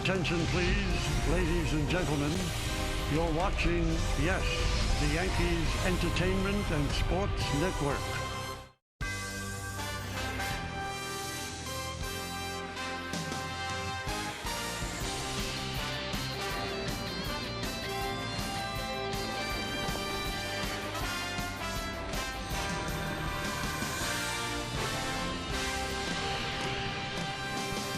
Attention please, ladies and gentlemen. You're watching, yes, the Yankees Entertainment and Sports Network.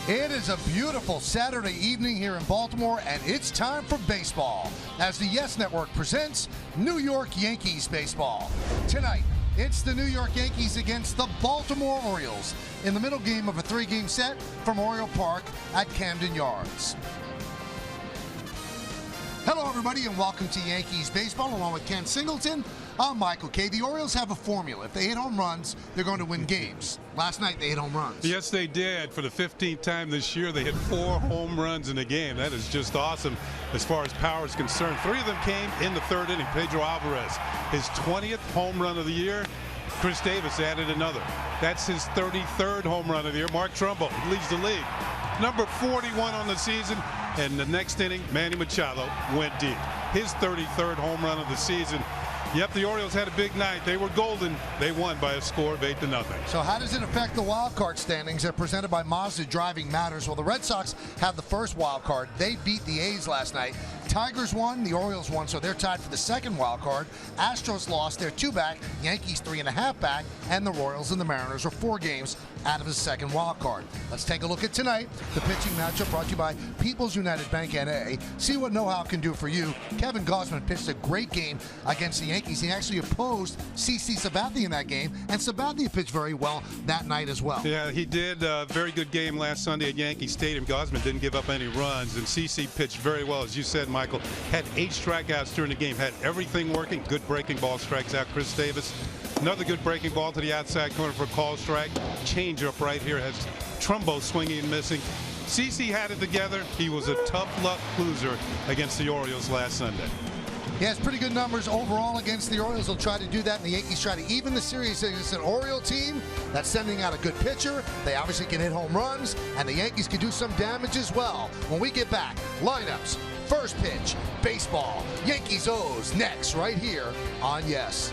It is a beautiful Saturday evening here in Baltimore, and it's time for baseball as the Yes Network presents New York Yankees baseball. Tonight, it's the New York Yankees against the Baltimore Orioles in the middle game of a three-game set from Oriole Park at Camden Yards. Hello, everybody, and welcome to Yankees baseball along with Ken Singleton. I'm Michael Kay. The Orioles have a formula. If they hit home runs, they're going to win games. Last night, they hit home runs. Yes, they did. For the 15th time this year, they hit 4 home runs in a game. That is just awesome as far as power is concerned. 3 of them came in the third inning. Pedro Alvarez, his 20th home run of the year. Chris Davis added another. That's his 33rd home run of the year. Mark Trumbo leads the league. Number 41 on the season. And the next inning, Manny Machado went deep. His 33rd home run of the season. Yep, the Orioles had a big night. They were golden. They won by a score of 8-0. So how does it affect the wild card standings? They're presented by Mazda Driving Matters. Well, the Red Sox have the first wild card. They beat the A's last night. Tigers won, the Orioles won, so they're tied for the second wild card. Astros lost, they're 2 back, Yankees 3.5 back, and the Royals and the Mariners are 4 games out of the second wild card. Let's take a look at tonight. The pitching matchup brought to you by People's United Bank N.A. See what know-how can do for you. Kevin Gausman pitched a great game against the Yankees. He actually opposed CC Sabathia in that game, and Sabathia pitched very well that night as well. Yeah, he did a very good game last Sunday at Yankee Stadium. Gausman didn't give up any runs, and CC pitched very well, as you said, Michael. Had 8 strikeouts during the game, had everything working. Good breaking ball, strikes out Chris Davis. Another good breaking ball to the outside corner for a call strike. Change up right here has Trumbo swinging and missing. CC had it together. He was a tough luck loser against the Orioles last Sunday. He has pretty good numbers overall against the Orioles. They'll try to do that, and the Yankees try to even the series against an Oriole team that's sending out a good pitcher. They obviously can hit home runs, and the Yankees can do some damage as well. When we get back, lineups, first pitch, baseball, Yankees O's next right here on Yes.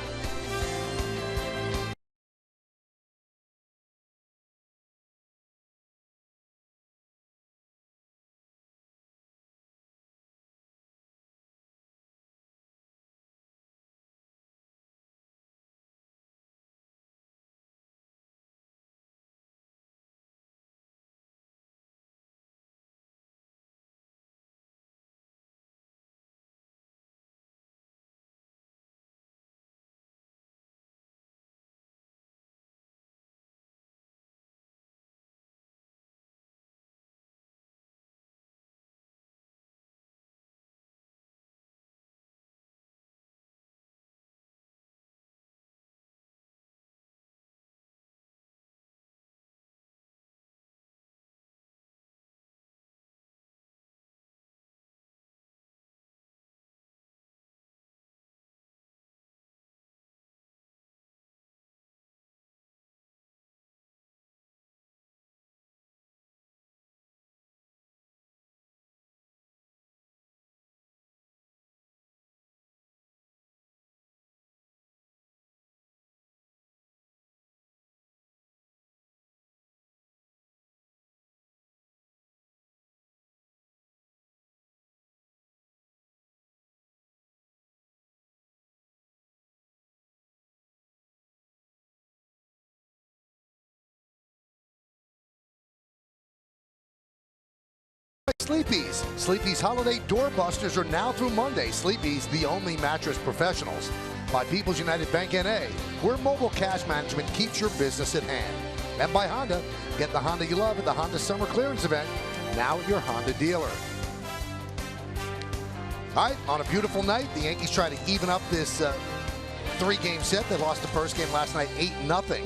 Sleepy's. Sleepy's Holiday Doorbusters are now through Monday. Sleepy's, the only mattress professionals. By People's United Bank N.A., where mobile cash management keeps your business at hand. And by Honda, get the Honda you love at the Honda Summer Clearance Event, now at your Honda dealer. All right, on a beautiful night, the Yankees try to even up this 3-game set. They lost the first game last night 8-0.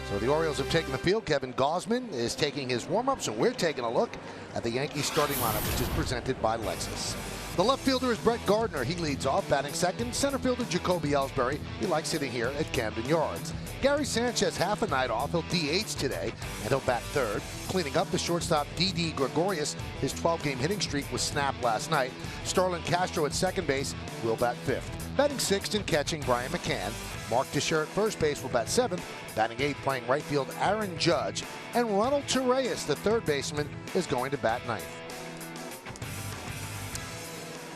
So the Orioles have taken the field. Kevin Gausman is taking his warm-ups, and we're taking a look at the Yankees starting lineup, which is presented by Lexus. The left fielder is Brett Gardner. He leads off, batting second. Center fielder Jacoby Ellsbury. He likes hitting here at Camden Yards. Gary Sanchez, half a night off. He'll DH today, and he'll bat third. Cleaning up, the shortstop Didi Gregorius. His 12-game hitting streak was snapped last night. Starlin Castro at second base will bat fifth. Batting sixth and catching, Brian McCann. Mark Teixeira at first base will bat seventh. Batting eighth, playing right field, Aaron Judge. And Ronald Torreyes, the third baseman, is going to bat ninth.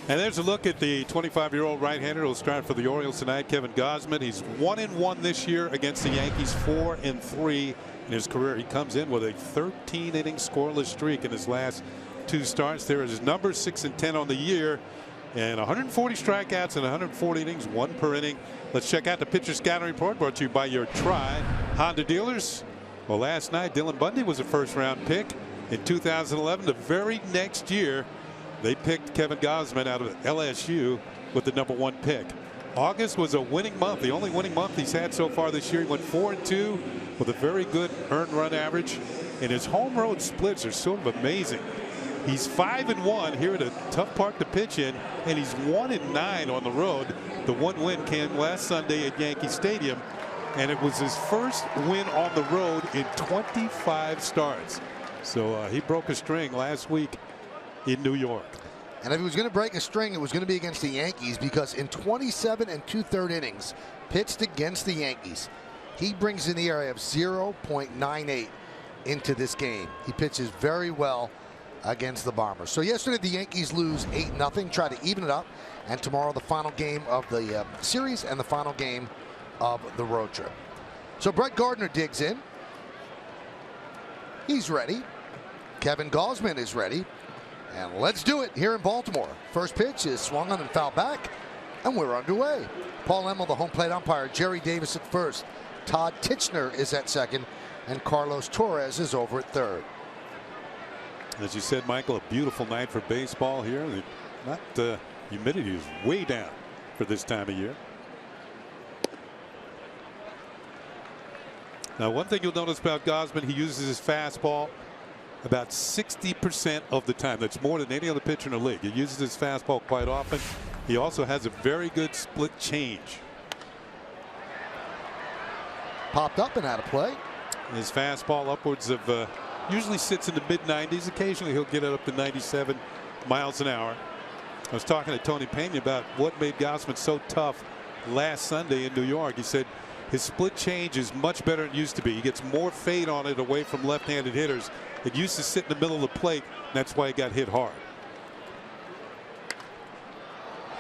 And there's a look at the 25-year-old right-hander who will start for the Orioles tonight, Kevin Gausman. He's 1-1 this year against the Yankees, 4-3 in his career. He comes in with a 13-inning scoreless streak in his last two starts. There is his number, 6-10 on the year, and 140 strikeouts and 140 innings, one per inning. Let's check out the pitcher scouting report brought to you by your Honda dealers. Well, last night, Dylan Bundy was a first-round pick. In 2011, the very next year, they picked Kevin Gausman out of LSU with the #1 pick. August was a winning month, the only winning month he's had so far this year. He went 4-2 with a very good earned run average, and his home road splits are sort of amazing. He's 5-1 here at a tough park to pitch in, and he's 1-9 on the road. The one win came last Sunday at Yankee Stadium, and it was his first win on the road in 25 starts. So he broke a string last week in New York. And if he was going to break a string, it was going to be against the Yankees, because in 27 2/3 innings pitched against the Yankees, he brings in the area of 0.98 into this game. He pitches very well against the Bombers. So yesterday the Yankees lose 8-0, try to even it up, and tomorrow the final game of the series and the final game of the road trip. So Brett Gardner digs in. He's ready. Kevin Gausman is ready. And let's do it here in Baltimore. First pitch is swung on and fouled back, and we're underway. Paul Emmel, the home plate umpire. Jerry Davis at first. Todd Titchener is at second, and Carlos Torres is over at third. As you said, Michael, a beautiful night for baseball here. Humidity is way down for this time of year. Now, one thing you'll notice about Gausman, he uses his fastball about 60% of the time. That's more than any other pitcher in the league. He uses his fastball quite often. He also has a very good split change. Popped up and out of play. His fastball upwards of usually sits in the mid-90s. Occasionally he'll get it up to 97 miles an hour. I was talking to Tony Pena about what made Gausman so tough last Sunday in New York. He said his split change is much better than it used to be. He gets more fade on it away from left-handed hitters. It used to sit in the middle of the plate. And that's why he got hit hard.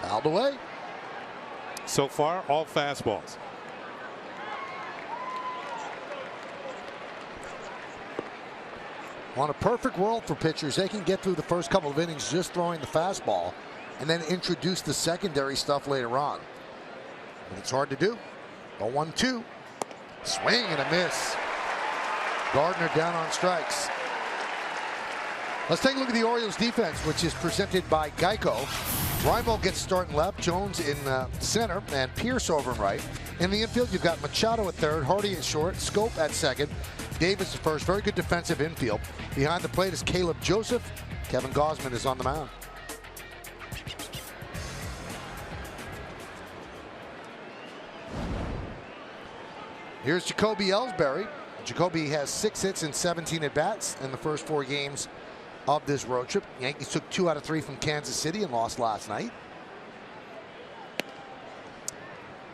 Fouled away. So far, all fastballs. On a perfect world for pitchers, they can get through the first couple of innings just throwing the fastball and then introduce the secondary stuff later on. But it's hard to do. A 1-2. Swing and a miss. Gardner down on strikes. Let's take a look at the Orioles defense, which is presented by Geico. Rimo gets starting left, Jones in center, and Pierce over and right. In the infield, you've got Machado at third, Hardy at short, Scope at second, Davis at first. Very good defensive infield. Behind the plate is Caleb Joseph. Kevin Gausman is on the mound. Here's Jacoby Ellsbury. Jacoby has 6 hits and 17 at-bats in the first 4 games of this road trip. Yankees took 2 out of 3 from Kansas City and lost last night.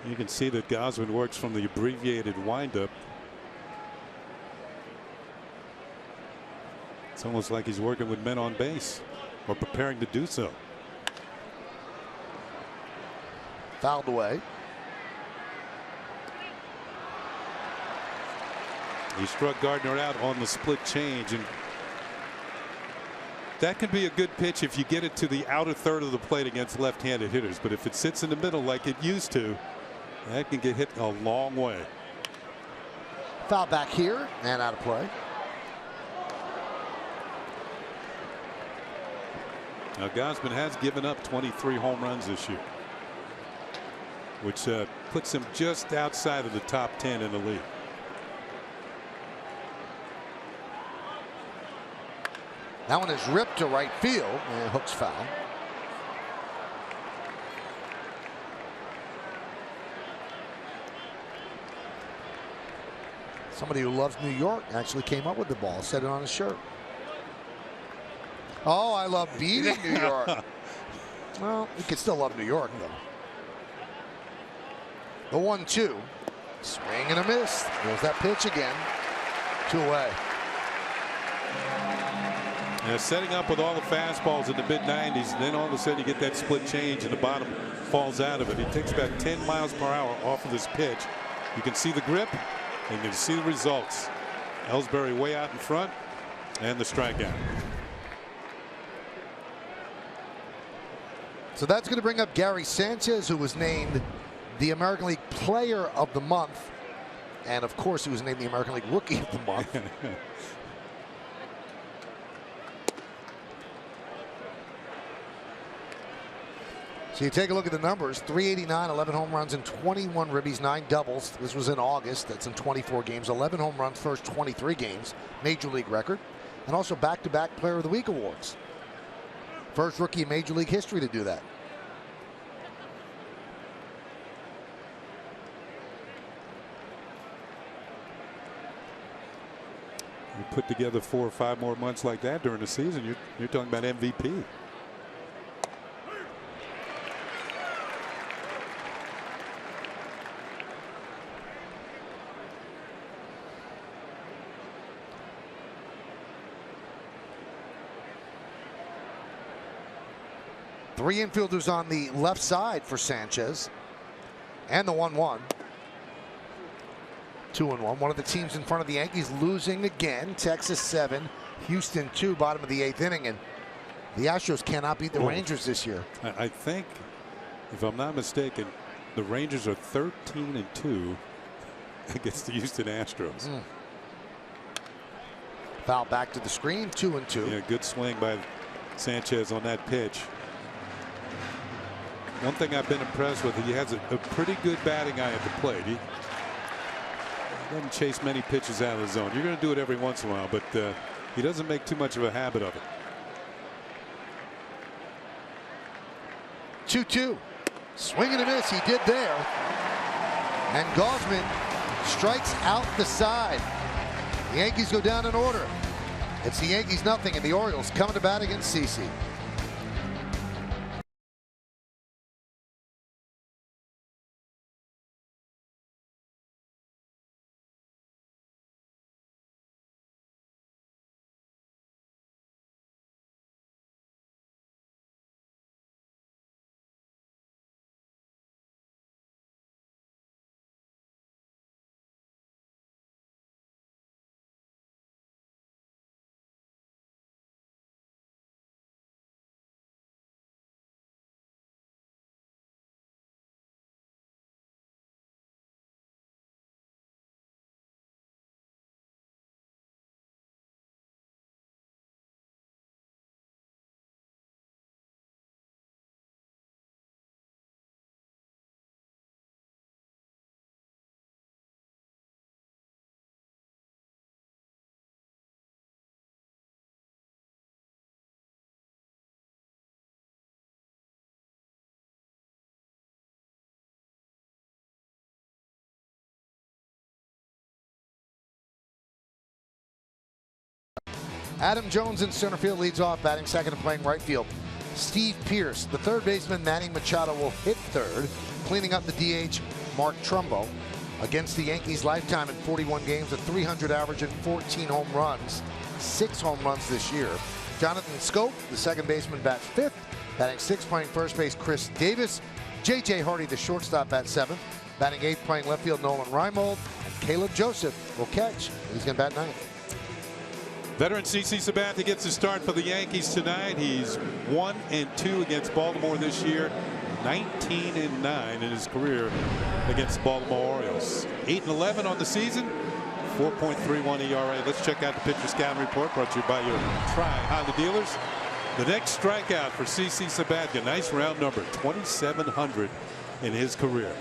You can see that Gausman works from the abbreviated windup. It's almost like he's working with men on base or preparing to do so. Fouled away. He struck Gardner out on the split change, and that can be a good pitch if you get it to the outer third of the plate against left-handed hitters. But if it sits in the middle like it used to, that can get hit a long way. Foul back here and out of play. Now Gausman has given up 23 home runs this year, which puts him just outside of the top 10 in the league. That one is ripped to right field, and Hook's foul. Somebody who loves New York actually came up with the ball, said it on his shirt. Oh, I love beating New York. Well, you can still love New York, though. The 1-2. Swing and a miss. There's that pitch again. 2 away. Yeah, setting up with all the fastballs in the mid-90s, and then all of a sudden you get that split change and the bottom falls out of it. He takes about 10 miles per hour off of this pitch. You can see the grip and you can see the results. Ellsbury way out in front and the strikeout. So that's going to bring up Gary Sanchez, who was named the American League Player of the Month. And of course, he was named the American League Rookie of the Month. So you take a look at the numbers: 389, 11 home runs, and 21 ribbies, 9 doubles. This was in August. That's in 24 games. 11 home runs, first 23 games, major league record, and also back-to-back Player of the Week awards. First rookie in Major League history to do that. You put together 4 or 5 more months like that during the season, you're talking about MVP. Three infielders on the left side for Sanchez. And the 1-1. 2-1. One of the teams in front of the Yankees losing again. Texas 7, Houston 2, bottom of the 8th inning. And the Astros cannot beat the Rangers this year. I think, if I'm not mistaken, the Rangers are 13-2 against the Houston Astros. Foul back to the screen, 2-2. Yeah, good swing by Sanchez on that pitch. One thing I've been impressed with, he has a pretty good batting eye at the plate. He doesn't chase many pitches out of the zone. You're going to do it every once in a while, but he doesn't make too much of a habit of it. 2-2. Swing and a miss. He did there. And Gausman strikes out the side. The Yankees go down in order. It's the Yankees nothing, and the Orioles coming to bat against CC. Adam Jones in center field leads off, batting second and playing right field. Steve Pearce, the third baseman, Manny Machado, will hit third. Cleaning up the DH, Mark Trumbo. Against the Yankees lifetime in 41 games, a .300 average and 14 home runs. 6 home runs this year. Jonathan Scope, the second baseman, bats fifth. Batting sixth, playing first base, Chris Davis. J.J. Hardy, the shortstop, bats seventh. Batting eighth, playing left field, Nolan Reimold. And Caleb Joseph will catch. He's going to bat ninth. Veteran CC Sabathia gets a start for the Yankees tonight. He's 1-2 against Baltimore this year. 19-9 in his career against the Baltimore Orioles. 8-11 on the season. 4.31 ERA. Let's check out the pitcher scouting report brought to you by your Honda dealers. The next strikeout for CC Sabathia. Nice round number, 2,700 in his career.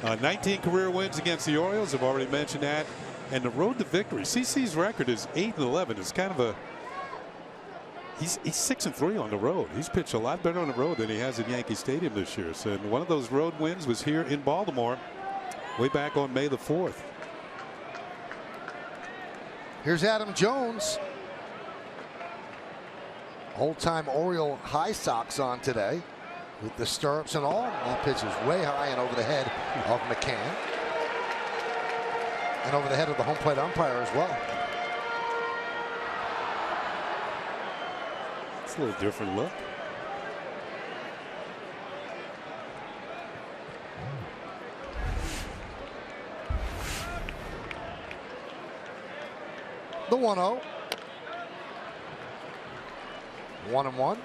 19 career wins against the Orioles. I've already mentioned that. And the road to victory. CC's record is 8-11. It's kind of He's 6-3 on the road. He's pitched a lot better on the road than he has at Yankee Stadium this year. So one of those road wins was here in Baltimore way back on May the 4th. Here's Adam Jones. Old-time Oriole high socks on today with the stirrups and all. That pitch is way high and over the head of McCann. And over the head of the home plate umpire as well. It's a little different look. The 1-0. 1-1.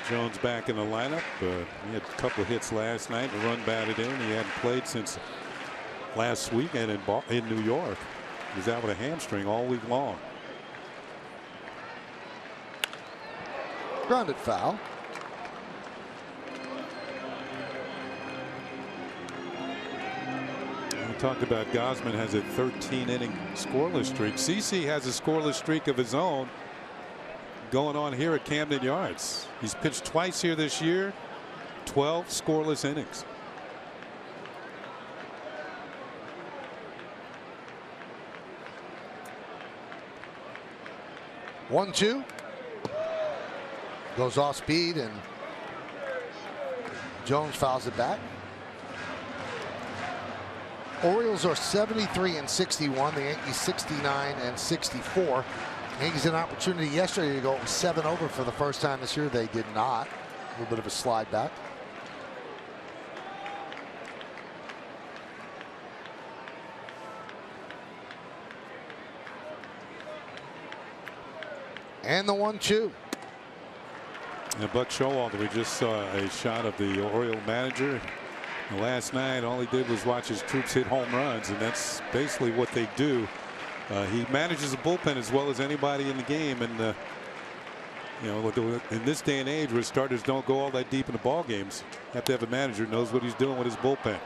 Jones back in the lineup. He had a couple of hits last night. A run batted in. He hadn't played since last weekend in New York. He was out with a hamstring all week long. Grounded foul. We talked about Gausman has a 13-inning scoreless streak. CeCe has a scoreless streak of his own going on here at Camden Yards. He's pitched twice here this year. 12 scoreless innings. One-two. Goes off speed and Jones fouls it back. Orioles are 73-61. The Yankees 69-64. Yankees had an opportunity yesterday to go 7 over for the first time this year. They did not. A little bit of a slide back. And the 1-2. And Buck Showalter, we just saw a shot of the Oriole manager. And last night, all he did was watch his troops hit home runs, and that's basically what they do. He manages a bullpen as well as anybody in the game, and you know, in this day and age where starters don't go all that deep in the ball games, you have to have a manager who knows what he's doing with his bullpen.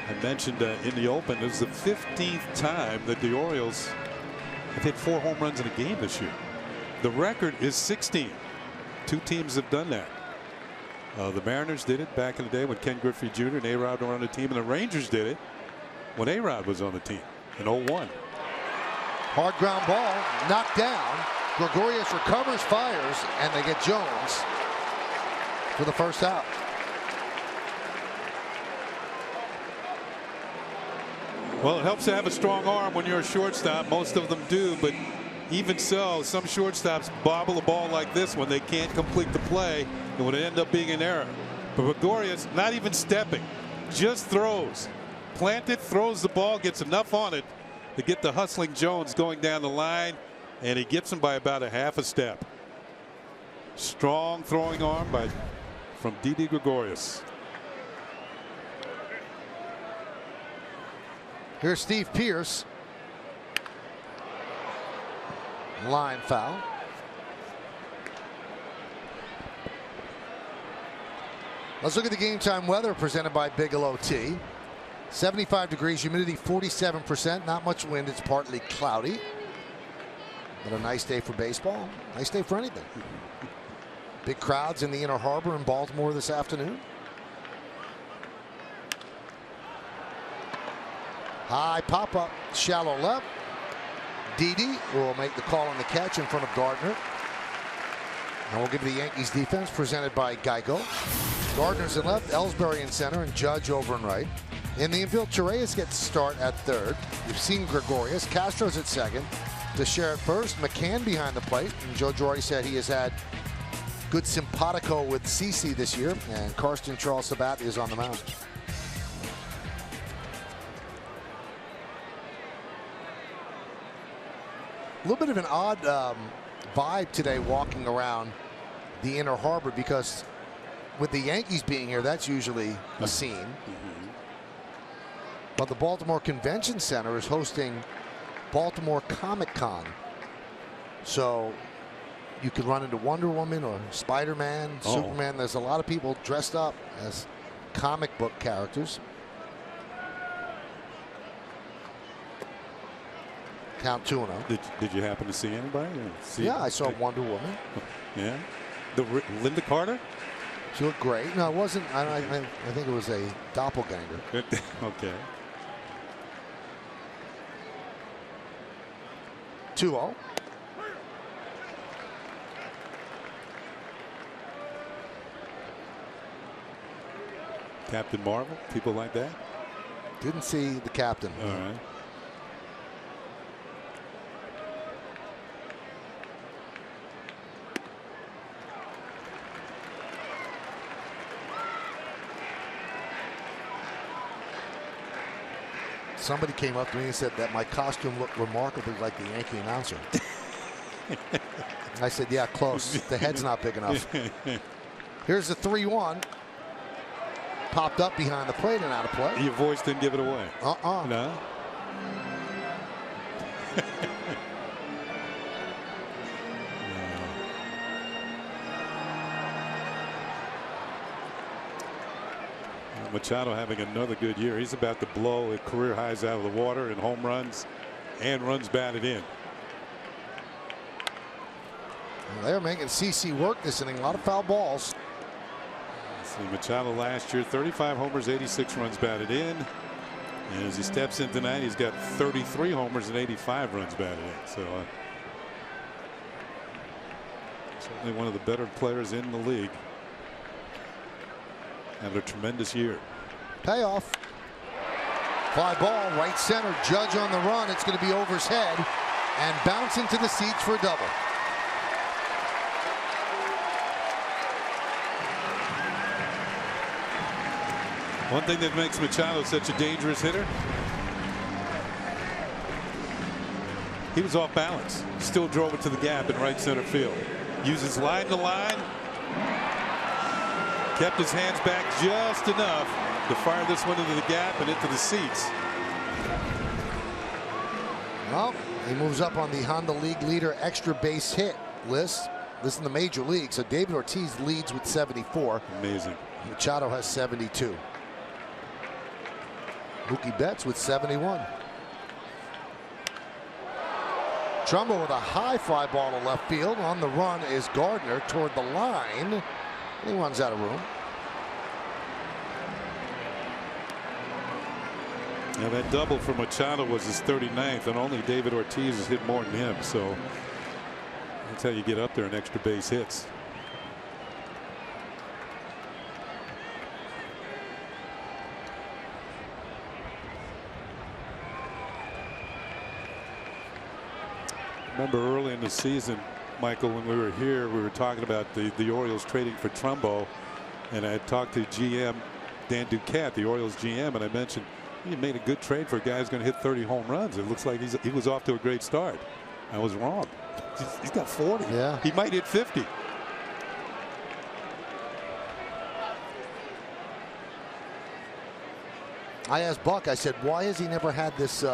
I mentioned in the open, this is the 15th time that the Orioles have hit 4 home runs in a game this year. The record is 16. 2 teams have done that. The Mariners did it back in the day when Ken Griffey Jr. and A-Rod were on the team, and the Rangers did it when A-Rod was on the team in 01. Hard ground ball, knocked down. Gregorius recovers, fires, and they get Jones for the first out. Well, it helps to have a strong arm when you're a shortstop. Most of them do, but even so, some shortstops bobble a ball like this when they can't complete the play. It would end up being an error. But Gregorius, not even stepping, just throws. Planted, throws the ball, gets enough on it to get the hustling Jones going down the line, and he gets him by about a half a step. Strong throwing arm from Didi Gregorius. Here's Steve Pearce. Line foul. Let's look at the game time weather presented by Bigelow Tea. 75 degrees, humidity 47%. Not much wind. It's partly cloudy. But a nice day for baseball. Nice day for anything. Big crowds in the Inner Harbor in Baltimore this afternoon. High pop up, shallow left. Didi will make the call on the catch in front of Gardner. And we'll give the Yankees defense presented by Geico. Gardner's in left, Ellsbury in center, and Judge over and right. In the infield, Torreyes gets to start at third. We've seen Gregorius. Castro's at second. Teixeira at first. McCann behind the plate. And Joe Girardi said he has had good simpatico with CeCe this year. And Karsten Charles Sabat is on the mound. A little bit of an odd vibe today walking around the Inner Harbor, because with the Yankees being here, that's usually a scene. But the Baltimore Convention Center is hosting Baltimore Comic-Con. So you could run into Wonder Woman or Spider-Man, Superman. There's a lot of people dressed up as comic book characters. Count 2-0. Did you happen to see anybody? Yeah, I saw Wonder Woman. Yeah. Linda Carter? She looked great. No, it wasn't. I think it was a doppelganger. Okay. 2-0. Captain Marvel, people like that? Didn't see the captain. All right. Somebody came up to me and said that my costume looked remarkably like the Yankee announcer. I said, yeah, close. The head's not big enough. Here's the 3-1. Popped up behind the plate and out of play. Your voice didn't give it away. No? Machado having another good year. He's about to blow his career highs out of the water in home runs and runs batted in. Well, they're making CC work this inning. A lot of foul balls. See Machado last year, 35 homers, 86 runs batted in. And as he steps in tonight, he's got 33 homers and 85 runs batted in. So certainly one of the better players in the league. Having a tremendous year. Payoff. Fly ball, right center. Judge on the run. It's going to be over his head and bounce into the seats for a double. One thing that makes Machado such a dangerous hitter, he was off balance. Still drove it to the gap in right center field. Uses line to line. Kept his hands back just enough to fire this one into the gap and into the seats. Well, he moves up on the Honda League leader extra base hit list. This is in the major league. So David Ortiz leads with 74. Amazing. Machado has 72. Mookie Betts with 71. Trumbo with a high fly ball to left field. On the run is Gardner toward the line. He runs out of room. Now that double for Machado was his 39th, and only David Ortiz has hit more than him. So that's how you get up there in extra base hits. Remember early in the season, Michael, when we were here, we were talking about the Orioles trading for Trumbo, and I had talked to GM Dan Duquette, the Orioles GM, and I mentioned he made a good trade for a guy who's going to hit 30 home runs. It looks like he was off to a great start. I was wrong. He's got 40. Yeah. He might hit 50. I asked Buck, I said, why has he never had this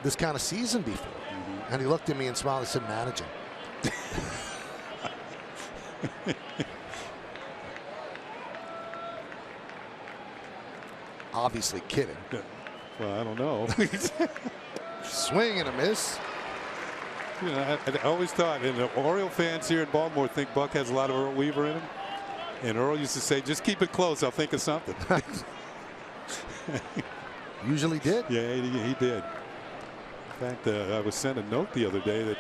this kind of season before? And he looked at me and smiled and said, managing. Obviously kidding. Well, I don't know. Swing and a miss. You know, I always thought, and the Oriole fans here in Baltimore think Buck has a lot of Earl Weaver in him. And Earl used to say, just keep it close, I'll think of something. Usually did. Yeah, he did. In fact, I was sent a note the other day that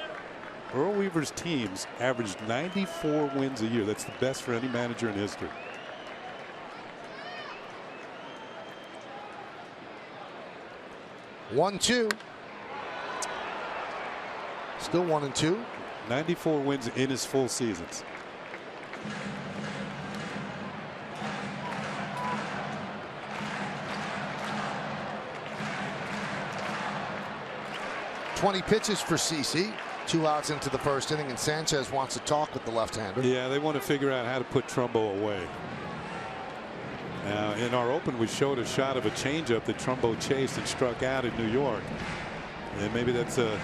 Earl Weaver's teams averaged 94 wins a year. That's the best for any manager in history. One, two. Still 1-2. 94 wins in his full seasons. Twenty pitches for CC. 2 outs into the first inning, and Sanchez wants to talk with the left-hander. Yeah, they want to figure out how to put Trumbo away. Now, in our open, we showed a shot of a changeup that Trumbo chased and struck out in New York. And maybe that's a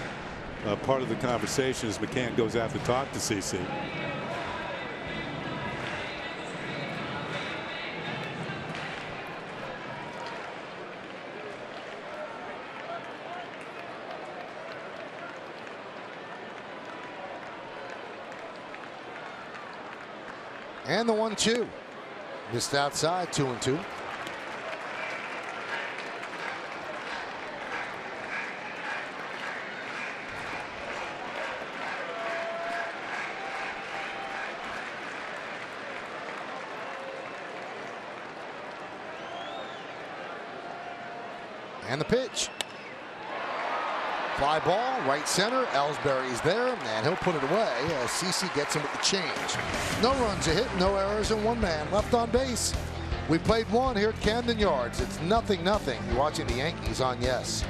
part of the conversation as McCann goes out to talk to CC. And the 1-2. Missed outside, 2-2. And the pitch. Fly ball, right center. Ellsbury's there, and he'll put it away as CeCe gets him with the change. No runs a hit, no errors, and one man left on base. We played one here at Camden Yards. It's 0-0. You're watching the Yankees on Yes.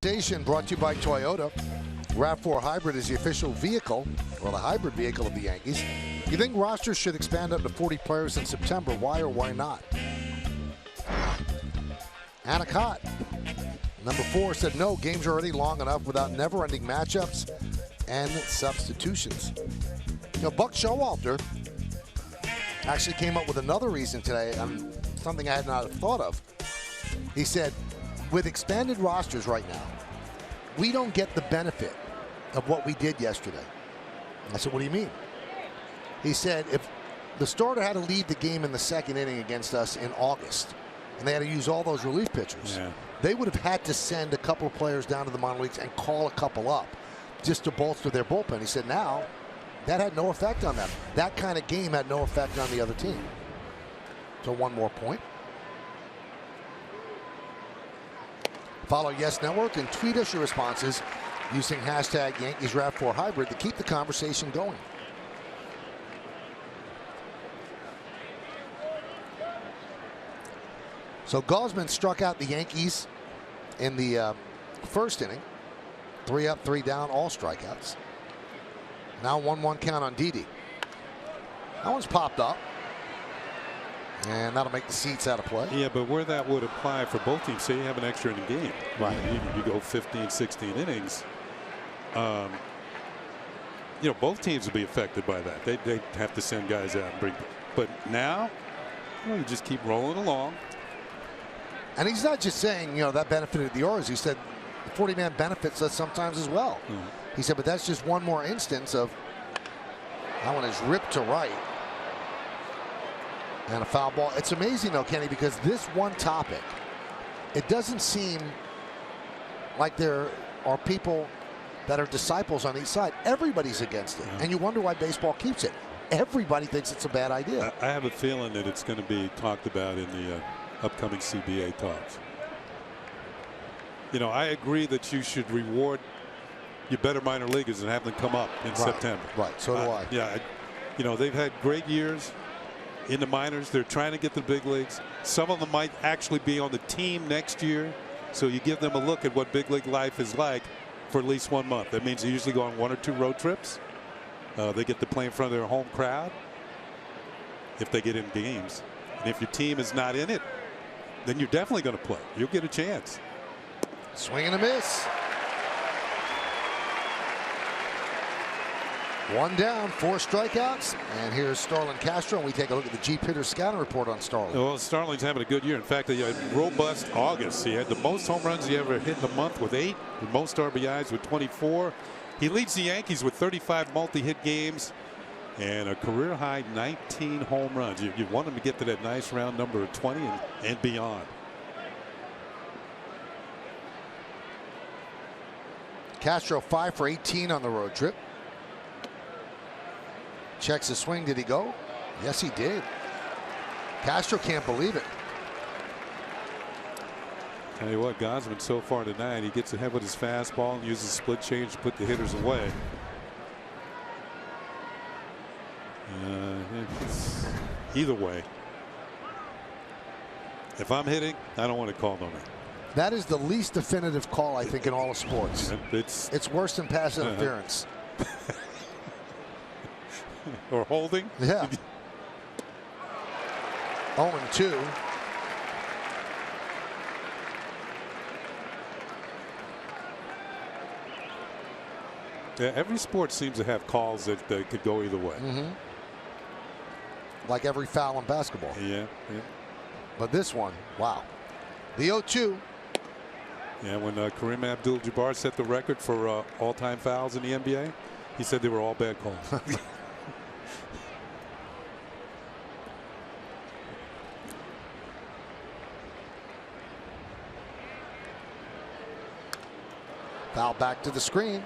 Station brought to you by Toyota. RAV4 Hybrid is the official vehicle, or the hybrid vehicle of the Yankees. You think rosters should expand up to 40 players in September? Why or why not? Anacott, number 4, said no, games are already long enough without never-ending matchups and substitutions. You know, Buck Showalter actually came up with another reason today, something I had not thought of. He said, with expanded rosters right now, we don't get the benefit of what we did yesterday. I said, what do you mean? He said, if the starter had to lead the game in the second inning against us in August, and they had to use all those relief pitchers, they would have had to send a couple of players down to the minor leagues and call a couple up just to bolster their bullpen. He said, now, that had no effect on them. That kind of game had no effect on the other team. So one more point. Follow Yes Network and tweet us your responses using hashtag YankeesRAV4Hybrid to keep the conversation going. So Gosman struck out the Yankees in the first inning. 3 up, 3 down, all strikeouts. Now 1-1 count on Didi. That one's popped up. And that'll make the seats out of play. Yeah, but where that would apply for both teams, say you have an extra inning game. Right. You go 15, 16 innings. You know, both teams will be affected by that. They have to send guys out and bring. But now, you just keep rolling along. And he's not just saying, you know, that benefited the Orioles. He said the 40-man benefits us sometimes as well. He said, but that's just one more instance of that one is ripped to right. And a foul ball. It's amazing, though, Kenny, because this one topic, it doesn't seem like there are people that are disciples on each side. Everybody's against it. And you wonder why baseball keeps it. Everybody thinks it's a bad idea. I have a feeling that it's going to be talked about in the upcoming CBA talks. You know, I agree that you should reward your better minor leaguers and have them come up in September. Right, so do I. Yeah, you know, they've had great years in the minors. They're trying to get to the big leagues. Some of them might actually be on the team next year. So you give them a look at what big league life is like for at least 1 month. That means they usually go on 1 or 2 road trips. They get to play in front of their home crowd if they get in games. And if your team is not in it, then you're definitely going to play. You'll get a chance. Swing and a miss. One down, 4 strikeouts, and here's Starlin Castro, and we take a look at the Jeep Hitter Scouting Report on Starlin. Well, Starling's having a good year. In fact, he had robust August. He had the most home runs he ever hit in a month with 8, the most RBIs with 24. He leads the Yankees with 35 multi-hit games and a career-high 19 home runs. You want him to get to that nice round number of 20 and beyond. Castro 5 for 18 on the road trip. Checks his swing. Did he go? Yes, he did. Castro can't believe it. Tell you what, Gosman so far tonight, he gets ahead with his fastball and uses split change to put the hitters away. Either way, if I'm hitting, I don't want to call no man. That is the least definitive call, I think, in all of sports. It's worse than pass interference. Or holding. Yeah. 0-2. Yeah, every sport seems to have calls that could go either way. Like every foul in basketball. Yeah. But this one, wow. The 0-2. Yeah, when Kareem Abdul-Jabbar set the record for all-time fouls in the NBA, he said they were all bad calls. Foul back to the screen.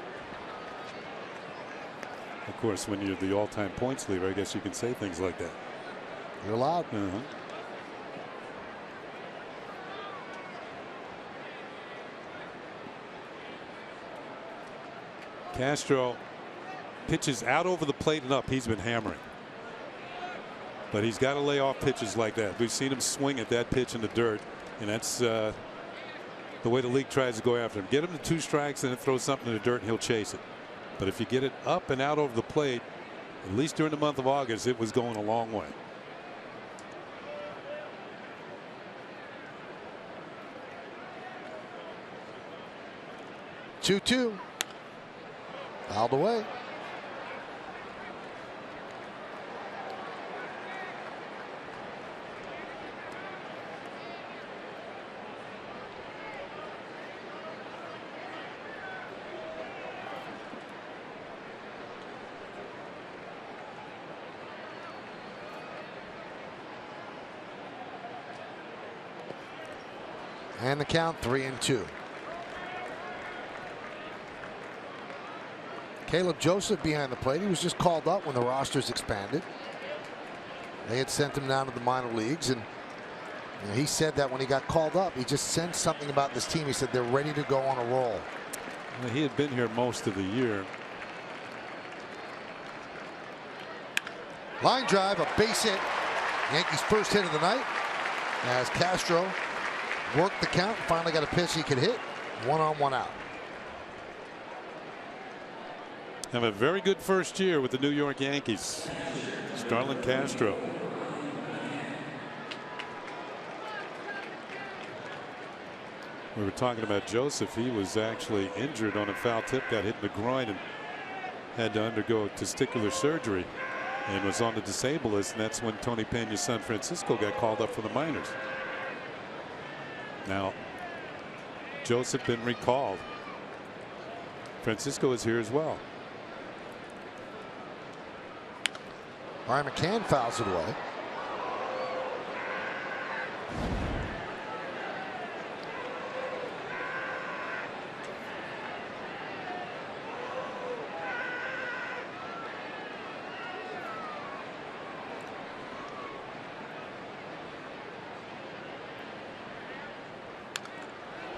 Of course, when you're the all-time points leader, I guess you can say things like that. You're allowed. Castro pitches out over the plate and up. He's been hammering. But he's got to lay off pitches like that. We've seen him swing at that pitch in the dirt, and that's the way the league tries to go after him. Get him to 2 strikes and then throw something in the dirt and he'll chase it. But if you get it up and out over the plate, at least during the month of August, it was going a long way. Two. Fouled away. And the count 3-2. Caleb Joseph behind the plate. He was just called up when the rosters expanded. They had sent him down to the minor leagues, and he said that when he got called up, he just sensed something about this team. He said they're ready to go on a roll. Well, he had been here most of the year. Line drive, a base hit. Yankees' first hit of the night as Castro worked the count and finally got a pitch he could hit. 1 on, 1 out. Have a very good first year with the New York Yankees. Starlin Castro. We were talking about Joseph. He was actually injured on a foul tip, got hit in the groin, and had to undergo testicular surgery and was on the disabled list. And that's when Tony Peña's son Francisco got called up for the minors. Now, Joseph been recalled. Francisco is here as well. All right, McCann fouls it away.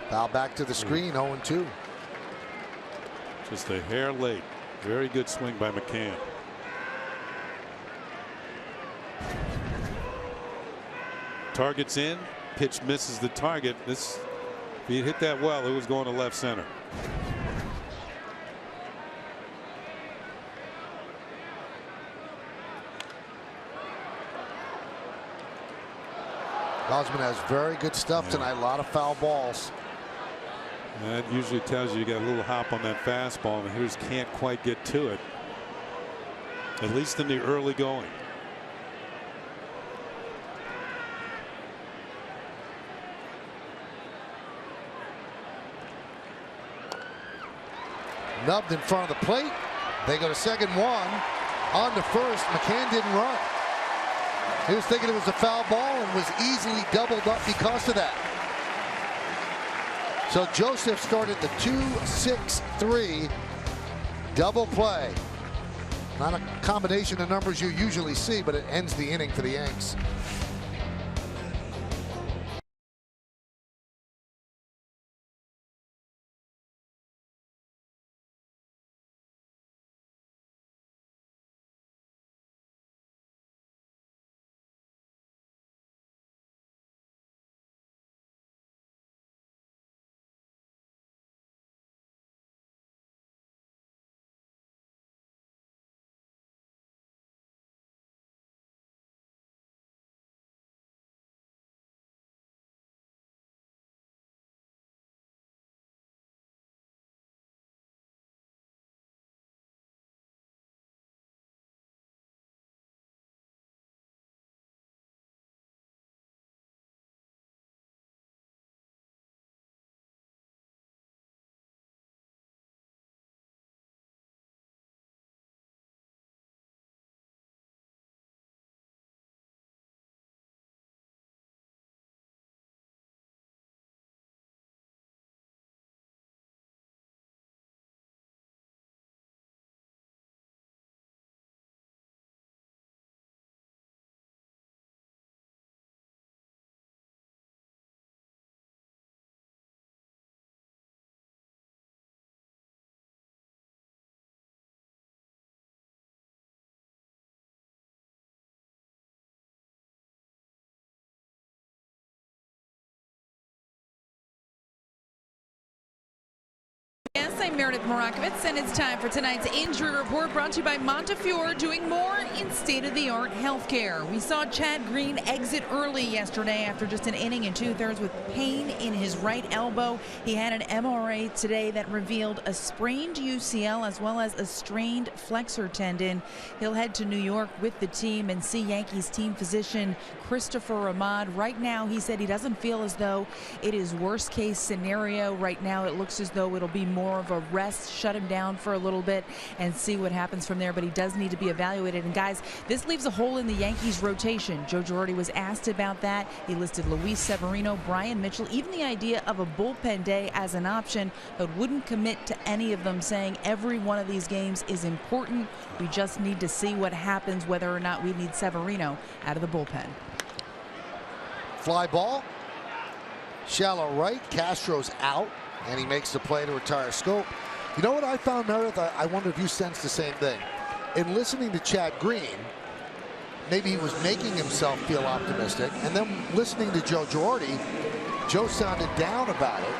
Foul back to the screen, 0-2. Just a hair late. Very good swing by McCann. Target's in, pitch misses the target. This, if he hit that well, it was going to left center. Gosman has very good stuff tonight. A lot of foul balls. That usually tells you got a little hop on that fastball, and the hitters can't quite get to it. at least in the early going. Nubbed in front of the plate. They go to second, one. On to first. McCann didn't run. He was thinking it was a foul ball and was easily doubled up because of that. So Joseph started the 2-6-3 double play. Not a combination of numbers you usually see, but it ends the inning for the Yanks. Yes, I'm Meredith Morakovitz, and it's time for tonight's injury report brought to you by Montefiore, doing more in state-of-the-art healthcare. We saw Chad Green exit early yesterday after just an inning and 2/3 with pain in his right elbow. He had an MRI today that revealed a sprained UCL as well as a strained flexor tendon. He'll head to New York with the team and see Yankees team physician Christopher Ahmad. Right now, he said he doesn't feel as though it is worst-case scenario. Right now, it looks as though it'll be more of a rest, shut him down for a little bit and see what happens from there, but he does need to be evaluated. And guys, this leaves a hole in the Yankees rotation. Joe Girardi was asked about that. He listed Luis Severino, Brian Mitchell, even the idea of a bullpen day as an option, but wouldn't commit to any of them, saying every one of these games is important. We just need to see what happens, whether or not we need Severino out of the bullpen. Fly ball, shallow right. Castro's out, and he makes the play to retire Scope. You know what I found, Meredith? I wonder if you sense the same thing. In listening to Chad Green, maybe he was making himself feel optimistic, and then listening to Joe Girardi, Joe sounded down about it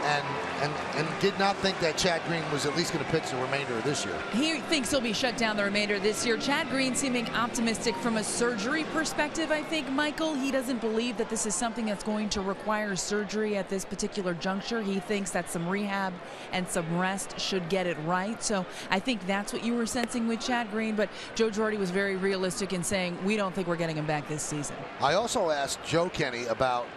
and did not think that Chad Green was at least going to pitch the remainder of this year. He thinks he'll be shut down the remainder of this year. Chad Green seeming optimistic from a surgery perspective, I think, Michael. He doesn't believe that this is something that's going to require surgery at this particular juncture. He thinks that some rehab and some rest should get it right. So I think that's what you were sensing with Chad Green, but Joe Girardi was very realistic in saying we don't think we're getting him back this season. I also asked Joe Kenny about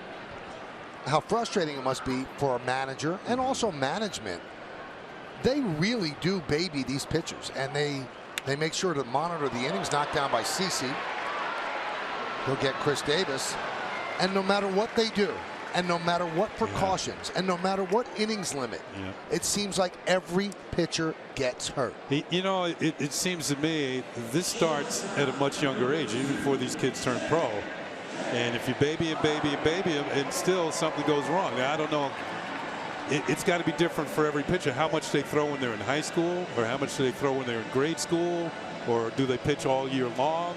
how frustrating it must be for a manager and also management. They really do baby these pitchers, and they make sure to monitor the innings knocked down by CeCe. He'll get Chris Davis, and no matter what they do, and no matter what precautions, and no matter what innings limit, it seems like every pitcher gets hurt. You know, it seems to me this starts at a much younger age, even before these kids turn pro. And if you baby him, and still something goes wrong. Now, I don't know. It's got to be different for every pitcher. How much they throw when they're in high school, or how much do they throw when they're in grade school, or do they pitch all year long?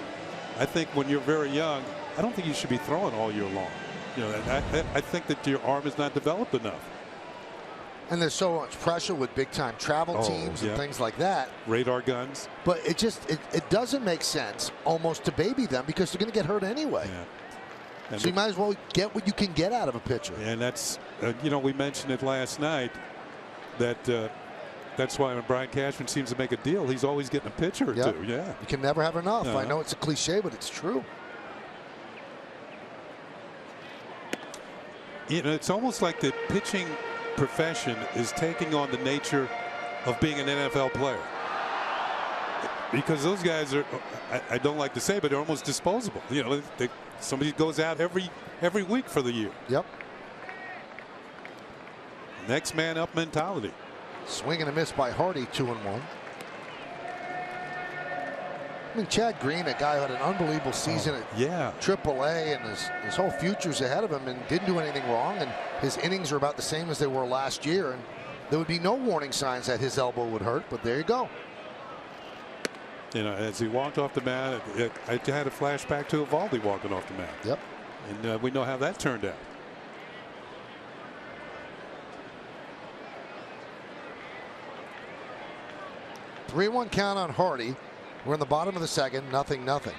I think when you're very young, I don't think you should be throwing all year long. You know, I think that your arm is not developed enough. And there's so much pressure with big-time travel teams and things like that. Radar guns. But it doesn't make sense almost to baby them because they're going to get hurt anyway. And so you might as well get what you can get out of a pitcher. And that's, you know, we mentioned it last night that That's why when Brian Cashman seems to make a deal, he's always getting a pitcher or two. Yeah. You can never have enough. I know it's a cliche, but it's true. You know, it's almost like the pitching profession is taking on the nature of being an NFL player. Because those guys are, I don't like to say, but they're almost disposable. You know, somebody goes out every week for the year. Yep. Next man up mentality. Swing and a miss by Hardy, 2-1. I mean, Chad Green, a guy who had an unbelievable season at AAA, and his whole future's ahead of him, and didn't do anything wrong, and his innings are about the same as they were last year, and there would be no warning signs that his elbow would hurt, but there you go. You know, as he walked off the mound, I had a flashback to Evaldi walking off the mound. Yep. And we know how that turned out. Three-one count on Hardy. We're in the bottom of the second, 0-0.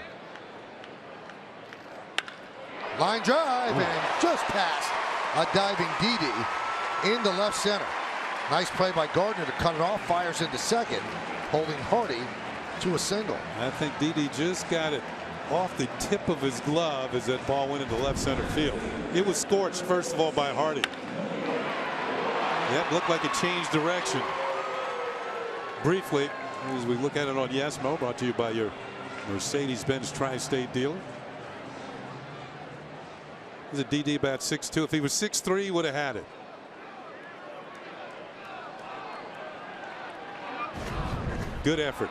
Line drive and just past a diving Didi into left center. Nice play by Gardner to cut it off. Fires into second, holding Hardy to a single. I think Didi just got it off the tip of his glove as that ball went into left center field. It was scorched first of all by Hardy. That looked like it changed direction. Briefly, as we look at it on Yesmo, brought to you by your Mercedes-Benz Tri-State dealer. There's a DD about 6'2". If he was 6'3", he would have had it. Good effort.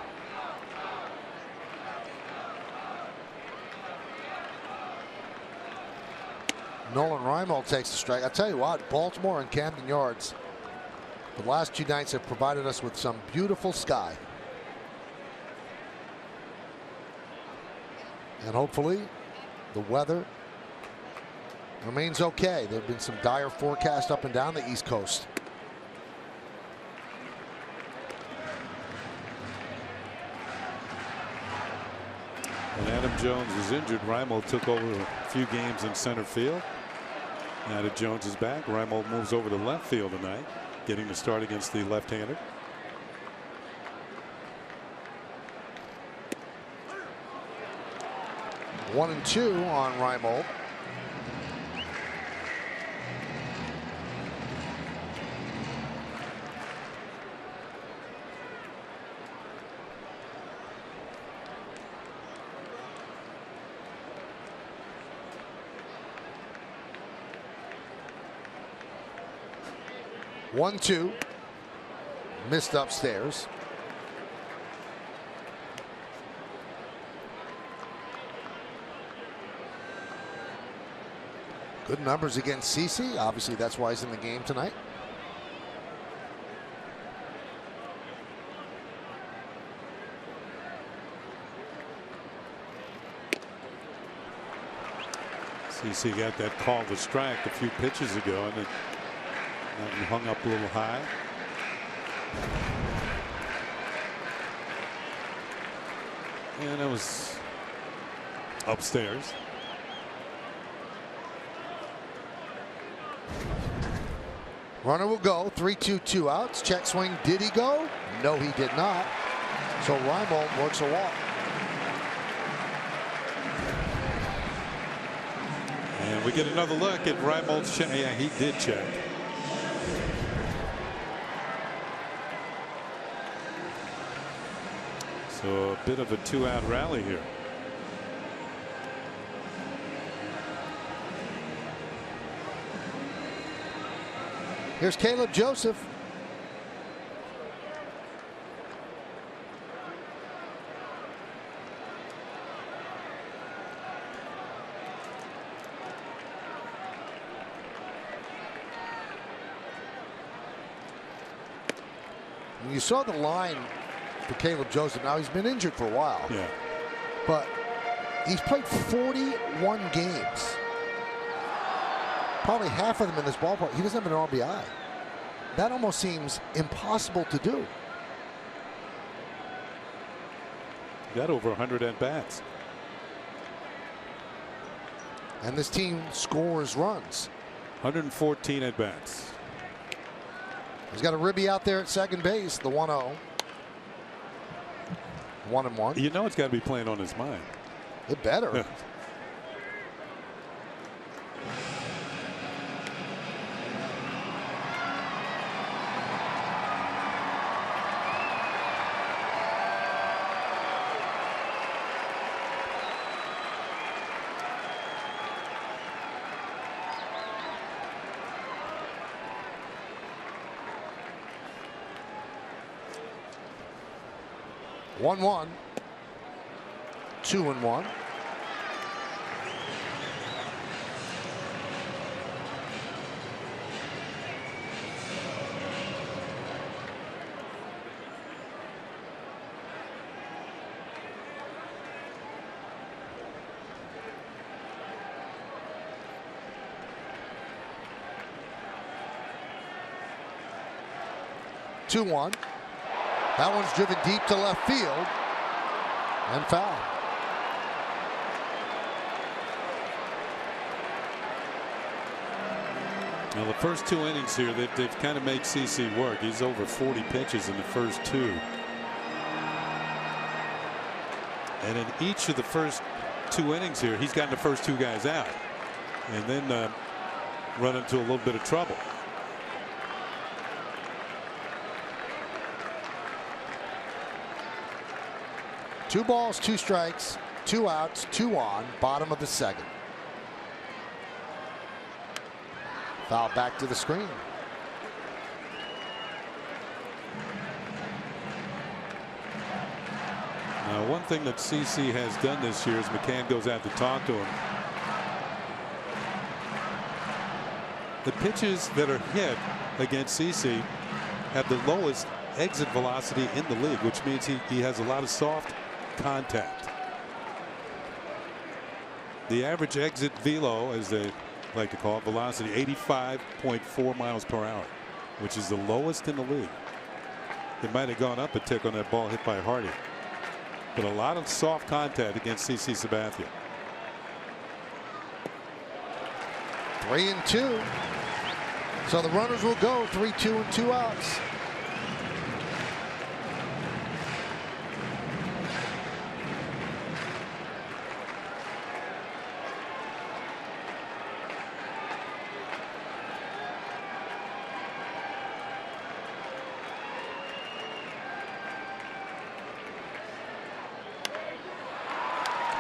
Nolan Reimold takes the strike. I tell you what, Baltimore and Camden Yards, the last 2 nights have provided us with some beautiful sky. And hopefully the weather remains okay. There have been some dire forecasts up and down the East Coast. When Adam Jones was injured, Reimold took over a few games in center field. Now that Jones is back, Reimold moves over to left field tonight, getting the start against the left-hander. One and two on Reimold. One, two. Missed upstairs. Good numbers against CeCe. Obviously, that's why he's in the game tonight. CeCe got that call to strike a few pitches ago, and it hung up a little high. And it was upstairs. Runner will go. 3-2, 2 outs. Check swing. Did he go? No, he did not. So Reimold works a walk. And we get another look at Reimold's check. Yeah, he did check. So a bit of a 2-out rally here. Here's Caleb Joseph. You saw the line for Caleb Joseph. Now he's been injured for a while. Yeah. But he's played 41 games. Probably half of them in this ballpark. He doesn't have an RBI. That almost seems impossible to do. Got over 100 at bats. And this team scores runs. 114 at bats. He's got a ribby out there at second base, the 1-0. 1-1. You know it's got to be playing on his mind. It better. One, 2-1. That one's driven deep to left field and foul. Now the first 2 innings here, they've kind of made CC work. He's over 40 pitches in the first 2. And in each of the first 2 innings here, he's gotten the first 2 guys out and then run into a little bit of trouble. Two balls, 2 strikes, 2 outs, 2 on, bottom of the second. Foul back to the screen. Now, one thing that CC has done this year is McCann goes out to talk to him. The pitches that are hit against CC have the lowest exit velocity in the league, which means he has a lot of soft contact. The average exit velo, as they like to call it, velocity, 85.4 miles per hour, which is the lowest in the league. It might have gone up a tick on that ball hit by Hardy, but a lot of soft contact against CC Sabathia. 3-2. So the runners will go 3-2 and 2 outs.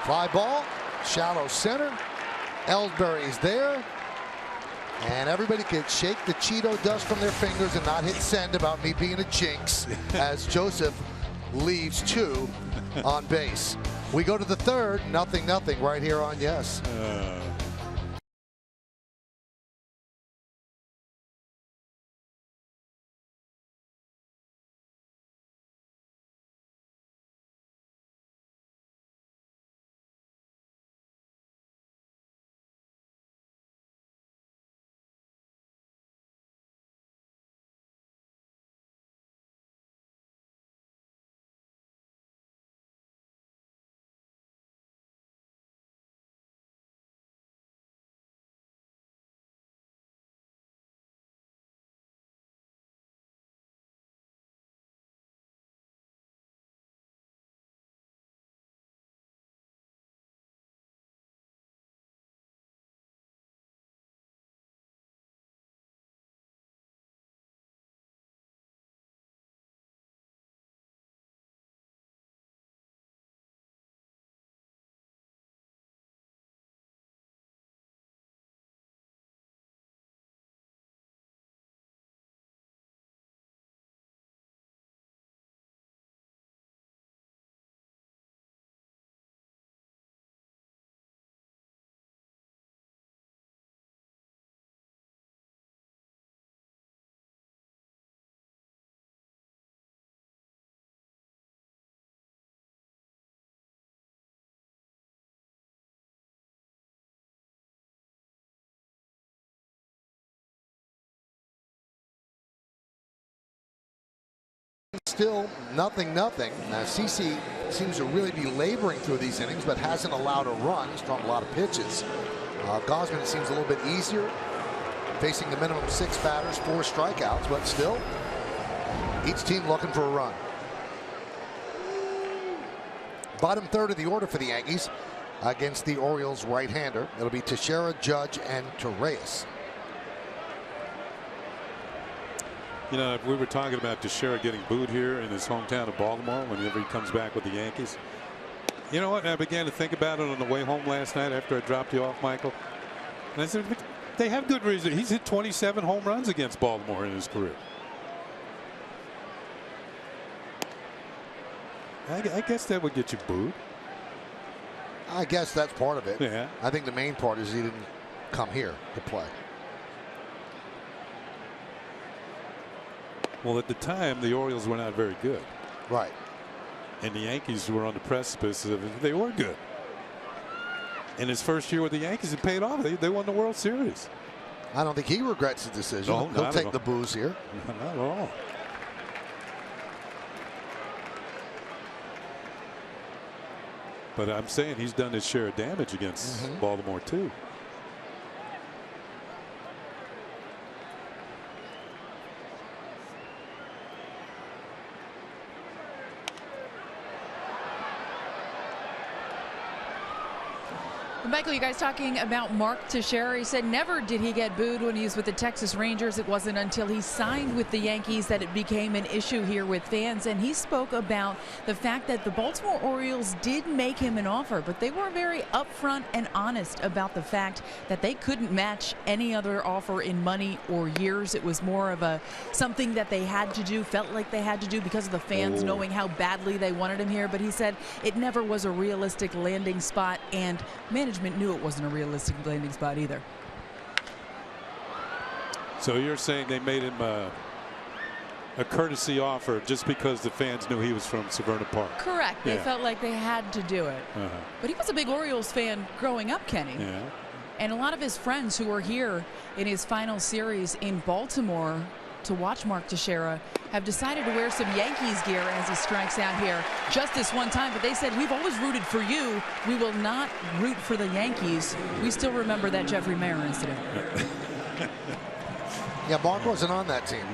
Fly ball, shallow center. Ellsbury is there. And everybody could shake the Cheeto dust from their fingers and not hit send about me being a jinx as Joseph leaves 2 on base. We go to the third, 0-0 right here on Yes. Still 0-0. Now CC seems to really be laboring through these innings, but hasn't allowed a run. He's thrown a lot of pitches. Gosman seems a little bit easier, facing the minimum 6 batters, 4 strikeouts, but still Each team looking for a run. Bottom third of the order for the Yankees against the Orioles right-hander. It'll be Teixeira, Judge, and Torreyes. You know, we were talking about Teixeira getting booed here in his hometown of Baltimore whenever he comes back with the Yankees. You know what? I began to think about it on the way home last night after I dropped you off, Michael. And I said, they have good reason. He's hit 27 home runs against Baltimore in his career. I guess that would get you booed. I guess that's part of it. Yeah. I think the main part is he didn't come here to play. Well, at the time, the Orioles were not very good. Right. And the Yankees were on the precipice of it. They were good. In his first year with the Yankees, it paid off. They won the World Series. I don't think he regrets the decision. No, He'll take the booze here. Not at all. But I'm saying he's done his share of damage against Baltimore, too. Michael, you guys talking about Mark Teixeira. He said never did he get booed when he was with the Texas Rangers. It wasn't until he signed with the Yankees that it became an issue here with fans. And he spoke about the fact that the Baltimore Orioles did make him an offer, but they were very upfront and honest about the fact that they couldn't match any other offer in money or years. It was more of a something that they had to do, felt like they had to do because of the fans knowing how badly they wanted him here. But he said it never was a realistic landing spot, and management knew it wasn't a realistic landing spot either. So you're saying they made him a courtesy offer just because the fans knew he was from Severna Park? Correct. They felt like they had to do it. But he was a big Orioles fan growing up, Kenny. Yeah. And a lot of his friends who were here in his final series in Baltimore to watch Mark Teixeira have decided to wear some Yankees gear as he strikes out here just this one time. But they said, we've always rooted for you. We will not root for the Yankees. We still remember that Jeffrey Mayer incident. Yeah, Mark wasn't on that team.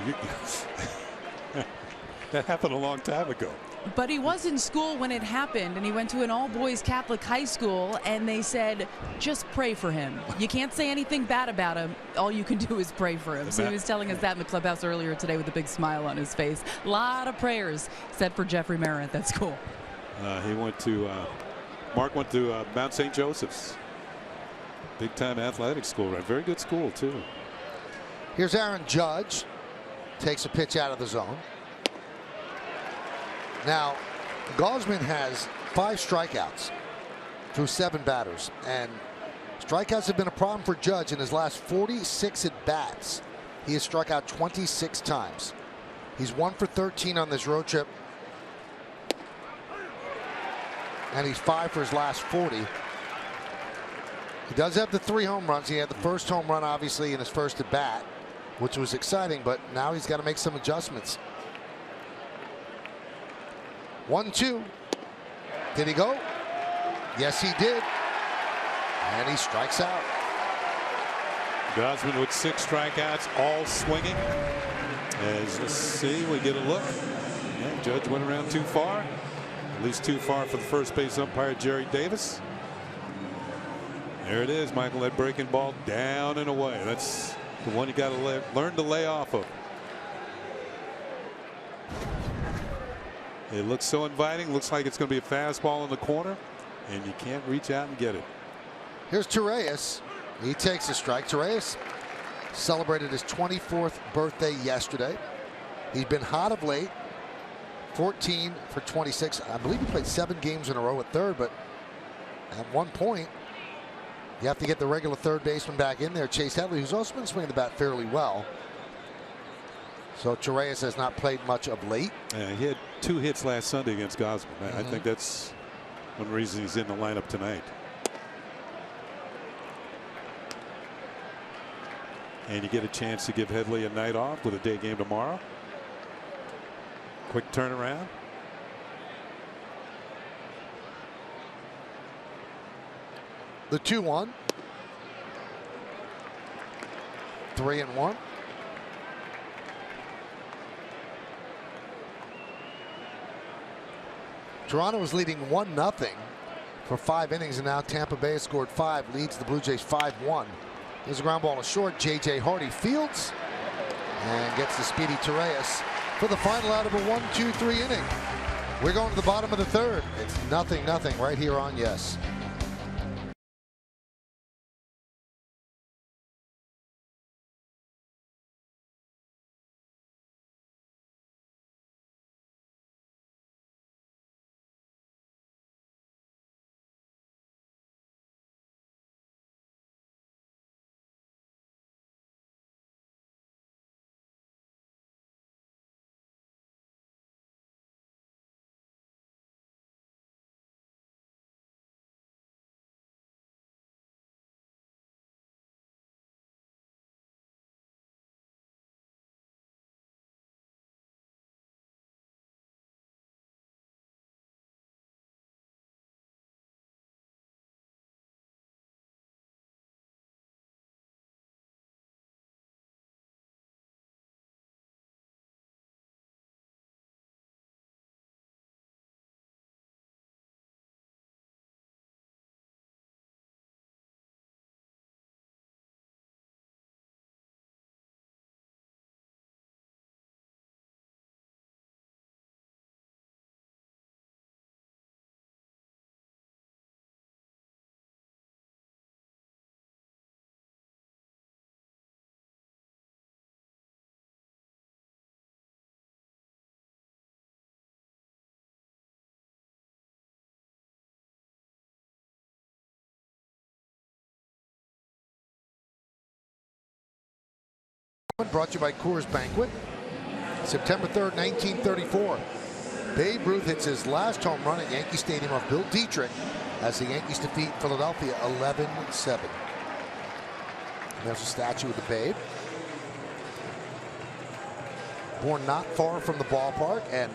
That happened a long time ago. But he was in school when it happened, and he went to an all-boys Catholic high school, and they said, just pray for him. You can't say anything bad about him. All you can do is pray for him. So he was telling us that in the clubhouse earlier today with a big smile on his face. A lot of prayers said for Jeffrey Mayer at that school. Mark went to Mount St. Joseph's. Big-time athletic school, right? Very good school, too. Here's Aaron Judge. Takes a pitch out of the zone. Now, Gausman has 5 strikeouts through 7 batters, and strikeouts have been a problem for Judge in his last 46 at-bats. He has struck out 26 times. He's 1 for 13 on this road trip, and he's 5 for his last 40. He does have the 3 home runs. He had the first home run, obviously, in his first at-bat, which was exciting, but now he's got to make some adjustments. 1-2. Did he go? Yes, he did. And he strikes out. Gausman with 6 strikeouts, all swinging. As let's see, we get a look. Yeah, Judge went around too far. At least too far for the first base umpire, Jerry Davis. There it is, Michael. That breaking ball down and away. That's the one you got to learn to lay off of. It looks so inviting. Looks like it's going to be a fastball in the corner, and you can't reach out and get it. Here's Torreyes. He takes a strike. Torreyes celebrated his 24th birthday yesterday. He's been hot of late. 14 for 26. I believe he played 7 games in a row at third, but at one point, you have to get the regular third baseman back in there, Chase Headley, who's also been swinging the bat fairly well. So Torreyes has not played much of late. Yeah, he had 2 hits last Sunday against Gausman. I think that's one reason he's in the lineup tonight. And you get a chance to give Headley a night off with a day game tomorrow. Quick turnaround. The 2-1. 3-1. Toronto was leading 1-0 for 5 innings, and now Tampa Bay has scored 5, leads the Blue Jays 5-1. There's a ground ball to short. J.J. Hardy fields and gets the speedy Torres for the final out of a 1-2-3 inning. We're going to the bottom of the third. It's 0-0 right here on Yes. Brought to you by Coors Banquet. September 3rd, 1934. Babe Ruth hits his last home run at Yankee Stadium off Bill Dietrich as the Yankees defeat Philadelphia 11-7. There's a statue of the Babe. Born not far from the ballpark, and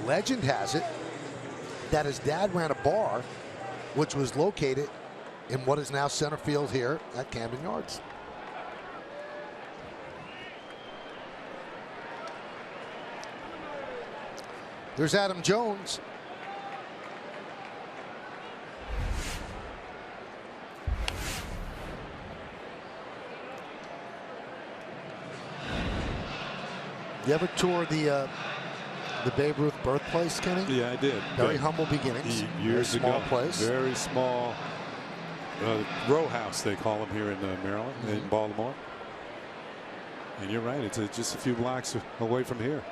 legend has it that his dad ran a bar which was located in what is now center field here at Camden Yards. There's Adam Jones. You ever tour the Babe Ruth birthplace, Kenny? Yeah, I did. Very humble beginnings. Years very small ago. Place. Very small row house, they call them here in Maryland, in Baltimore. And you're right, it's just a few blocks away from here.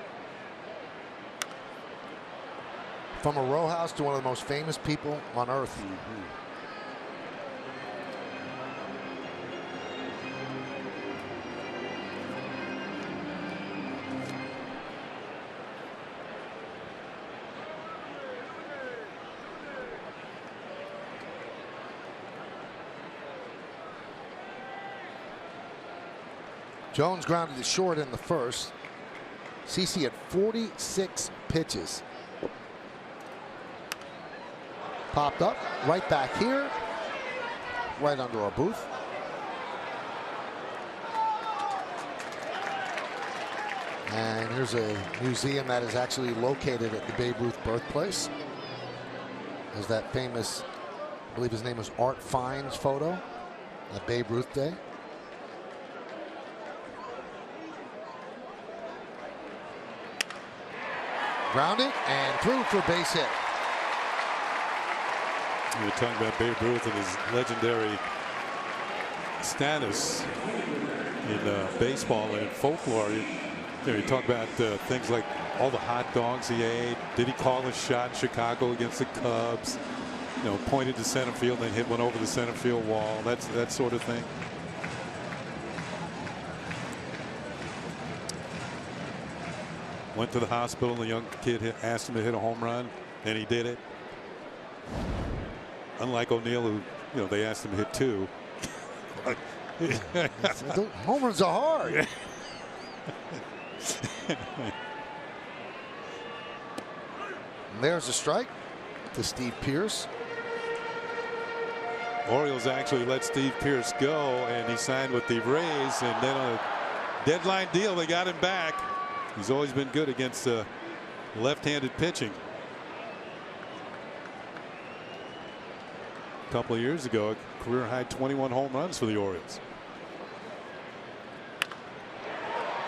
From a row house to one of the most famous people on earth. Jones grounded to short in the first. CeCe had 46 pitches. Popped up, right back here, right under our booth. And here's a museum that is actually located at the Babe Ruth birthplace. There's that famous, I believe his name was Art Fine's photo at Babe Ruth Day. Grounded and through for a base hit. We're talking about Babe Ruth and his legendary status in baseball and in folklore. You talk about things like all the hot dogs he ate. Did he call a shot in Chicago against the Cubs? You know, pointed to center field and hit one over the center field wall. That sort of thing. Went to the hospital. The young kid asked him to hit a home run, and he did it. Unlike O'Neill, who, they asked him to hit 2. Home runs are hard. And there's a strike to Steve Pearce. Orioles actually let Steve Pearce go, and he signed with the Rays, and then on a deadline deal, they got him back. He's always been good against left-handed pitching. a couple of years ago, a career high 21 home runs for the Orioles.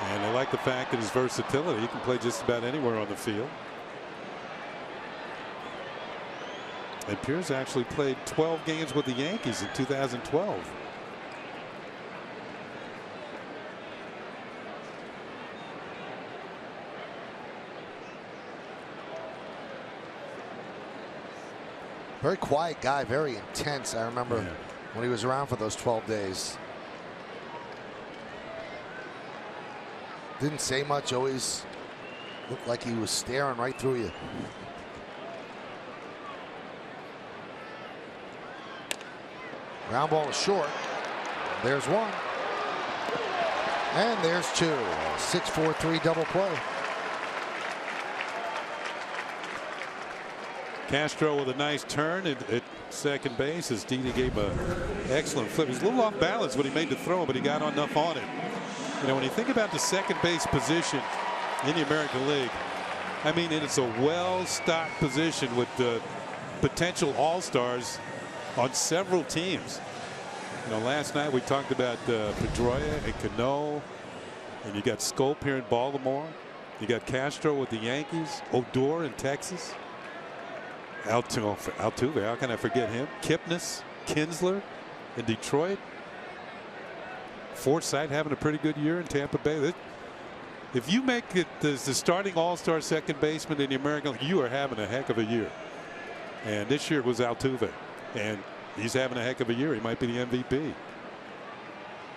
And I like the fact that his versatility, he can play just about anywhere on the field. And Pierce actually played 12 games with the Yankees in 2012. Very quiet guy, very intense. I remember when he was around for those 12 days. Didn't say much, always looked like he was staring right through you. Ground ball is short. There's one. And there's two. 6-4-3 double play. Castro with a nice turn at second base as Didi gave an excellent flip. He was a little off balance when he made the throw, but he got enough on it. You know, when you think about the second base position in the American League, I mean, it's a well-stocked position with potential all-stars on several teams. You know, last night we talked about Pedroia and Cano, and you got Scope here in Baltimore. You got Castro with the Yankees, Odor in Texas. Altuve, how can I forget him? Kipnis, Kinsler in Detroit. Forsythe having a pretty good year in Tampa Bay. If you make it the starting all-star second baseman in the American League, you are having a heck of a year. And this year was Altuve, and he's having a heck of a year. He might be the MVP.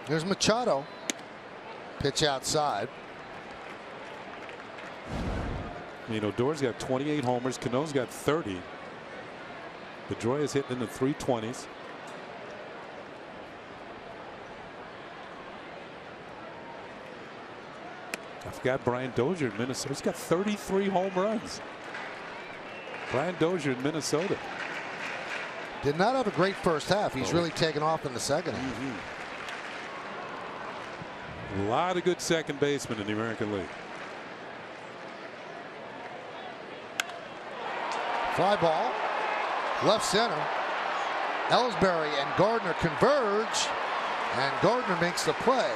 There's Machado. Pitch outside. You know, Odor's got 28 homers. Cano's got 30. Pedroia's hitting in the 320s. I forgot Brian Dozier in Minnesota. He's got 33 home runs. Brian Dozier in Minnesota. Did not have a great first half. He's really taken off in the second half. A lot of good second basemen in the American League. Fly ball, left center. Ellsbury and Gardner converge, and Gardner makes the play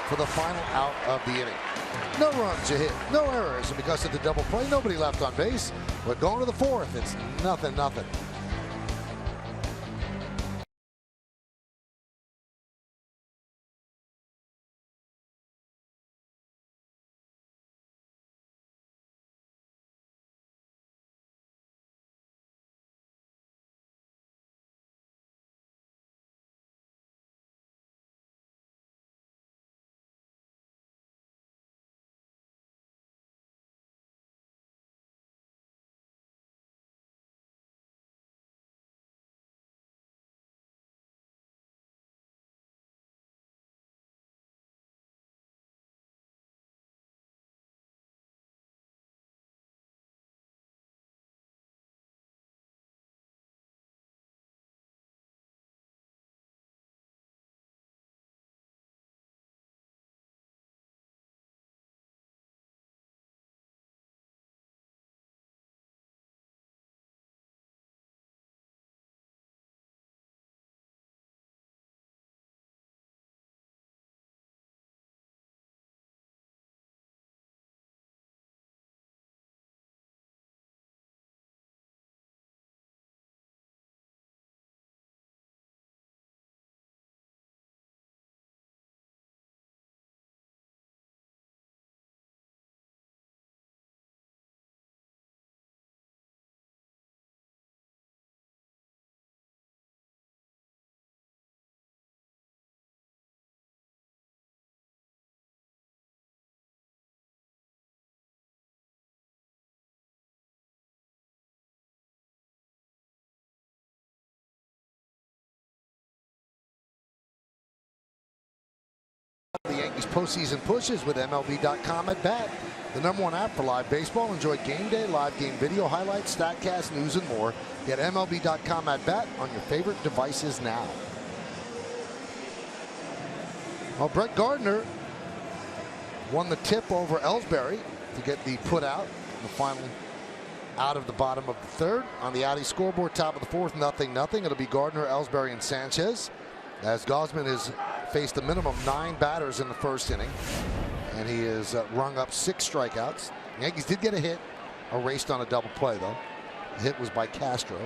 for the final out of the inning. No runs a hit, no errors, and because of the double play, nobody left on base. We're going to the fourth. It's 0-0. The Yankees postseason pushes with MLB.com at bat. The #1 app for live baseball. Enjoy game day, live game video highlights, StatCast, news, and more. Get MLB.com at bat on your favorite devices now. Well, Brett Gardner won the tip over Ellsbury to get the put out in the final out of the bottom of the third. On the Audi scoreboard, top of the fourth, 0-0. It'll be Gardner, Ellsbury, and Sanchez, as Gausman has faced a minimum 9 batters in the first inning, and he has rung up 6 strikeouts. The Yankees did get a hit, erased on a double play, though. The hit was by Castro.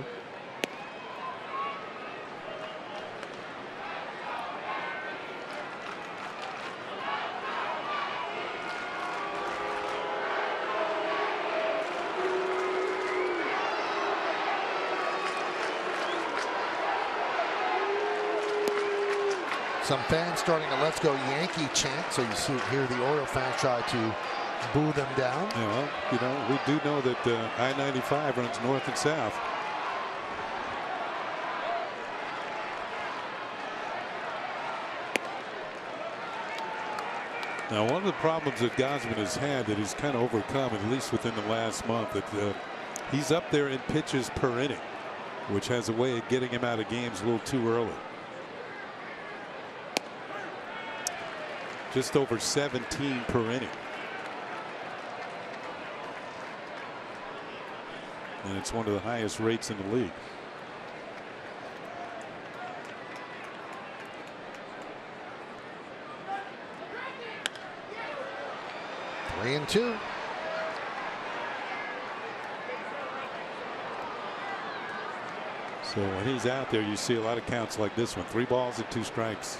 Some fans starting a "Let's Go Yankee" chant, so you hear the Oriole fans try to boo them down. Yeah, well, you know, we do know that I-95 runs north and south. Now, one of the problems that Gausman has had that he's kind of overcome, at least within the last month, that he's up there in pitches per inning, which has a way of getting him out of games a little too early. Just over 17 per inning. And it's one of the highest rates in the league. Three and two. So when he's out there, you see a lot of counts like this one. 3 balls and 2 strikes.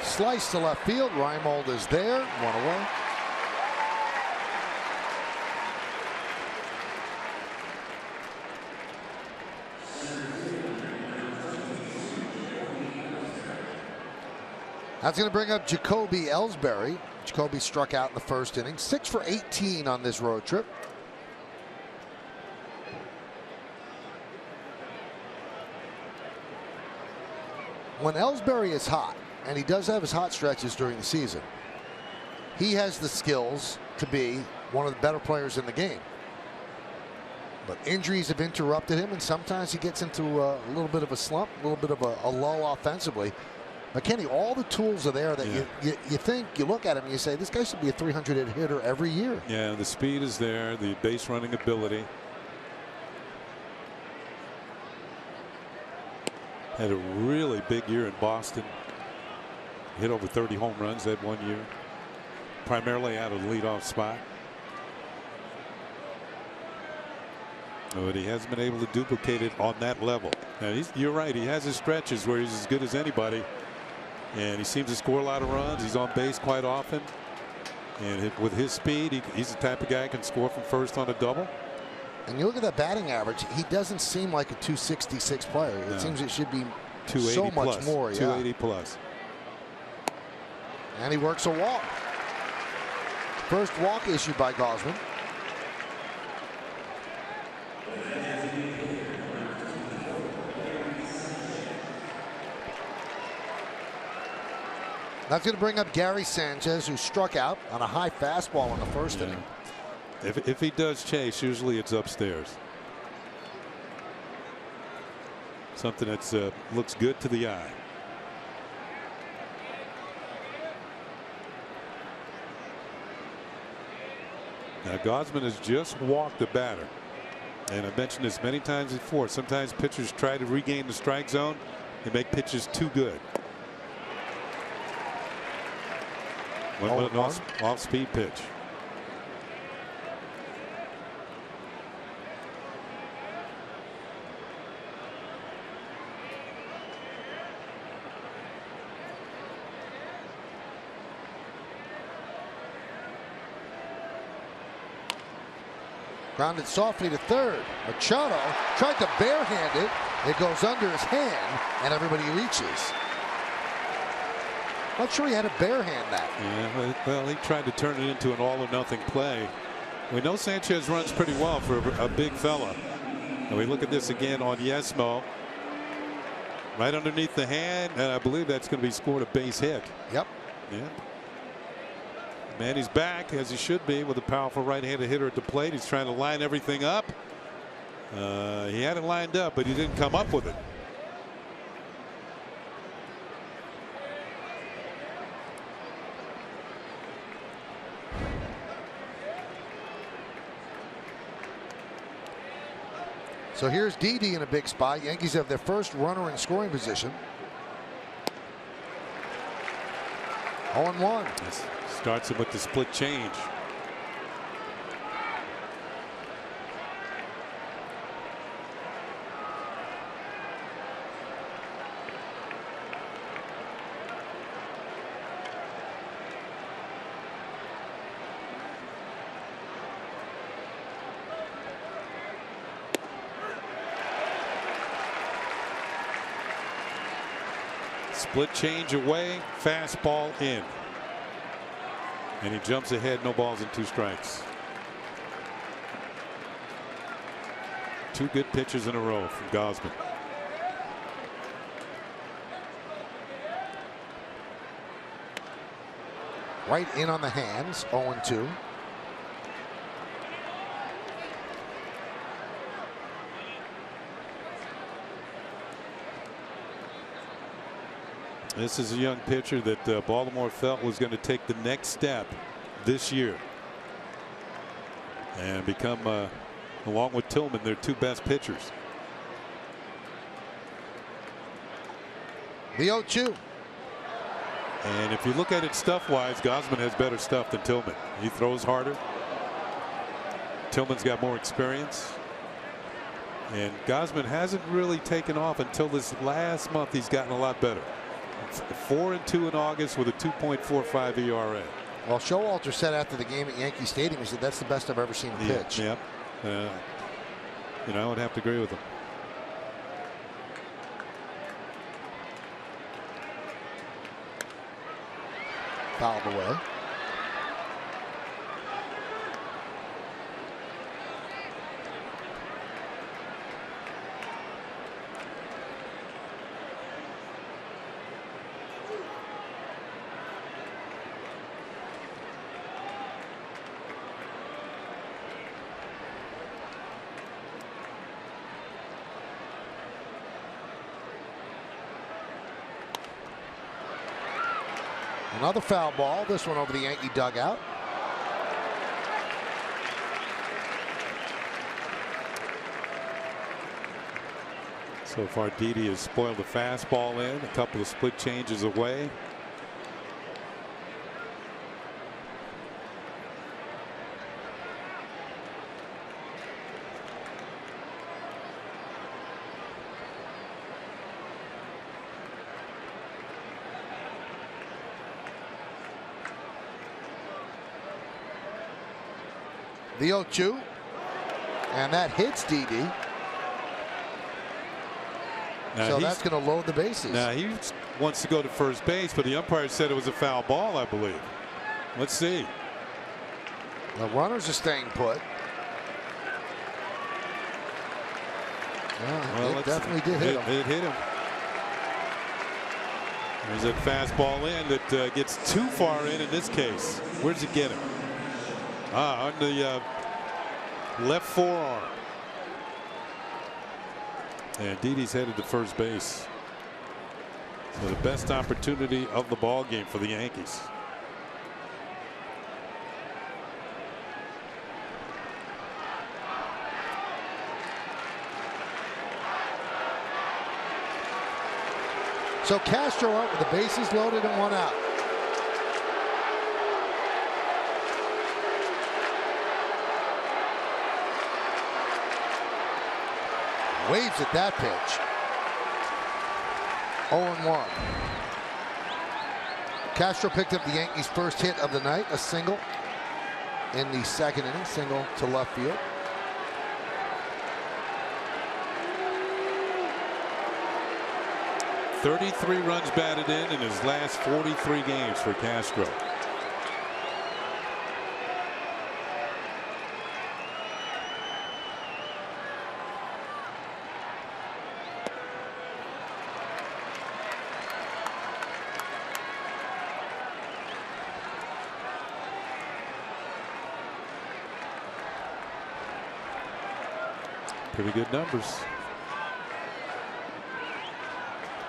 Slice to left field. Reimold is there. 1 away. That's going to bring up Jacoby Ellsbury. Jacoby struck out in the first inning. 6 for 18 on this road trip. When Ellsbury is hot, and he does have his hot stretches during the season, he has the skills to be one of the better players in the game. But injuries have interrupted him, and sometimes he gets into a little bit of a slump, a little bit of a lull offensively. But Kenny, all the tools are there that you think, you look at him and you say, this guy should be a 300 hitter every year. Yeah, the speed is there, the base running ability. Had a really big year in Boston. Hit over 30 home runs that one year, primarily out of the leadoff spot. But he hasn't been able to duplicate it on that level. Now you're right, he has his stretches where he's as good as anybody, and he seems to score a lot of runs. He's on base quite often, and with his speed, he's the type of guy who can score from first on a double. And you look at that batting average, he doesn't seem like a 266 player. It seems it should be 280 so much plus, more. 280 plus. And he works a walk. First walk issued by Gausman. That's going to bring up Gary Sanchez, who struck out on a high fastball in the first inning. If he does chase, usually it's upstairs. Something that looks good to the eye. Now Gausman has just walked the batter, and I've mentioned this many times before. Sometimes pitchers try to regain the strike zone. They make pitches too good. Went with an off-speed pitch. Grounded softly to third. Machado tried to barehand it. It goes under his hand, and everybody reaches. Not sure he had to barehand that. Yeah, well, he tried to turn it into an all-or-nothing play. We know Sanchez runs pretty well for a big fella. And we look at this again on Yesmo. Right underneath the hand, and I believe that's going to be scored a base hit. Yep. Yeah. Man, he's back, as he should be, with a powerful right-handed hitter at the plate. He's trying to line everything up. He had it lined up, but he didn't come up with it. So here's Didi in a big spot. Yankees have their first runner in scoring position. 0-1. This starts him with the split change. Split change away, fastball in. And he jumps ahead, no balls and 2 strikes. 2 good pitches in a row from Gausman. Right in on the hands, 0-2. This is a young pitcher that Baltimore felt was going to take the next step this year and become, along with Tillman, their 2 best pitchers. The 0-2. And if you look at it stuff-wise, Gausman has better stuff than Tillman. He throws harder. Tillman's got more experience. And Gausman hasn't really taken off until this last month. He's gotten a lot better. 4-2 in August with a 2.45 ERA. Well, Showalter said after the game at Yankee Stadium, he said that's the best I've ever seen him pitch. Yep. You know, I would have to agree with him. Fouled away. Another foul ball, this one over the Yankee dugout. So far, Didi has spoiled the fastball in, a couple of split changes away. The 0-2, and that hits Didi. So that's going to load the bases. Now he wants to go to first base, but the umpire said it was a foul ball, I believe. Let's see. The runners are staying put. Yeah, Well, it definitely did hit him. It hit him. There's a fastball in that gets too far in this case. Where does it get him? On the left forearm. And Didi's headed to first base. So the best opportunity of the ball game for the Yankees. So Castro out with the bases loaded and 1 out. Waves at that pitch. 0-1. Castro picked up the Yankees' first hit of the night, a single in the second inning, single to left field. .33 runs batted in his last 43 games for Castro. Pretty good numbers.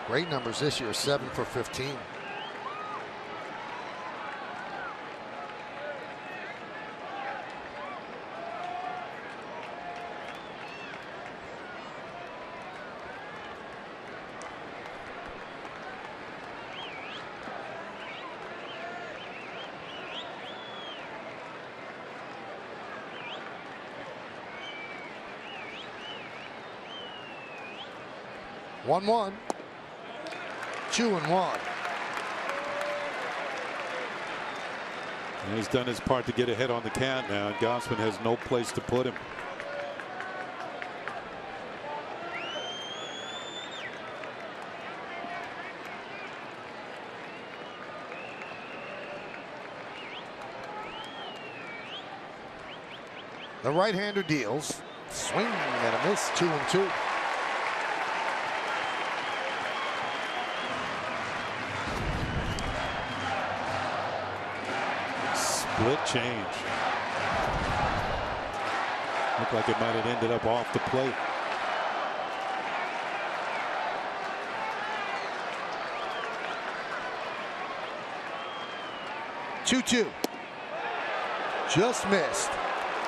Great numbers this year, 7 for 15. 1-1. 2-1. And he's done his part to get ahead on the count now, and Gausman has no place to put him. The right-hander deals. Swing and a miss. 2-2. Split change. Looked like it might have ended up off the plate. Two. Just missed.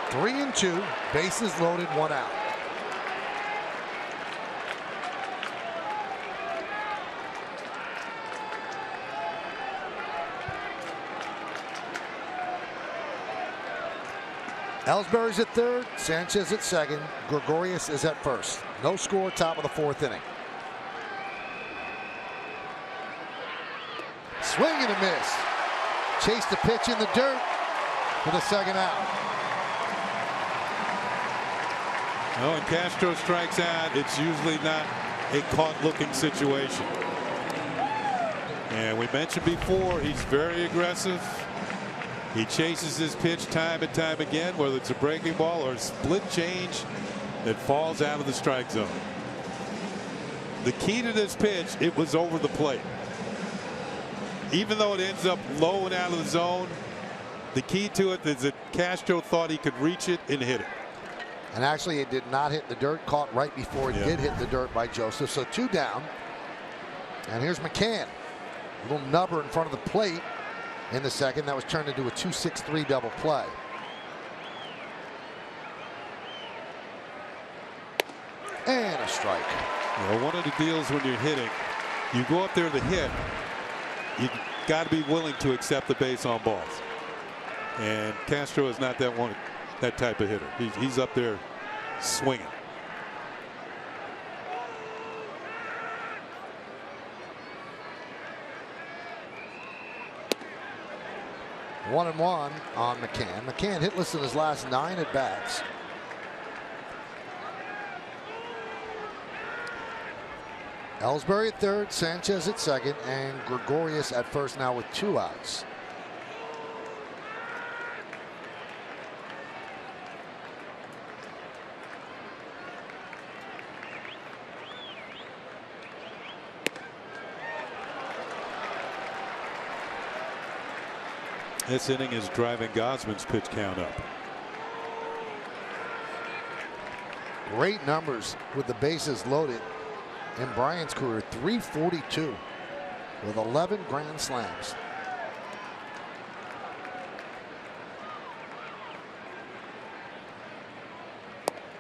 3-2. Bases loaded. 1 out. Ellsbury's at third, Sanchez at second, Gregorius is at first. No score, top of the 4th inning. Swing and a miss. Chased the pitch in the dirt for the 2nd out. When Castro strikes out, it's usually not a caught-looking situation. And we mentioned before, he's very aggressive. He chases his pitch time and time again, whether it's a breaking ball or a split change that falls out of the strike zone. The key to this pitch, it was over the plate. Even though it ends up low and out of the zone, the key to it is that Castro thought he could reach it and hit it. And actually, it did not hit the dirt, caught right before it did hit the dirt by Joseph. So 2 down. And here's McCann. A little nubber in front of the plate in the 2nd. That was turned into a 2-6-3 double play. And a strike. Well, one of the deals when you're hitting, you go up there to hit, you got to be willing to accept the base on balls. And Castro is not that type of hitter. He's up there swinging. One and one on McCann. McCann hitless in his last 9 at bats. Ellsbury at third, Sanchez at second, and Gregorius at first now with 2 outs. This inning is driving Gausman's pitch count up. Great numbers with the bases loaded in Bryant's career. 342 with 11 grand slams.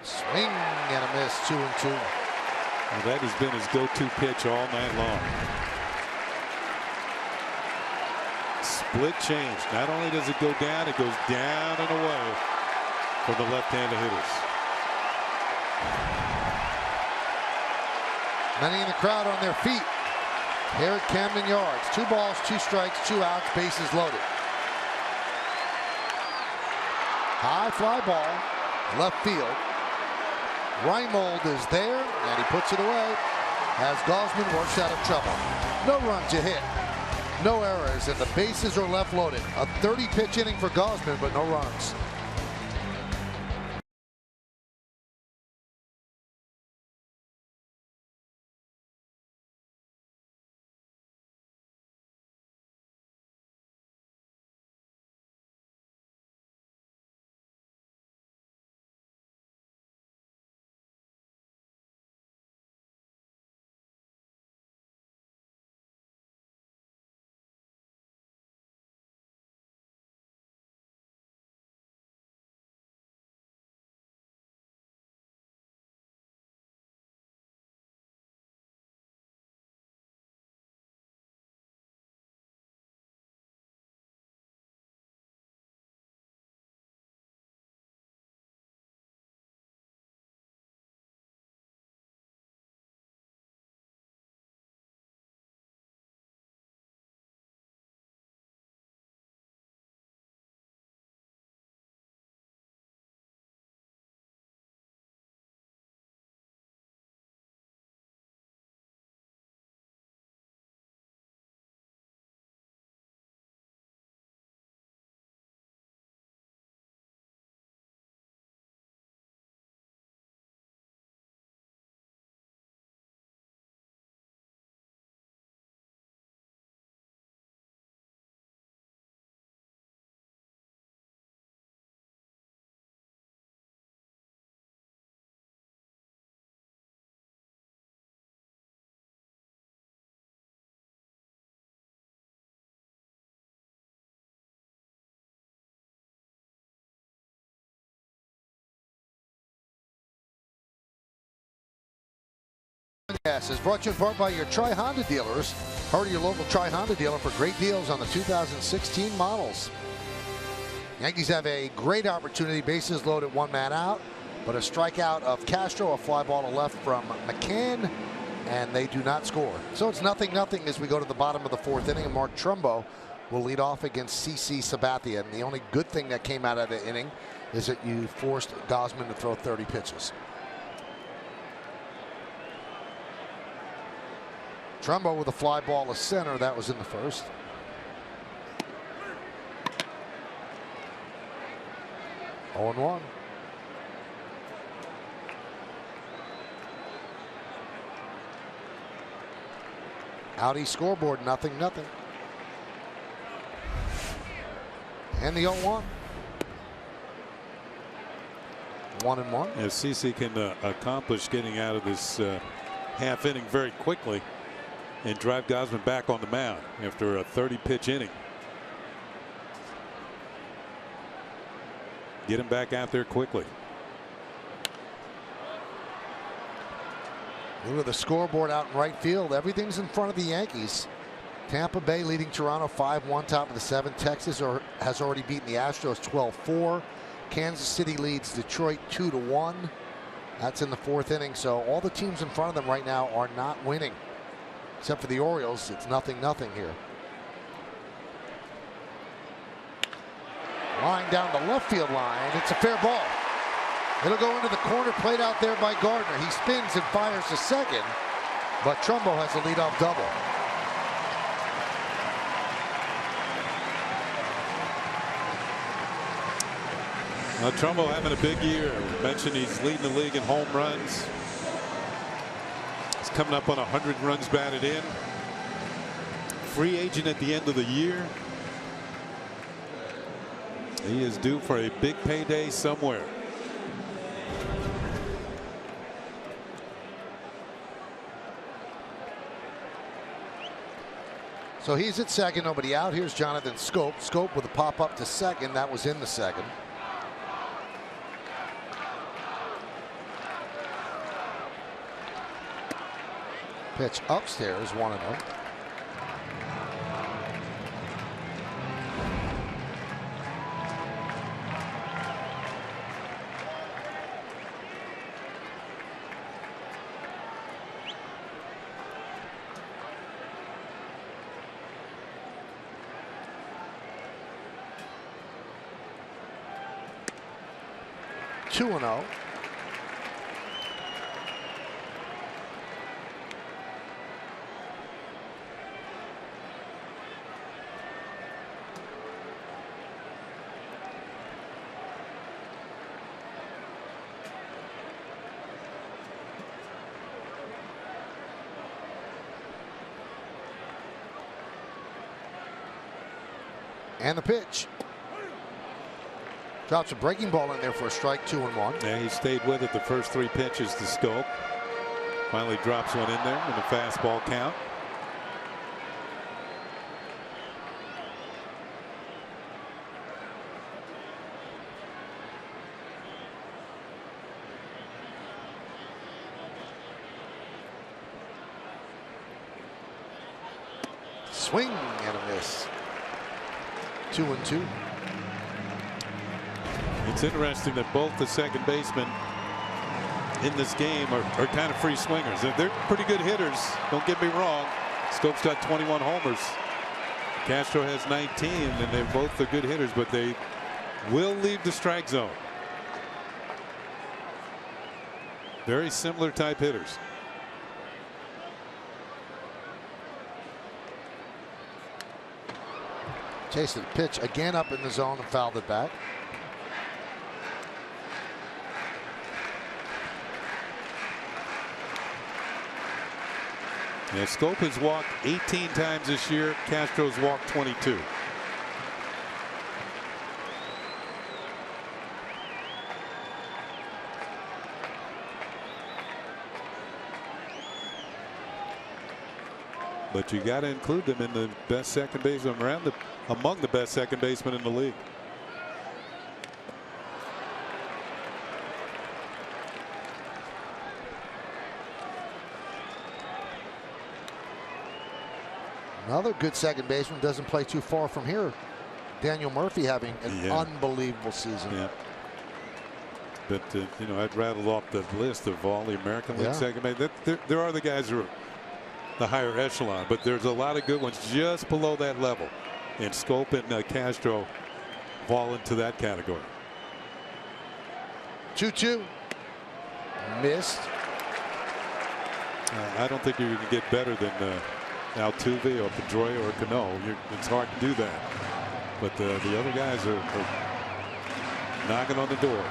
Swing and a miss. 2-2. Well, that has been his go-to pitch all night long. Split change. Not only does it go down, it goes down and away for the left-handed hitters. Many in the crowd on their feet here at Camden Yards. 2 balls, 2 strikes, 2 outs, bases loaded. High fly ball, left field. Reimold is there, and he puts it away as Gausman works out of trouble. No runs to hit. No errors, and the bases are left loaded. A 30-pitch inning for Gausman, but no runs. Yes, is brought to you in part by your Tri-Honda dealers. Hurry to your local Tri-Honda dealer for great deals on the 2016 models. Yankees have a great opportunity, bases loaded, one man out, but a strikeout of Castro, a fly ball to left from McCann, and they do not score. So it's 0-0 as we go to the bottom of the fourth inning, and Mark Trumbo will lead off against CC Sabathia. And the only good thing that came out of the inning is that you forced Gausman to throw 30 pitches. Trumbo with a fly ball to center. That was in the first. Oh, 0-1. Audi scoreboard, 0-0. And the 0-1. 1-1. If CC can accomplish getting out of this half inning very quickly and drive Gausman back on the mound after a 30-pitch inning. Get him back out there quickly. Look at the scoreboard out in right field. Everything's in front of the Yankees. Tampa Bay leading Toronto 5-1, top of the 7th. Texas has already beaten the Astros 12-4. Kansas City leads Detroit 2-1. That's in the fourth inning. So all the teams in front of them right now are not winning. Except for the Orioles, it's 0-0 here. Line down the left field line. It's a fair ball. It'll go into the corner plate out there by Gardner. He spins and fires to second, but Trumbo has a leadoff double. Trumbo having a big year. Mentioned he's leading the league in home runs. He's coming up on 100 runs batted in. Free agent at the end of the year. He is due for a big payday somewhere. So he's at second, nobody out. Here's Jonathan Scope. Scope with a pop up to second. That was in the second. Pitch upstairs, 1-0. Two and 0. And the pitch. Drops a breaking ball in there for a strike, 2-1. Yeah, he stayed with it the first 3 pitches to Scope. Finally drops one in there in the fastball count. Swing and a miss. 2-2. It's interesting that both the second basemen in this game are kind of free swingers. They're pretty good hitters. Don't get me wrong. Scope's got 21 homers. Castro has 19, and they're both the good hitters, but they will leave the strike zone. Very similar type hitters. Chased the pitch again up in the zone and fouled it back. Yeah, Scope has walked 18 times this year. Castro's walked 22. But you got to include them in the best second baseman among the best second basemen in the league. Another good second baseman, doesn't play too far from here. Daniel Murphy having an unbelievable season. Yeah. But, you know, I'd rattle off the list of all the American League second base. There are the guys who are the higher echelon, but there's a lot of good ones just below that level. And Scope and Castro fall into that category. 2-2. Missed. I don't think you can get better than Altuve or Pedroia or Cano. It's hard to do that. But the other guys are knocking on the door.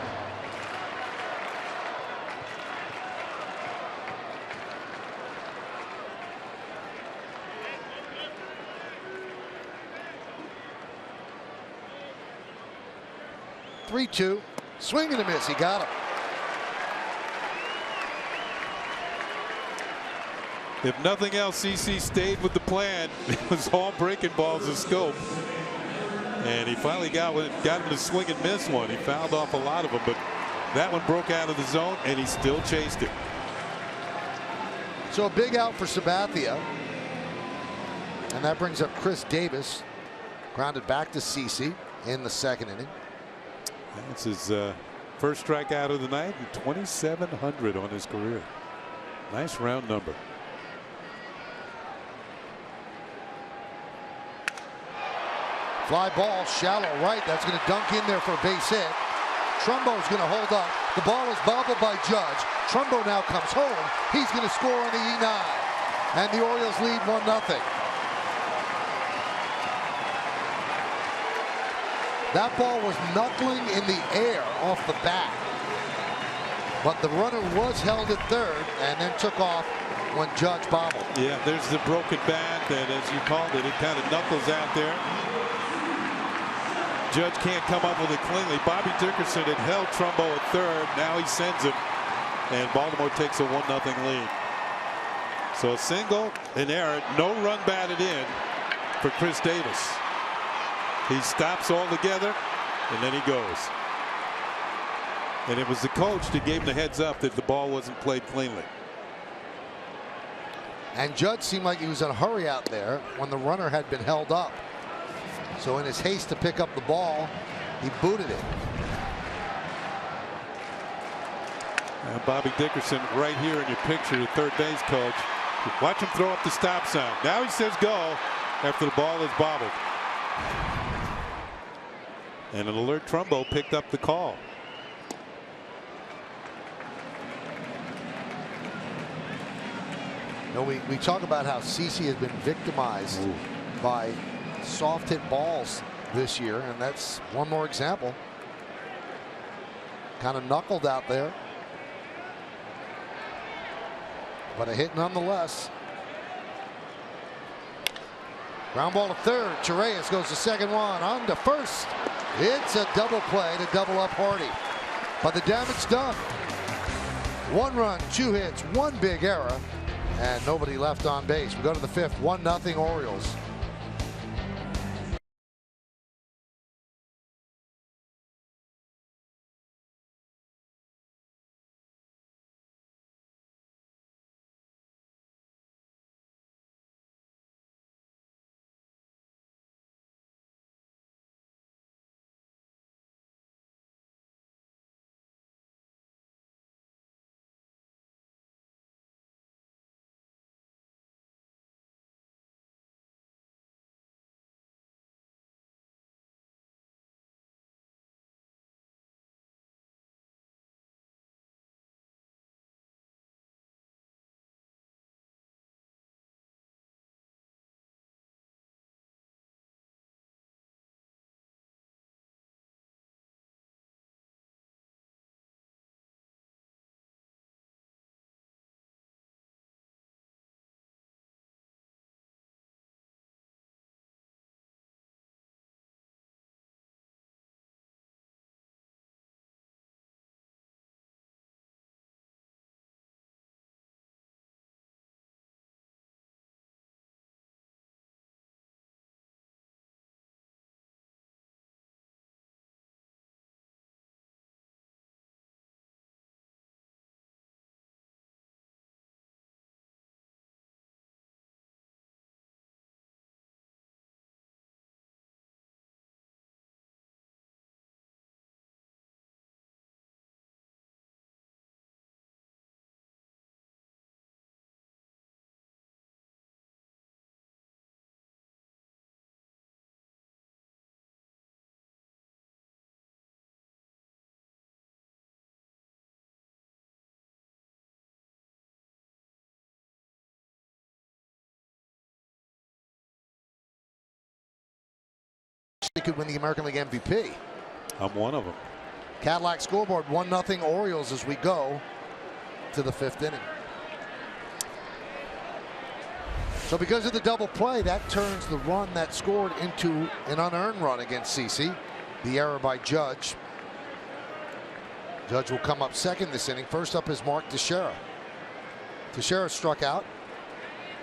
Three-two. Swing and a miss. He got him. If nothing else, CC stayed with the plan. It was all breaking balls of Scope. And he finally got him to swing and miss one. He fouled off a lot of them, but that one broke out of the zone, and he still chased it. So a big out for Sabathia. And that brings up Chris Davis. Grounded back to CC in the second inning. That's his first strikeout of the night and 2,700 on his career. Nice round number. Fly ball, shallow right. That's going to dunk in there for a base hit. Trumbo's going to hold up. The ball is bobbled by Judge. Trumbo now comes home. He's going to score on the E9. And the Orioles lead 1-0. That ball was knuckling in the air off the bat. But the runner was held at third and then took off when Judge bobbled. Yeah, there's the broken bat that, as you called it, it kind of knuckles out there. Judge can't come up with it cleanly. Bobby Dickerson had held Trumbo at third. Now he sends him. And Baltimore takes a 1-0 lead. So a single, an error, no run batted in for Chris Davis. He stops altogether, and then he goes. And it was the coach that gave him the heads up that the ball wasn't played cleanly. And Judge seemed like he was in a hurry out there when the runner had been held up. So in his haste to pick up the ball, he booted it. Bobby Dickerson right here in your picture, the third base coach. Watch him throw up the stop sign. Now he says go after the ball is bobbled. And an alert Trumbo picked up the call. You know, we talk about how CC has been victimized by soft hit balls this year, and that's one more example. Kind of knuckled out there, but a hit nonetheless. Ground ball to third. Torreyes goes to second, one on to first. It's a double play to double up Hardy, but the damage done. 1 run, 2 hits, 1 big error, and nobody left on base. We go to the 5th, 1-0 Orioles. he could win the American League MVP. I'm one of them. Cadillac scoreboard 1-0 Orioles as we go to the 5th inning. So because of the double play, that turns the run that scored into an unearned run against CC. The error by Judge. Judge will come up second this inning. First up is Mark Teixeira. Teixeira struck out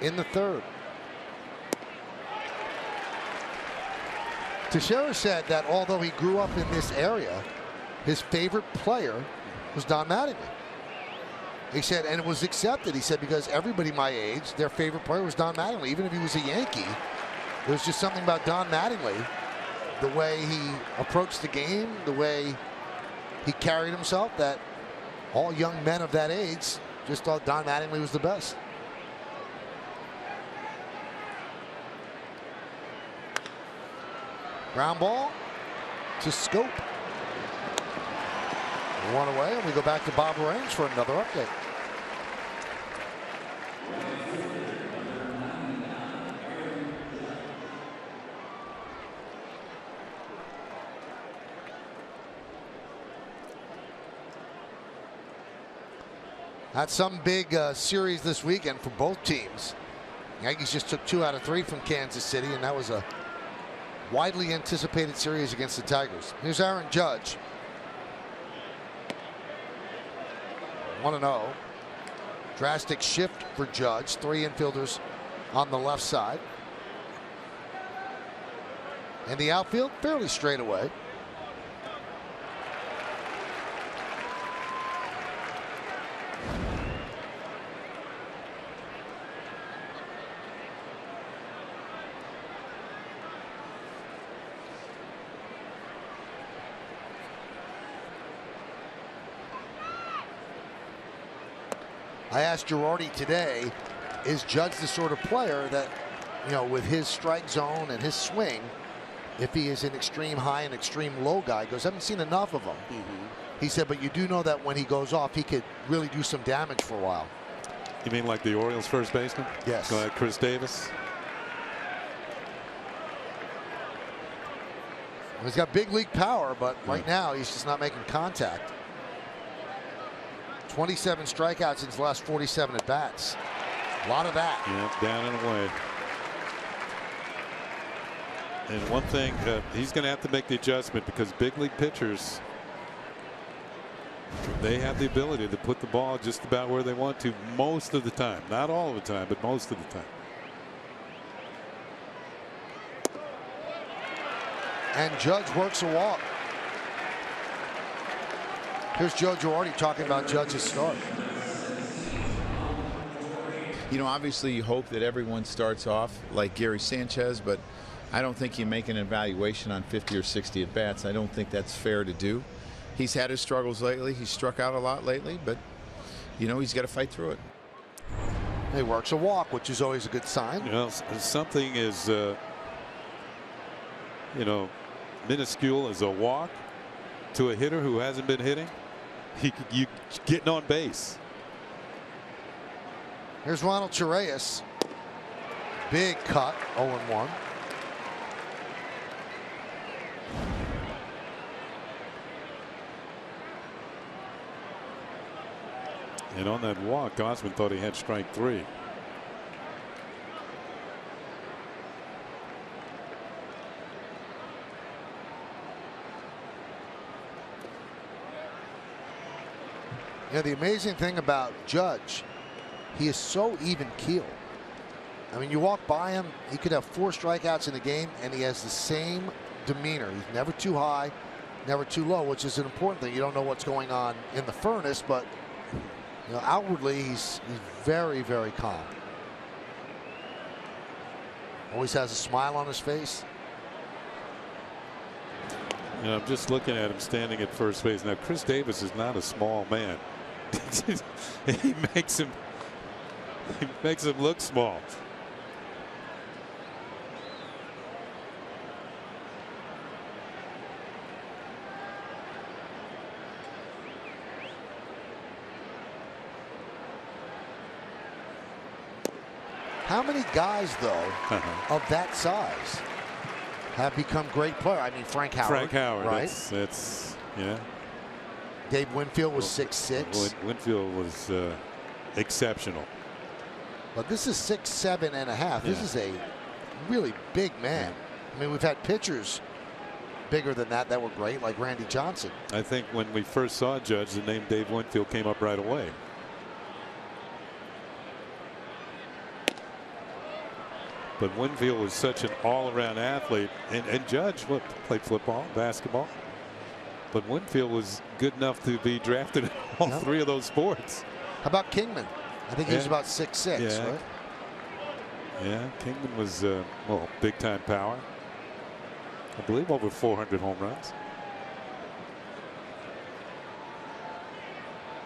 in the 3rd. Teixeira said that although he grew up in this area, his favorite player was Don Mattingly. He said, and it was accepted. He said, because everybody my age, their favorite player was Don Mattingly. Even if he was a Yankee, there was just something about Don Mattingly, the way he approached the game, the way he carried himself, that all young men of that age just thought Don Mattingly was the best. Ground ball to Scope. 1 away, and we go back to Bob Range for another update. That's some big series this weekend for both teams. Yankees just took 2 out of 3 from Kansas City, and that was a widely anticipated series against the Tigers. Here's Aaron Judge. 1-0. Drastic shift for Judge. 3 infielders on the left side. And the outfield fairly straight away. I asked Girardi today, is Judge the sort of player that, you know, with his strike zone and his swing, if he is an extreme high and extreme low guy, he goes, I haven't seen enough of him. He said, but you do know that when he goes off, he could really do some damage for a while. You mean like the Orioles first baseman? Yes. Chris Davis? He's got big league power, but right now he's just not making contact. 27 strikeouts in his last 47 at bats. A lot of that. Yeah, down and away. And one thing, he's going to have to make the adjustment because big league pitchers, they have the ability to put the ball just about where they want to most of the time. Not all of the time, but most of the time. And Judge works a walk. Here's Joe Girardi talking about Judge's start. You know, obviously you hope that everyone starts off like Gary Sanchez, but I don't think you make an evaluation on 50 or 60 at bats. I don't think that's fair to do. He's had his struggles lately. He's struck out a lot lately, but you know, he's got to fight through it. He works a walk, which is always a good sign. You know, something is, you know, minuscule as a walk to a hitter who hasn't been hitting. You getting on base. Here's Ronald Urias. Big cut, 0-1. And on that walk, Osmond thought he had strike 3. Yeah, the amazing thing about Judge, he is so even keeled. I mean, you walk by him, he could have 4 strikeouts in a game, and he has the same demeanor. He's never too high, never too low, which is an important thing. You don't know what's going on in the furnace, but you know, outwardly, he's very, very calm. Always has a smile on his face. You know, I'm just looking at him standing at first base. Now, Chris Davis is not a small man. he makes him look small. How many guys, though, of that size have become great players. I mean, Frank Howard. Right. That's yeah. Dave Winfield was 6'6". Winfield was exceptional. But this is 6'7" and a half. This is a really big man. I mean, we've had pitchers bigger than that were great, like Randy Johnson. I think when we first saw Judge, the name Dave Winfield came up right away. But Winfield was such an all-around athlete, and Judge played football, basketball. But Winfield was good enough to be drafted in all three of those sports. How about Kingman? I think he was about 6'6", right? Yeah, Kingman was big-time power. I believe over 400 home runs.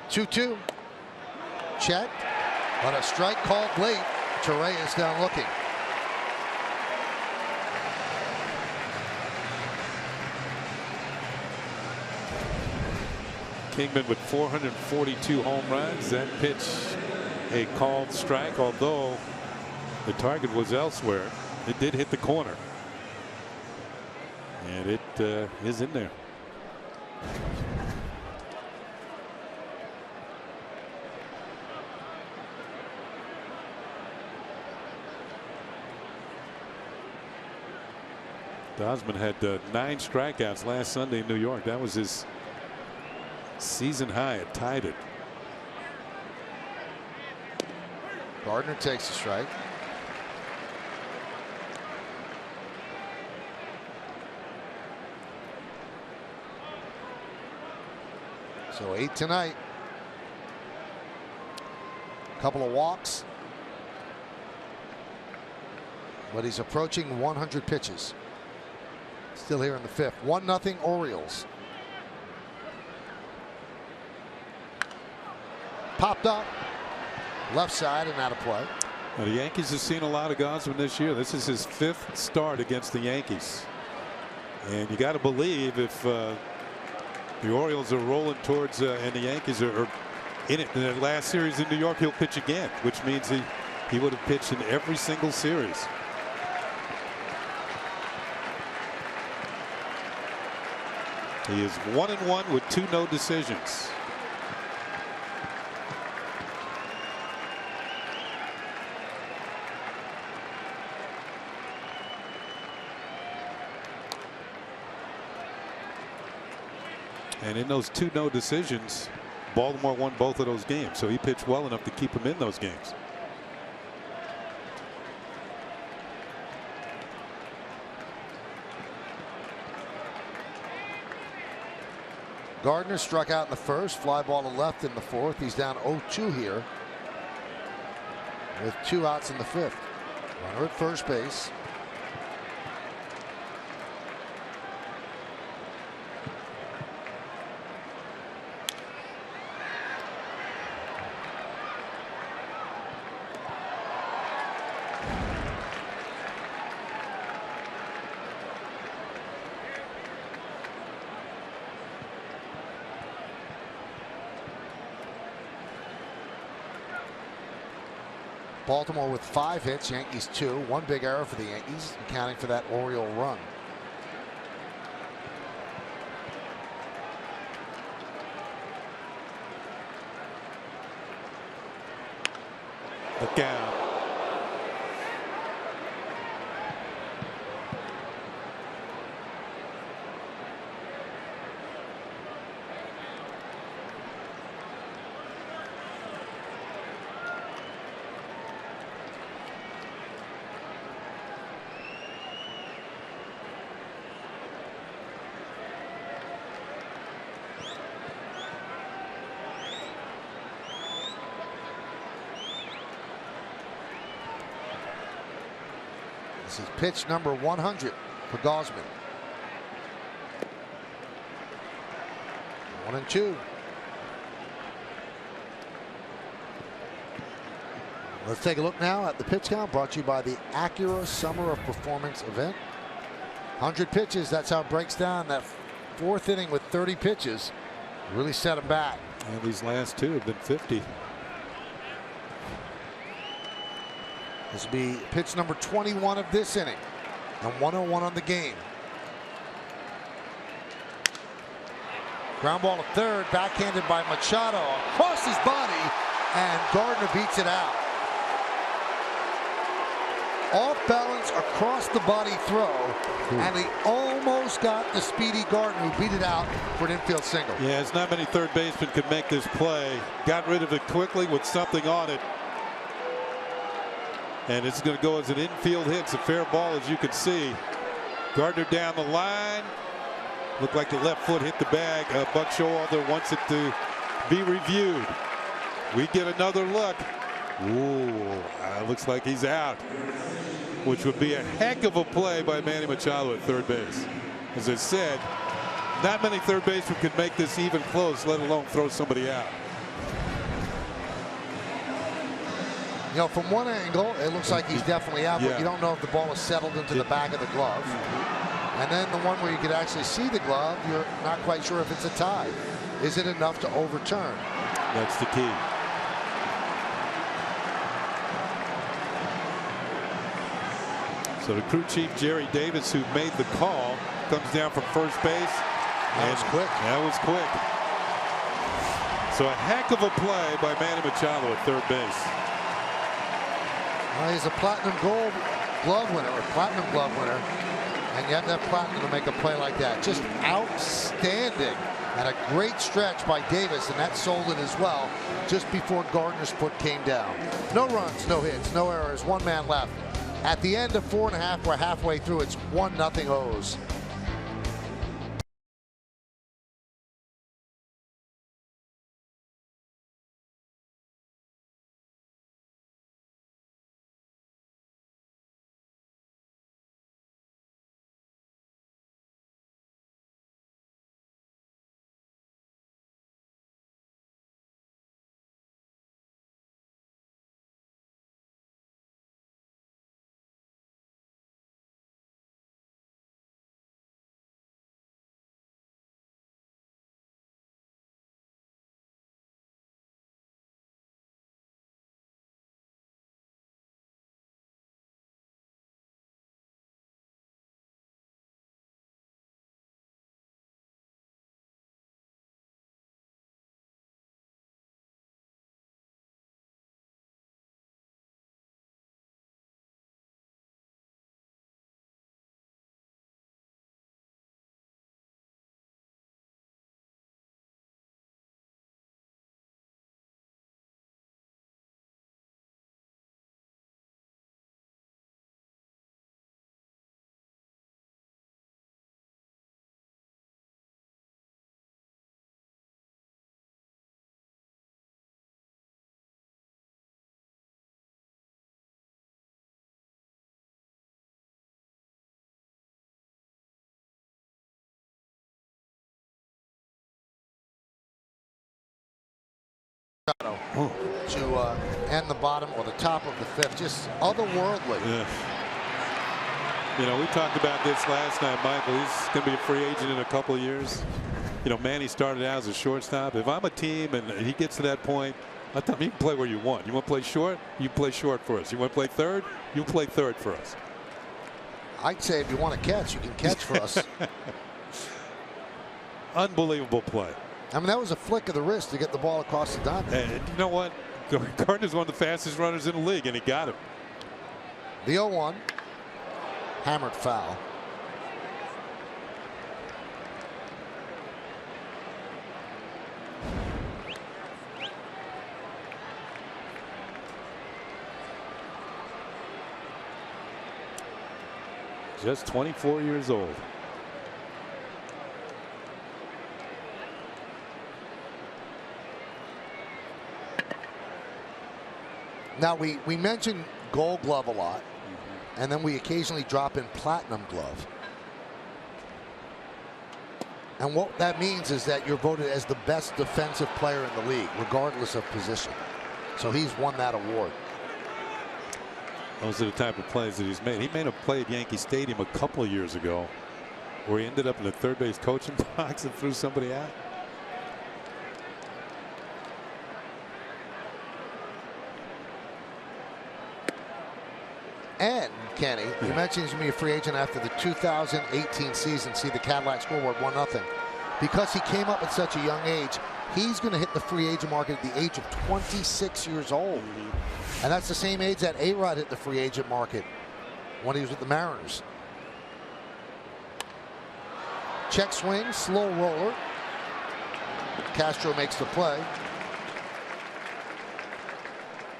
2-2. Chet, but a strike called late. Torre is down looking. Kingman with 442 home runs. That pitch a called strike, although the target was elsewhere. It did hit the corner. And it is in there. Dosman had 9 strikeouts last Sunday in New York. That was his season high. It tied it. Gardner takes a strike. So 8 tonight. Couple of walks. But he's approaching 100 pitches. Still here in the 5th. 1-0 Orioles. Popped up. Left side and out of play. Now, the Yankees have seen a lot of Gosman this year. This is his 5th start against the Yankees. And you got to believe if the Orioles are rolling towards and the Yankees are in it in their last series in New York, he'll pitch again, which means he would have pitched in every single series. He is 1-1 with 2 no decisions. And in those 2 no decisions, Baltimore won both of those games. So he pitched well enough to keep him in those games. Gardner struck out in the 1st. Fly ball to left in the 4th. He's down 0-2 here with 2 outs in the 5th. Runner at first base. Baltimore with 5 hits, Yankees 2. 1 big error for the Yankees, accounting for that Oriole run. Look out. This is pitch number 100 for Gosman. 1-2. Let's take a look now at the pitch count, brought to you by the Acura Summer of Performance event. 100 pitches, that's how it breaks down. That 4th inning with 30 pitches really set him back. And these last 2 have been 50. This will be pitch number 21 of this inning. And 101 on the game. Ground ball to third, backhanded by Machado across his body, and Gardner beats it out. Off balance, across the body throw, and he almost got the speedy Gardner, who beat it out for an infield single. Yeah, it's not many third basemen could make this play. Got rid of it quickly with something on it. And it's going to go as an infield hit. It's a fair ball, as you can see. Gardner down the line. Looked like the left foot hit the bag. Buck Showalter wants it to be reviewed. We get another look. Ooh, looks like he's out, which would be a heck of a play by Manny Machado at third base. As I said, not many third basemen could make this even close, let alone throw somebody out. You know, from one angle, it looks like he's definitely out, but you don't know if the ball is settled into the back of the glove. And then the one where you could actually see the glove, you're not quite sure if it's a tie. Is it enough to overturn? That's the key. So the crew chief, Jerry Davis, who made the call, comes down from first base. That was quick. That was quick. So a heck of a play by Manny Machado at third base. Well, he's a platinum glove winner, or platinum glove winner. And you have that platinum to make a play like that. Just outstanding. And a great stretch by Davis, and that sold it as well just before Gardner's foot came down. No runs, no hits, no errors, one man left. At the end of 4.5, we're halfway through. It's 1-0 O's. To end the bottom or the top of the fifth, just otherworldly. Yeah. You know, we talked about this last night, Michael. He's going to be a free agent in a couple of years. You know, Manny started out as a shortstop. If I'm a team and he gets to that point, I tell him, you can play where you want. You want to play short? You play short for us. You want to play third? You play third for us. I'd say if you want to catch, you can catch for us. Unbelievable play. I mean, that was a flick of the wrist to get the ball across the diamond. And you know what? Gardner's one of the fastest runners in the league, and he got him. The 0-1. Hammered foul. Just 24 years old. Now, we mentioned Gold Glove a lot, and then we occasionally drop in Platinum Glove. And what that means is that you're voted as the best defensive player in the league, regardless of position. So he's won that award. Those are the type of plays that he's made. He made a play at Yankee Stadium a couple of years ago where he ended up in the third base coaching box and threw somebody out. And Kenny. He mentions to me a free agent after the 2018 season. See the Cadillac scoreboard, 1-0. Because he came up at such a young age, he's going to hit the free agent market at the age of 26 years old. And that's the same age that A-Rod hit the free agent market when he was with the Mariners. Check swing, slow roller. Castro makes the play.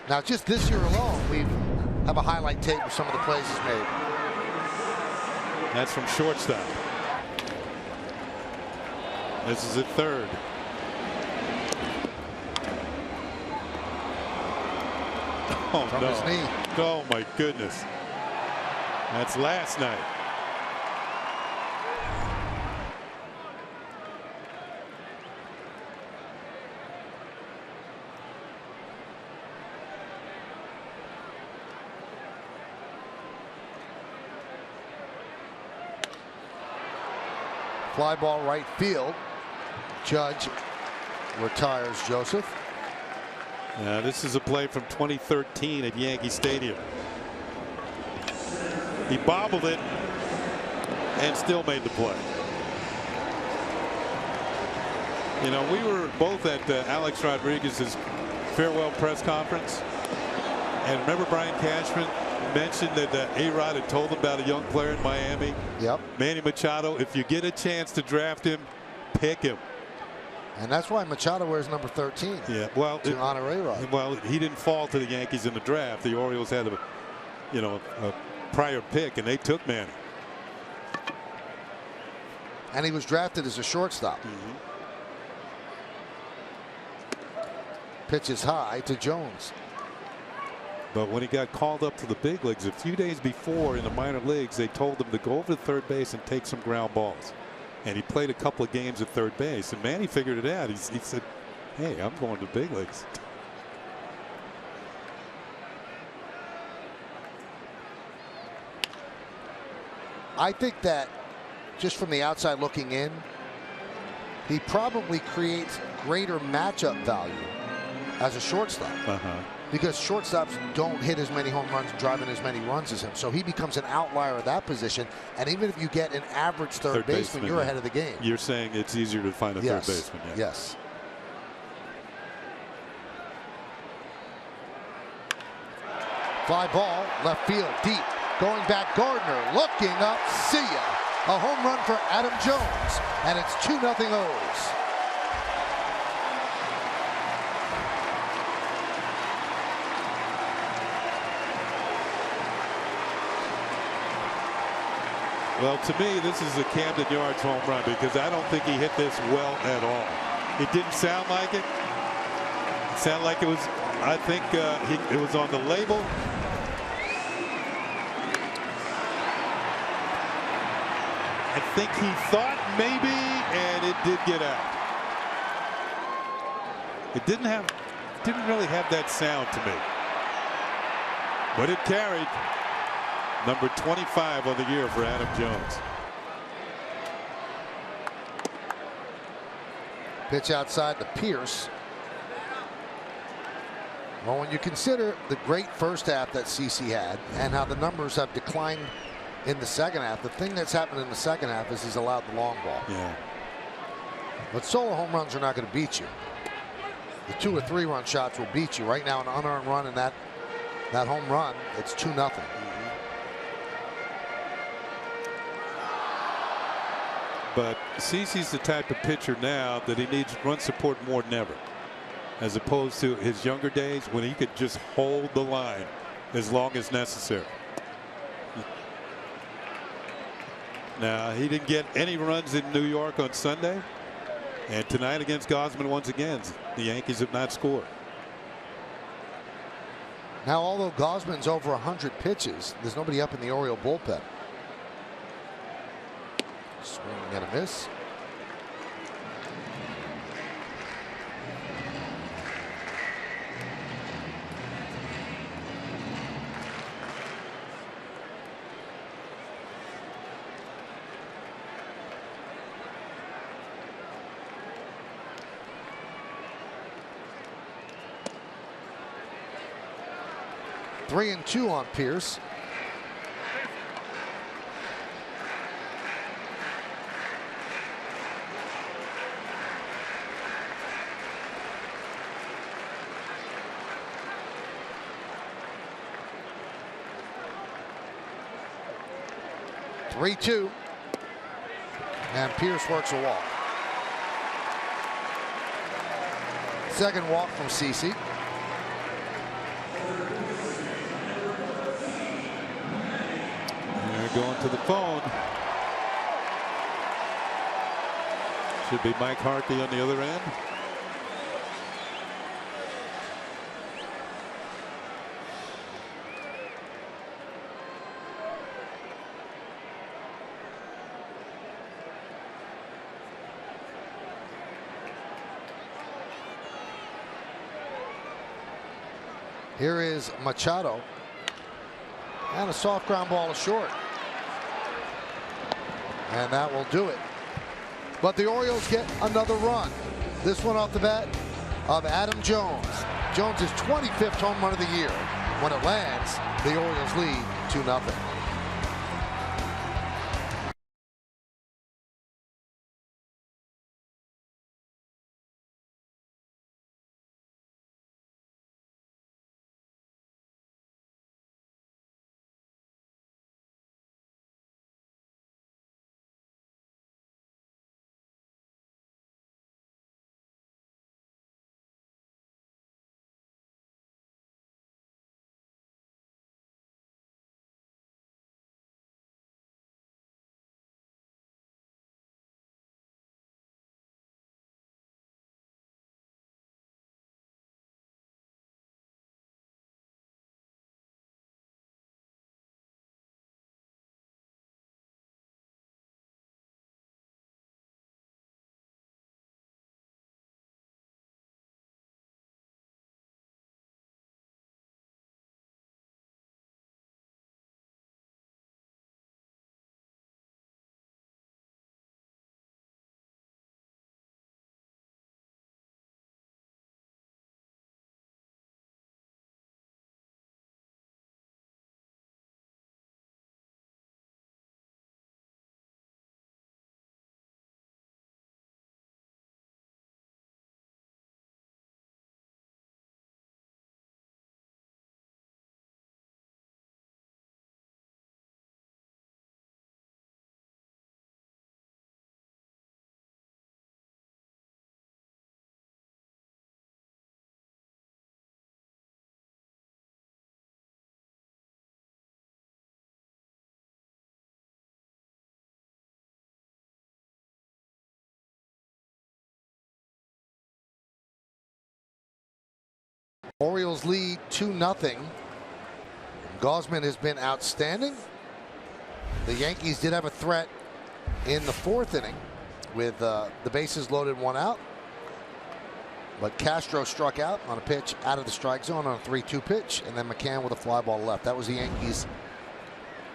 Now, just this year alone, we have a highlight tape of some of the plays he's made. That's from shortstop. This is at third. Oh, from no. his knee. Oh, my goodness. That's last night. Fly ball right field. Judge retires Joseph. This is a play from 2013 at Yankee Stadium. He bobbled it and still made the play. You know, we were both at Alex Rodriguez's farewell press conference. And remember Brian Cashman mentioned that A-Rod had told him about a young player in Miami. Yep. Manny Machado. If you get a chance to draft him, pick him. And that's why Machado wears number 13. Yeah, well, to honor A-Rod. Well, he didn't fall to the Yankees in the draft. The Orioles had a prior pick, and they took Manny. And he was drafted as a shortstop. Pitches high to Jones. But when he got called up to the big leagues a few days before in the minor leagues, they told him to go over to third base and take some ground balls. And he played a couple of games at third base, and Manny figured it out. He said, hey, I'm going to the big leagues. I think that just from the outside looking in, he probably creates greater matchup value as a shortstop. Because shortstops don't hit as many home runs, driving as many runs as him. So he becomes an outlier at that position. And even if you get an average third baseman, you're ahead of the game. You're saying it's easier to find a third baseman. Yeah. Yes. Fly ball, left field, deep. Going back, Gardner looking up, see ya. A home run for Adam Jones. And it's 2-0 O's. Well, to me, this is a Camden Yards home run because I don't think he hit this well at all. It didn't sound like it. It sounded like it was, I think it was on the label. I think he thought maybe, and it did get out. It didn't really have that sound to me. But it carried. Number 25 on the year for Adam Jones. Pitch outside to Pierce. Well, when you consider the great first half that CC had and how the numbers have declined in the second half, the thing that's happened in the second half is he's allowed the long ball. Yeah. But solo home runs are not going to beat you. The 2 or 3 run shots will beat you. Right now, an unearned run in that home run, it's 2-0. But CeCe's the type of pitcher now that he needs run support more than ever, as opposed to his younger days when he could just hold the line as long as necessary. Now, he didn't get any runs in New York on Sunday, and tonight against Gausman once again, the Yankees have not scored. Now, although Gausman's over 100 pitches, there's nobody up in the Oriole bullpen. Swing and a miss. Three and 2 on Pierce. 3-2. And Pierce works a walk. Second walk from CeCe. They're going to the phone. Should be Mike Harkey on the other end. Here is Machado. And a soft ground ball is short. And that will do it. But the Orioles get another run. This one off the bat of Adam Jones. Jones' 25th home run of the year. When it lands, the Orioles lead 2-0. Orioles lead 2-0. Gausman has been outstanding. The Yankees did have a threat in the fourth inning with the bases loaded, one out. But Castro struck out on a pitch out of the strike zone on a 3-2 pitch, and then McCann with a fly ball left. That was the Yankees'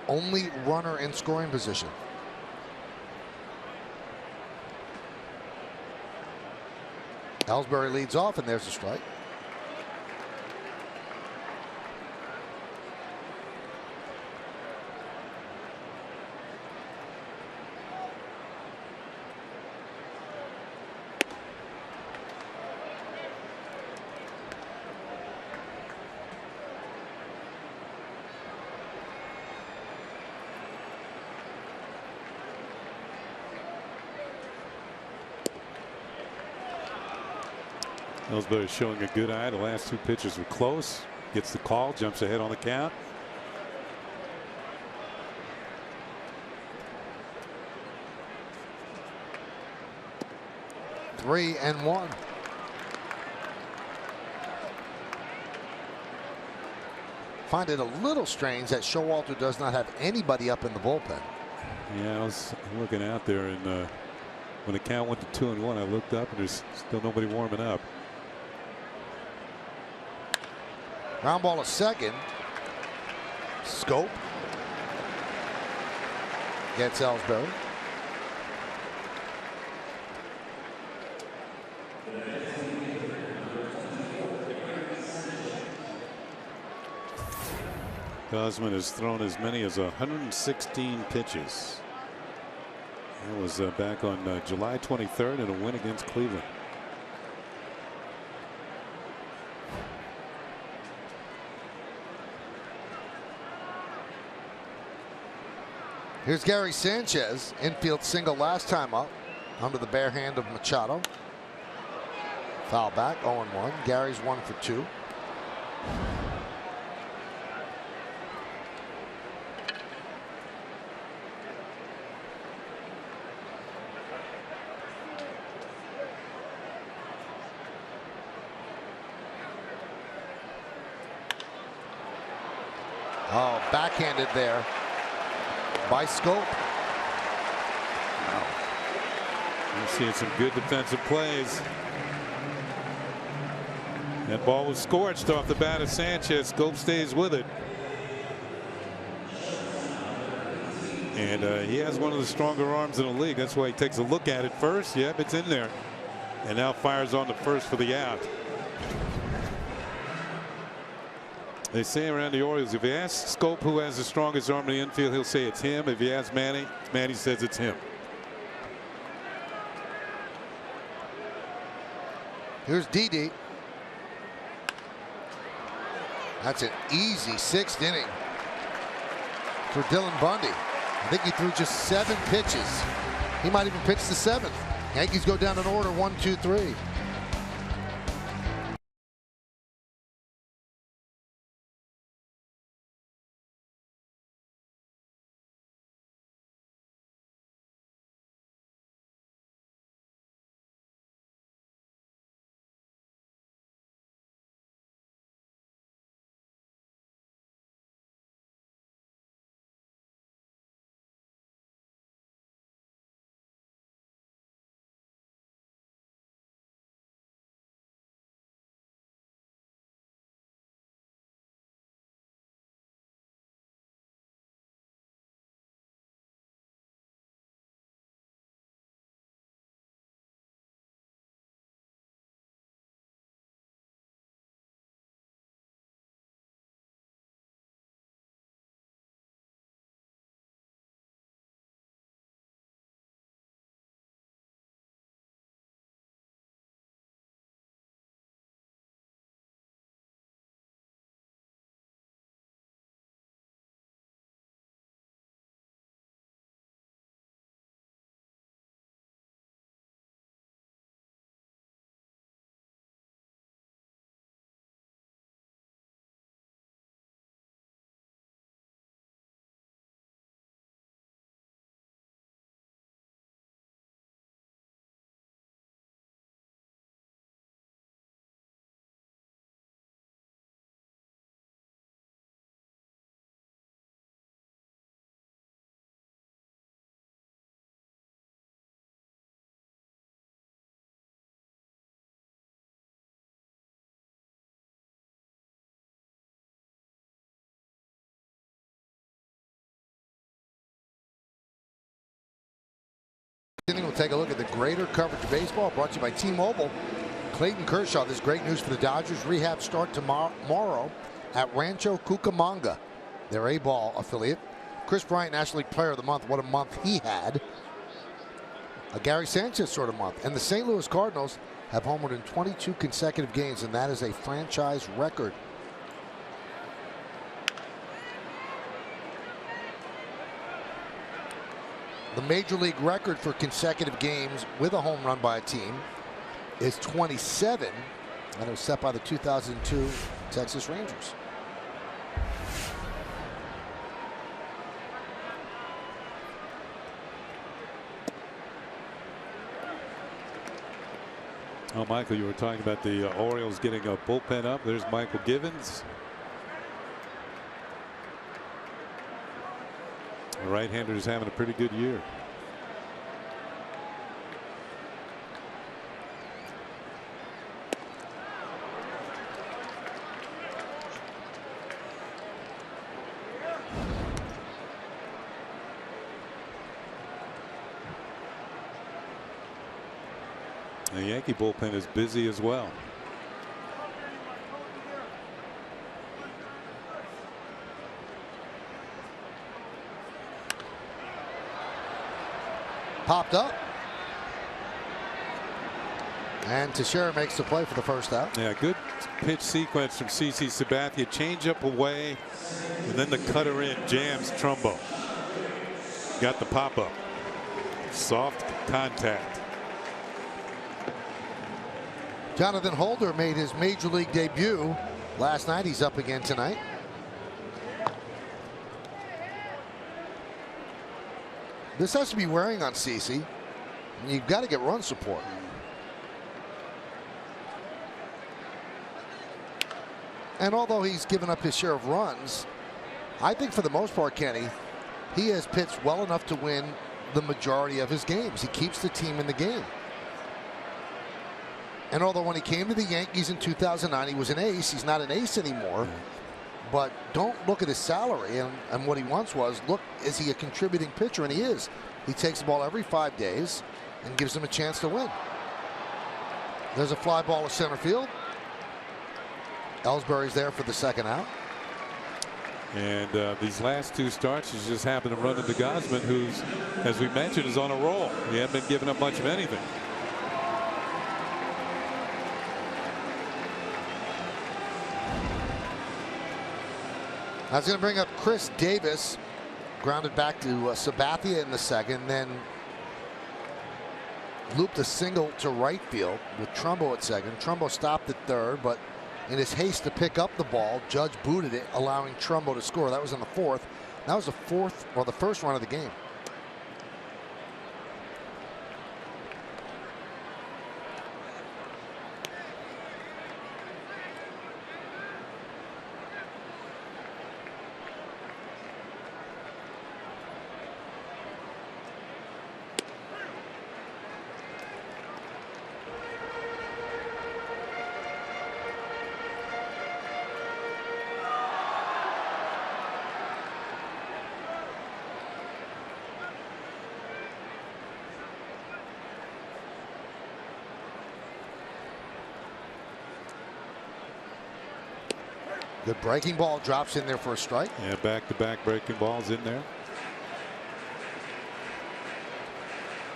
only runner in scoring position. Ellsbury leads off, and there's a strike. Ellsbury showing a good eye. The last two pitches were close. Gets the call, jumps ahead on the count. Three and one. Find it a little strange that Showalter does not have anybody up in the bullpen. Yeah, I was looking out there, and when the count went to 2-1, I looked up, and there's still nobody warming up. Ground ball to second. Scope gets Ellsbury. Gausman has thrown as many as 116 pitches. That was back on July 23rd in a win against Cleveland. Here's Gary Sanchez, infield single last time up, under the bare hand of Machado. Foul back, 0-1. Gary's 1 for 2. Oh, backhanded there by Scope. Wow. We're seeing some good defensive plays. That ball was scorched off the bat of Sanchez. Scope stays with it. And he has one of the stronger arms in the league. That's why he takes a look at it first. Yep, it's in there. And now fires on the first for the out. They say around the Orioles, if you ask Scope who has the strongest arm in the infield, he'll say it's him. If you ask Manny, Manny says it's him. Here's Didi. That's an easy 6th inning for Dylan Bundy. I think he threw just 7 pitches. He might even pitch the 7th. Yankees go down in order, 1, 2, 3. We'll take a look at the greater coverage of baseball, brought to you by T-Mobile. Clayton Kershaw, this is great news for the Dodgers. Rehab start tomorrow at Rancho Cucamonga, their A-ball affiliate. Chris Bryant, National League Player of the Month. What a month he had. A Gary Sanchez sort of month. And the St. Louis Cardinals have homered in 22 consecutive games, and that is a franchise record. The major league record for consecutive games with a home run by a team is 27, and it was set by the 2002 Texas Rangers. Oh, Michael, you were talking about the Orioles getting a bullpen up. There's Michael Givens. The right-hander is having a pretty good year. The Yankee bullpen is busy as well. Popped up. And Teixeira makes the play for the first out. Yeah, good pitch sequence from CC Sabathia. Change up away, and then the cutter in jams Trumbo. got the pop up. Soft contact. Jonathan Holder made his major league debut last night. He's up again tonight. This has to be wearing on CeCe. You've got to get run support. And although he's given up his share of runs, I think for the most part, Kenny, he has pitched well enough to win the majority of his games. He keeps the team in the game. And although when he came to the Yankees in 2009, he was an ace, he's not an ace anymore. But don't look at his salary and what he once was. Look, is he a contributing pitcher? And he is. He takes the ball every 5 days and gives them a chance to win. There's a fly ball to center field. Ellsbury's there for the second out. And these last 2 starts, he's just happened to run into Gausman, who's, as we mentioned, is on a roll. He hasn't been giving up much of anything. That's going to bring up Chris Davis, grounded back to Sabathia in the second, then looped a single to right field with Trumbo at second. Trumbo stopped at third, but in his haste to pick up the ball, Judge booted it, allowing Trumbo to score. That was in the 4th. That was the first run of the game. Good breaking ball, drops in there for a strike. Yeah, back-to-back breaking balls in there.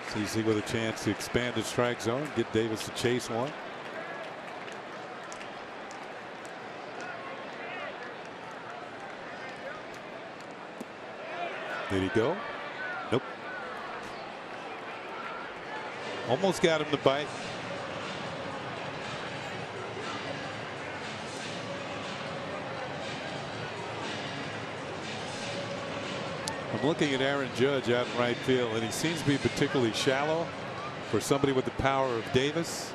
CeCe with a chance to expand the strike zone, get Davis to chase one. Did he go? Nope. Almost got him to bite. I'm looking at Aaron Judge out in right field, and he seems to be particularly shallow for somebody with the power of Davis.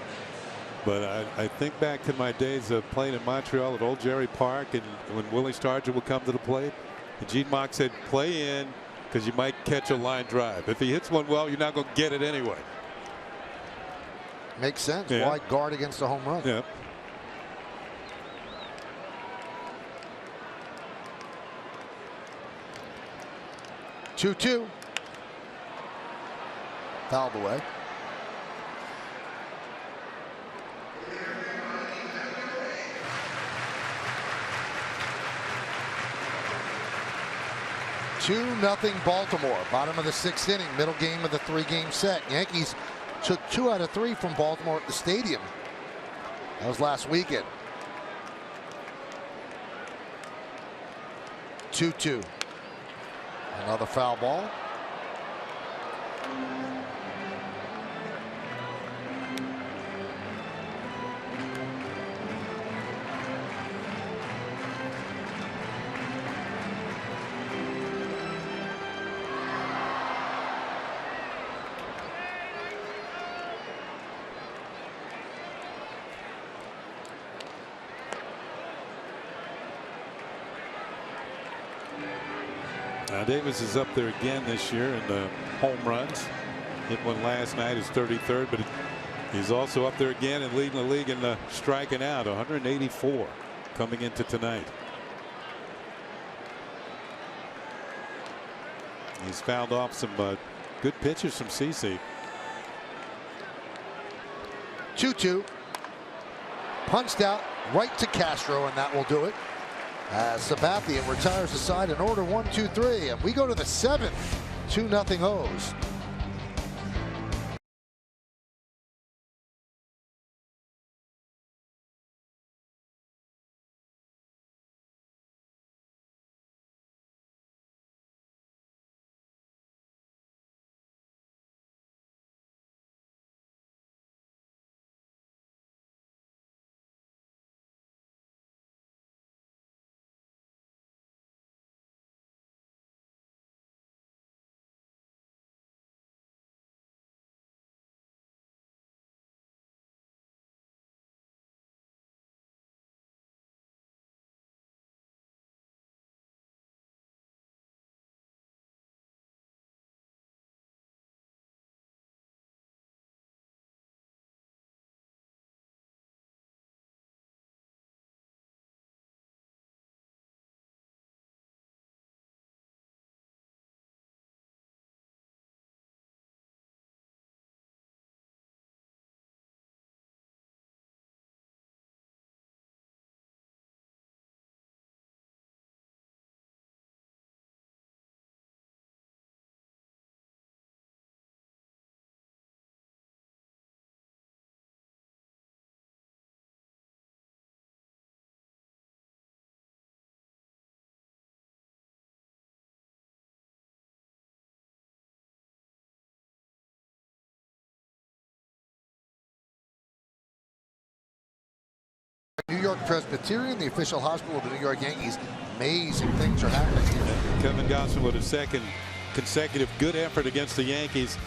But I think back to my days of playing in Montreal at Old Jerry Park, and when Willie Stargell would come to the plate, and Gene Mock said, play in because you might catch a line drive. If he hits one well, you're not going to get it anyway. Makes sense. Yeah. Wide guard against a home run. Yeah. Two. Fouled away. Two nothing Baltimore. Bottom of the 6th inning. Middle game of the 3-game set. Yankees took 2 out of 3 from Baltimore at the stadium. That was last weekend. 2-2. Another foul ball. Davis is up there again this year in the home runs. Hit one last night, his 33rd, but he's also up there again and leading the league in the striking out, 184 coming into tonight. He's fouled off some good pitches from CeCe. 2-2. Punched out right to Castro, and that will do it. As Sabathia retires the side in order 1-2-3, and we go to the 7th. 2-0 O's. York Presbyterian, the official hospital of the New York Yankees. Amazing things are happening here. Kevin Gausman with a second consecutive good effort against the Yankees.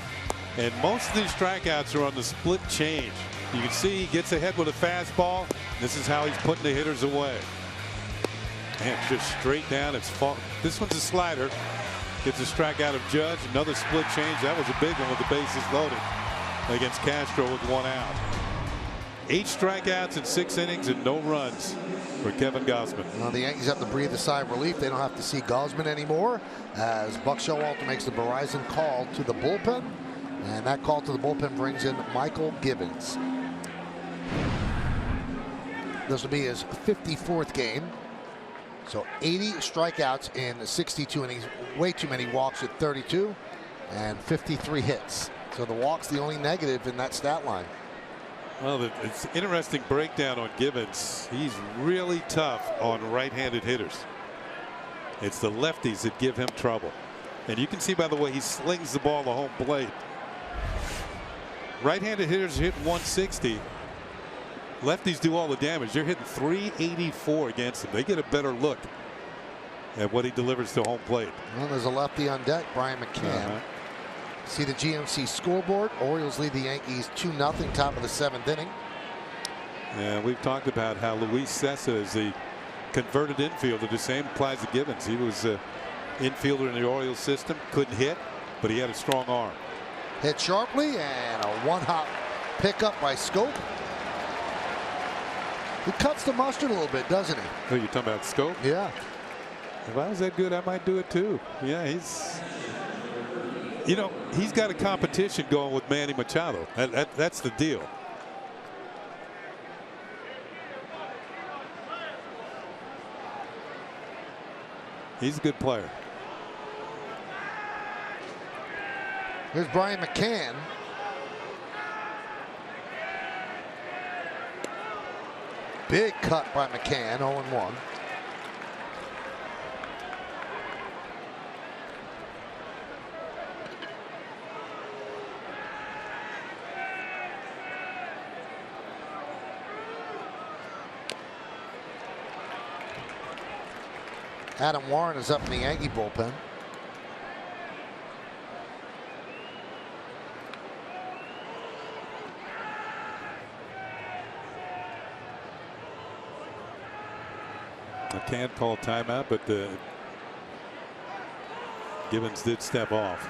And most of these strikeouts are on the split change. You can see he gets ahead with a fastball. This is how he's putting the hitters away. And just straight down. This one's a slider. Gets a strikeout of Judge. Another split change. That was a big one with the bases loaded against Castro with 1 out. 8 strikeouts in 6 innings and no runs for Kevin Gausman. Well, the Yankees have to breathe a sigh of relief. They don't have to see Gausman anymore as Buck Showalter makes the Verizon call to the bullpen. And that call to the bullpen brings in Michael Gibbons. This will be his 54th game. So 80 strikeouts in 62 innings. Way too many walks at 32 and 53 hits. So the walk's the only negative in that stat line. Well, it's an interesting breakdown on Gibbons. He's really tough on right-handed hitters. It's the lefties that give him trouble. And you can see by the way he slings the ball to home plate. Right-handed hitters hit 160. Lefties do all the damage. They're hitting 384 against him. They get a better look at what he delivers to home plate. Well, there's a lefty on deck, Brian McCann. See the GMC scoreboard. Orioles lead the Yankees 2-0, top of the 7th inning. Yeah, we've talked about how Luis Cessa is the converted infielder. The same applies to Gibbons. He was an infielder in the Orioles system. Couldn't hit, but he had a strong arm. Hit sharply and a one-hop pickup by Scope. He cuts the mustard a little bit, doesn't he? Oh, you're talking about Scope? Yeah. If I was that good, I might do it too. Yeah, he's got a competition going with Manny Machado. That's the deal. He's a good player. Here's Brian McCann. Big cut by McCann, 0-1. Adam Warren is up in the Yankee bullpen. I can't call timeout, but Gibbons did step off.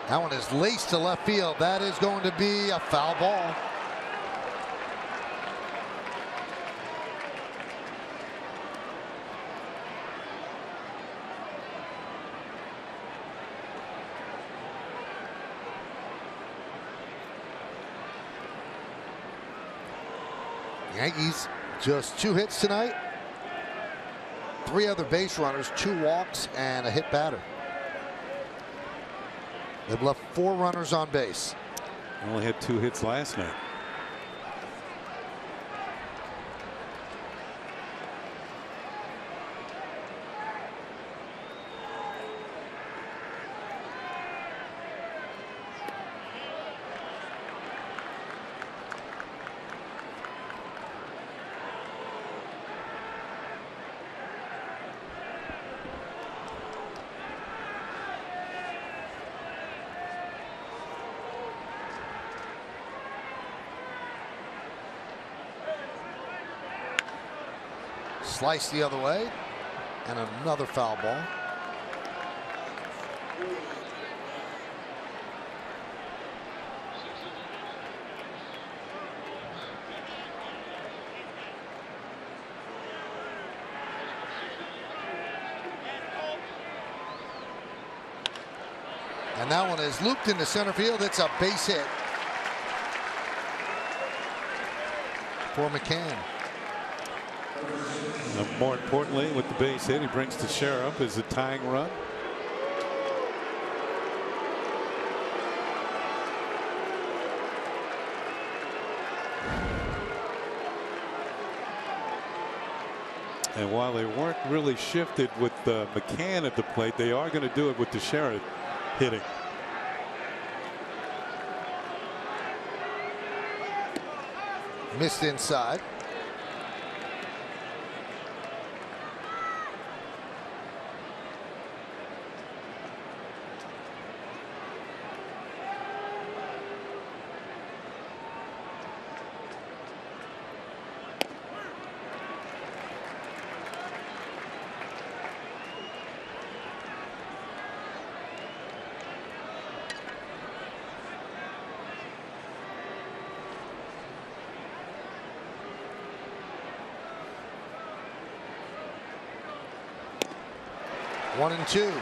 That one is laced to left field. That is going to be a foul ball. Yankees just 2 hits tonight. 3 other base runners, 2 walks, and a hit batter. They've left 4 runners on base. Only had 2 hits last night. Slice the other way, and another foul ball. And that one is looped into center field. It's a base hit for McCann. More importantly, with the base hit, he brings Teixeira up as a tying run. And while they weren't really shifted with McCann at the plate, they are going to do it with Teixeira hitting. Missed inside. One and two.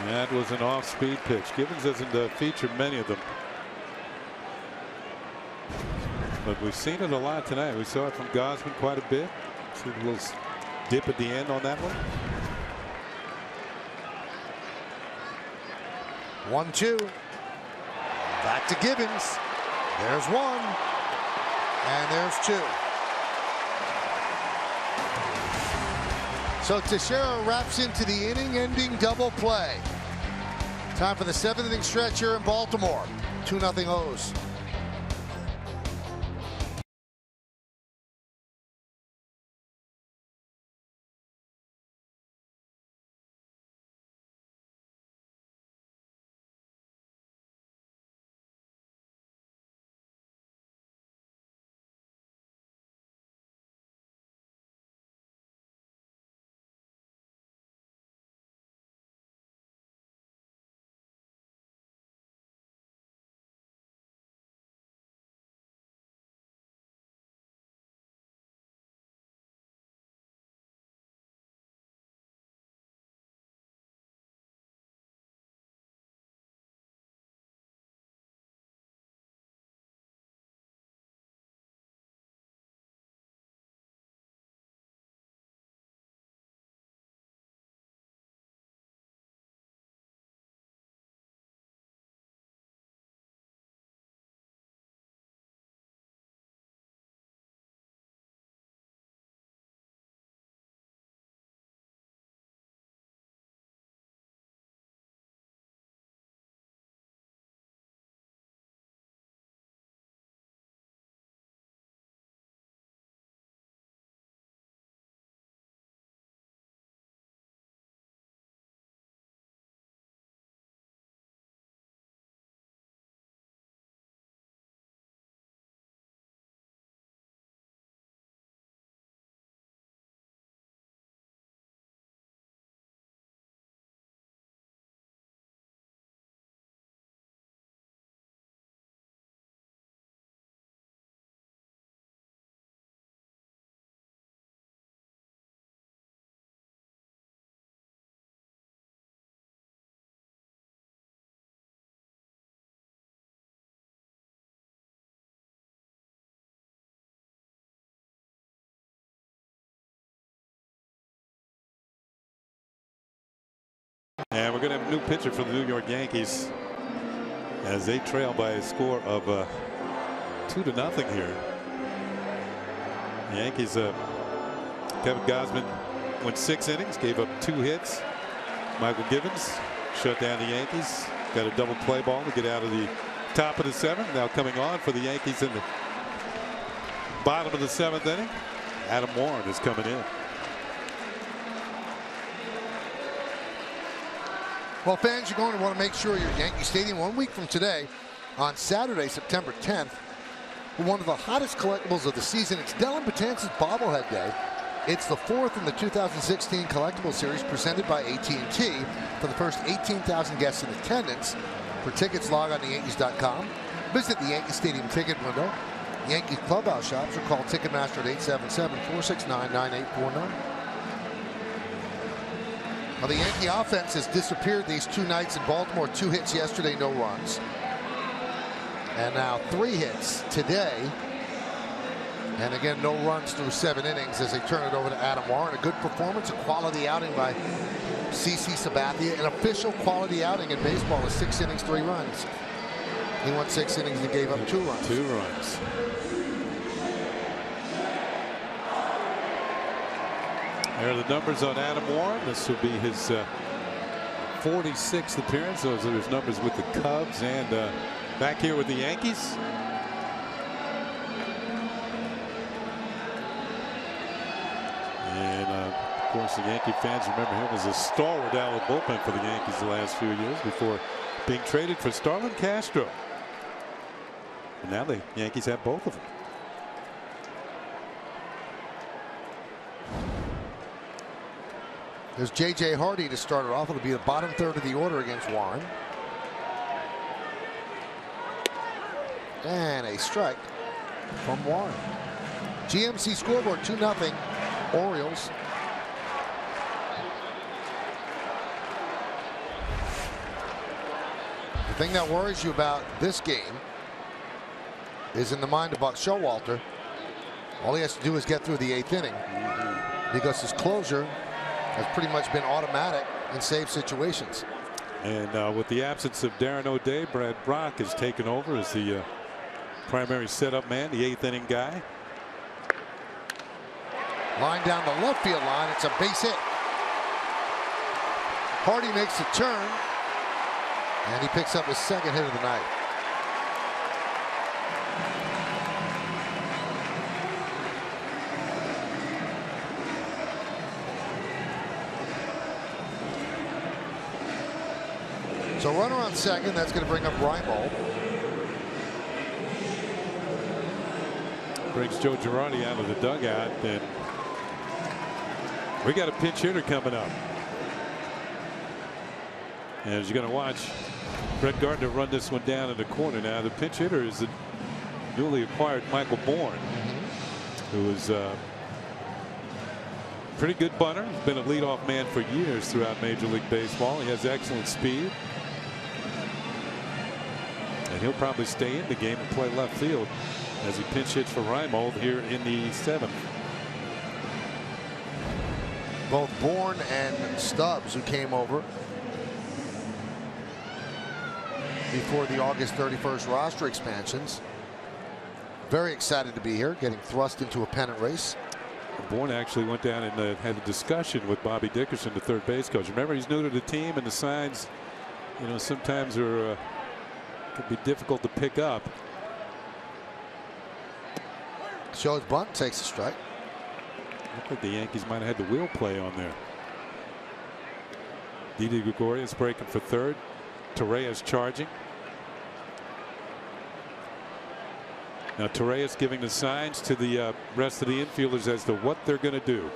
That was an off-speed pitch. Gibbons doesn't feature many of them, but we've seen it a lot tonight. We saw it from Gausman quite a bit. See the little dip at the end on that one. 1-2. Back to Gibbons. There's one. And there's two. So Teixeira wraps into the inning-ending double play. Time for the 7th inning stretch here in Baltimore. 2-0 O's. And we're going to have a new pitcher for the New York Yankees as they trail by a score of 2-0 here. The Yankees, Kevin Gausman went 6 innings, gave up 2 hits. Michael Gibbons shut down the Yankees, got a double play ball to get out of the top of the 7th. Now coming on for the Yankees in the bottom of the 7th inning, Adam Warren is coming in. Well, fans, you're going to want to make sure you're at Yankee Stadium 1 week from today on Saturday, September 10th, for one of the hottest collectibles of the season. It's Dellin Betances Bobblehead Day. It's the 4th in the 2016 collectible series presented by AT&T for the first 18,000 guests in attendance. For tickets, log on to Yankees.com. Visit the Yankee Stadium ticket window, Yankees clubhouse shops, or call Ticketmaster at 877-469-9849. Well, the Yankee offense has disappeared these 2 nights in Baltimore. 2 hits yesterday, no runs. And now 3 hits today. And again, no runs through 7 innings as they turn it over to Adam Warren. A good performance, a quality outing by CC Sabathia. An official quality outing in baseball is 6 innings, 3 runs. He went 6 innings and gave up 2 runs. 2 runs. There are the numbers on Adam Warren. This will be his 46th appearance. Those are his numbers with the Cubs and back here with the Yankees. course, the Yankee fans remember him as a stalwart out of the bullpen for the Yankees the last few years before being traded for Starlin Castro. And now the Yankees have both of them. There's J.J. Hardy to start it off. It'll be the bottom third of the order against Warren. And a strike from Warren. GMC scoreboard 2-0 Orioles. The thing that worries you about this game is in the mind of Buck Showalter. All he has to do is get through the 8th inning because his closure has pretty much been automatic in save situations. And with the absence of Darren O'Day, Brad Brock has taken over as the primary setup man, the 8th inning guy. Line down the left field line. It's a base hit. Hardy makes the turn, and he picks up his 2nd hit of the night. So runner on 2nd. That's going to bring up Reimold. Brings Joe Girardi out of the dugout, and we got a pinch hitter coming up. And as you're going to watch Brett Gardner run this one down in the corner. Now the pinch hitter is the newly acquired Michael Bourne, who is pretty good bunter. He's been a leadoff man for years throughout Major League Baseball. He has excellent speed. And he'll probably stay in the game and play left field as he pinch hits for Reimold here in the 7th. Both Bourne and Stubbs, who came over before the August 31st roster expansions, very excited to be here, getting thrust into a pennant race. Bourne actually went down and had a discussion with Bobby Dickerson, the third base coach. Remember, he's new to the team, and the signs, you know, sometimes are can be difficult to pick up. Shows bunt, takes a strike. Looked like the Yankees might have had the wheel play on there. Didi Gregorius breaking for 3rd. Torreyes charging. Now Torreyes giving the signs to the rest of the infielders as to what they're going to do.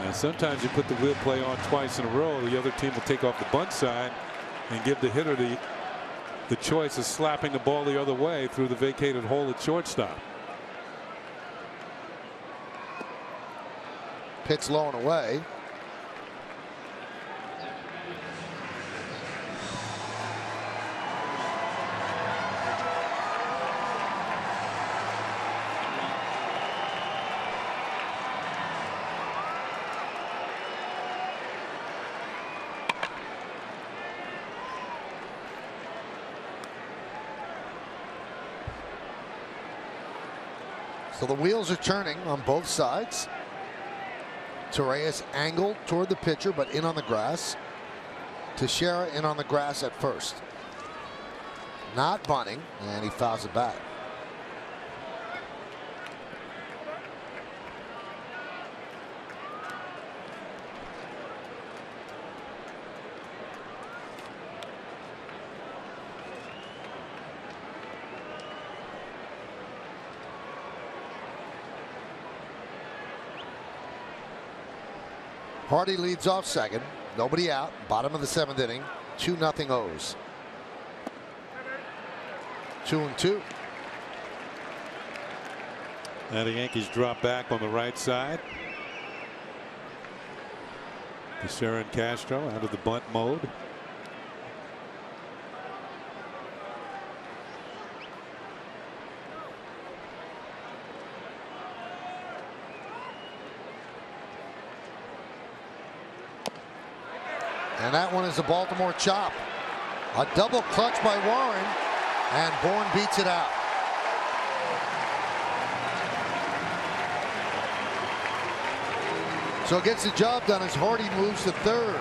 Now sometimes you put the wheel play on twice in a row, the other team will take off the bunt sign and give the hitter the choice of slapping the ball the other way through the vacated hole at shortstop. Pitch low and away. So the wheels are turning on both sides. Torreyes angled toward the pitcher, but in on the grass. Teixeira in on the grass at first. Not bunting, and he fouls it back. Hardy leads off 2nd. Nobody out. Bottom of the 7th inning. 2-0 O's. 2-2. Now the Yankees drop back on the right side. Teixeira and Castro out of the bunt mode. And that one is a Baltimore chop. A double clutch by Warren, and Bourne beats it out. So gets the job done as Hardy moves to 3rd.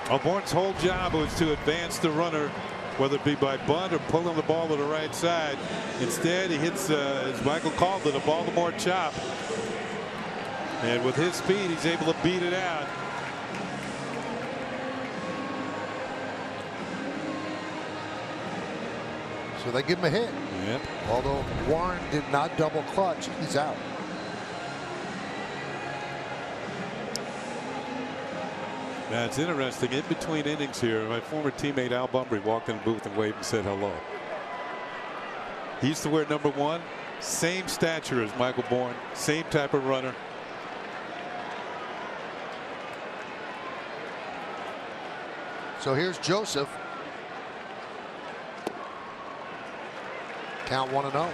Well, Bourne's whole job was to advance the runner whether it be by bunt or pulling the ball to the right side. Instead, he hits, as Michael called it, a Baltimore chop. And with his speed, he's able to beat it out. So they give him a hit. Yep. Although Warren did not double clutch, he's out. Now it's interesting. In between innings here, my former teammate Al Bumbry walked in the booth and waved and said hello. He used to wear number 1. Same stature as Michael Bourne. Same type of runner. So here's Joseph. Count 1-0.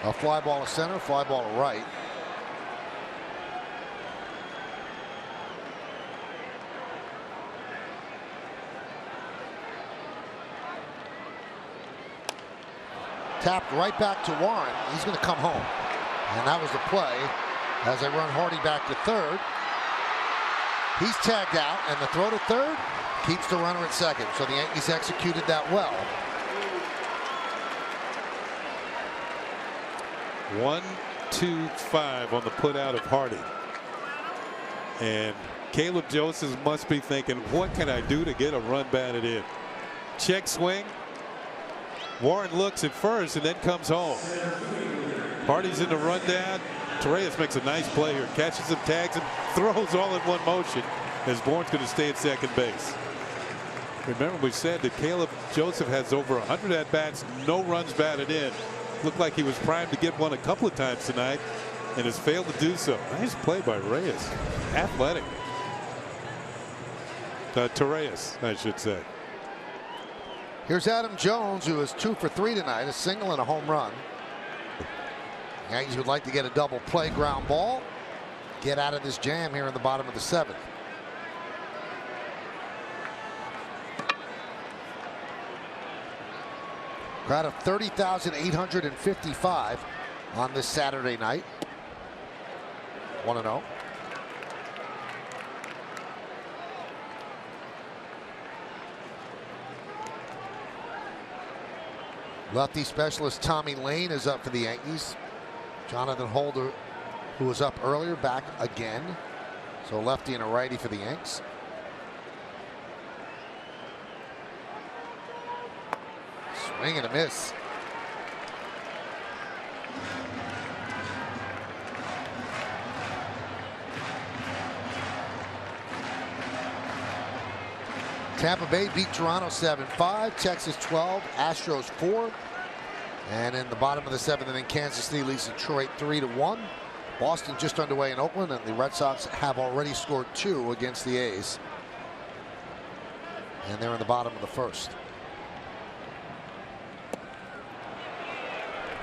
A fly ball to center, fly ball to right. Tapped right back to Warren. He's going to come home. And that was the play as they run Hardy back to third. He's tagged out, and the throw to third keeps the runner at second. So the Yankees executed that well. 1-2-5 on the put out of Hardy. And Caleb Joseph must be thinking, what can I do to get a run batted in? Check swing. Warren looks at first and then comes home. Hardy's in the rundown. Torreyes makes a nice play here. Catches him, tags him, throws all in one motion as Bourne's going to stay at second base. Remember, we said that Caleb Joseph has over 100 at-bats, no runs batted in. Looked like he was primed to get one a couple of times tonight and has failed to do so. Nice play by Reyes. Athletic. Torreyes, I should say. Here's Adam Jones, who is 2 for 3 tonight, a single and a home run. Yankees would like to get a double play ground ball. Get out of this jam here in the bottom of the 7th. Crowd of 30,855 on this Saturday night. 1-0. Lefty specialist Tommy Lane is up for the Yankees. Jonathan Holder, who was up earlier, back again. So lefty and a righty for the Yanks. Swing and a miss. Tampa Bay beat Toronto 7-5, Texas 12, Astros 4. And in the bottom of the 7th inning, Kansas City leads Detroit 3-1. Boston just underway in Oakland, and the Red Sox have already scored 2 against the A's. And they're in the bottom of the 1st.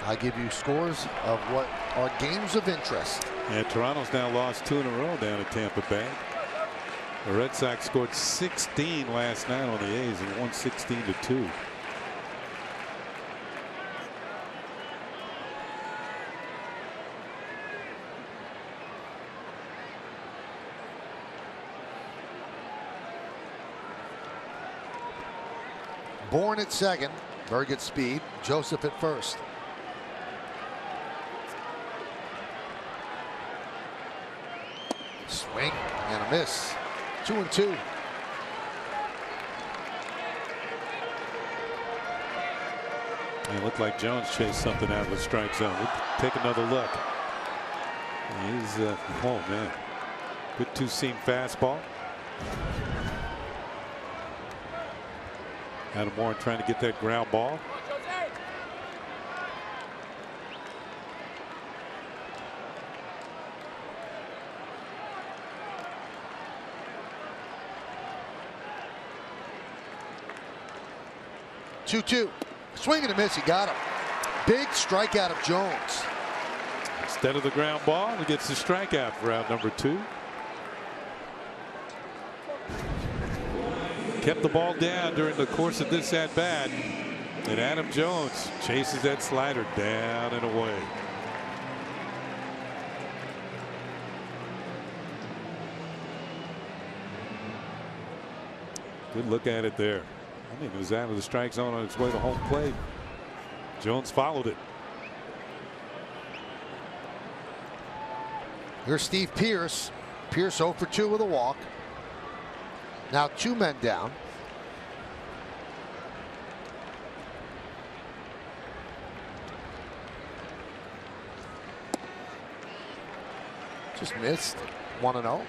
I give you scores of what are games of interest. And Toronto's now lost 2 in a row down at Tampa Bay. The Red Sox scored 16 last night on the A's and won 16-2. Bourne at second, very good speed. Joseph at first. Swing and a miss. 2-2. It looked like Jones chased something out of the strike zone. We'll take another look. He's oh man, good two-seam fastball. Adam Warren trying to get that ground ball. Two. Swing and a miss. He got him. Big strikeout of Jones. Instead of the ground ball, he gets the strikeout for out number 2. Kept the ball down during the course of this at bat, and Adam Jones chases that slider down and away. Good look at it there. I mean, it was out of the strike zone on its way to home plate. Jones followed it. Here's Steve Pearce. Pearce 0 for 2 with a walk. Now 2 men down. Just missed. 1-0.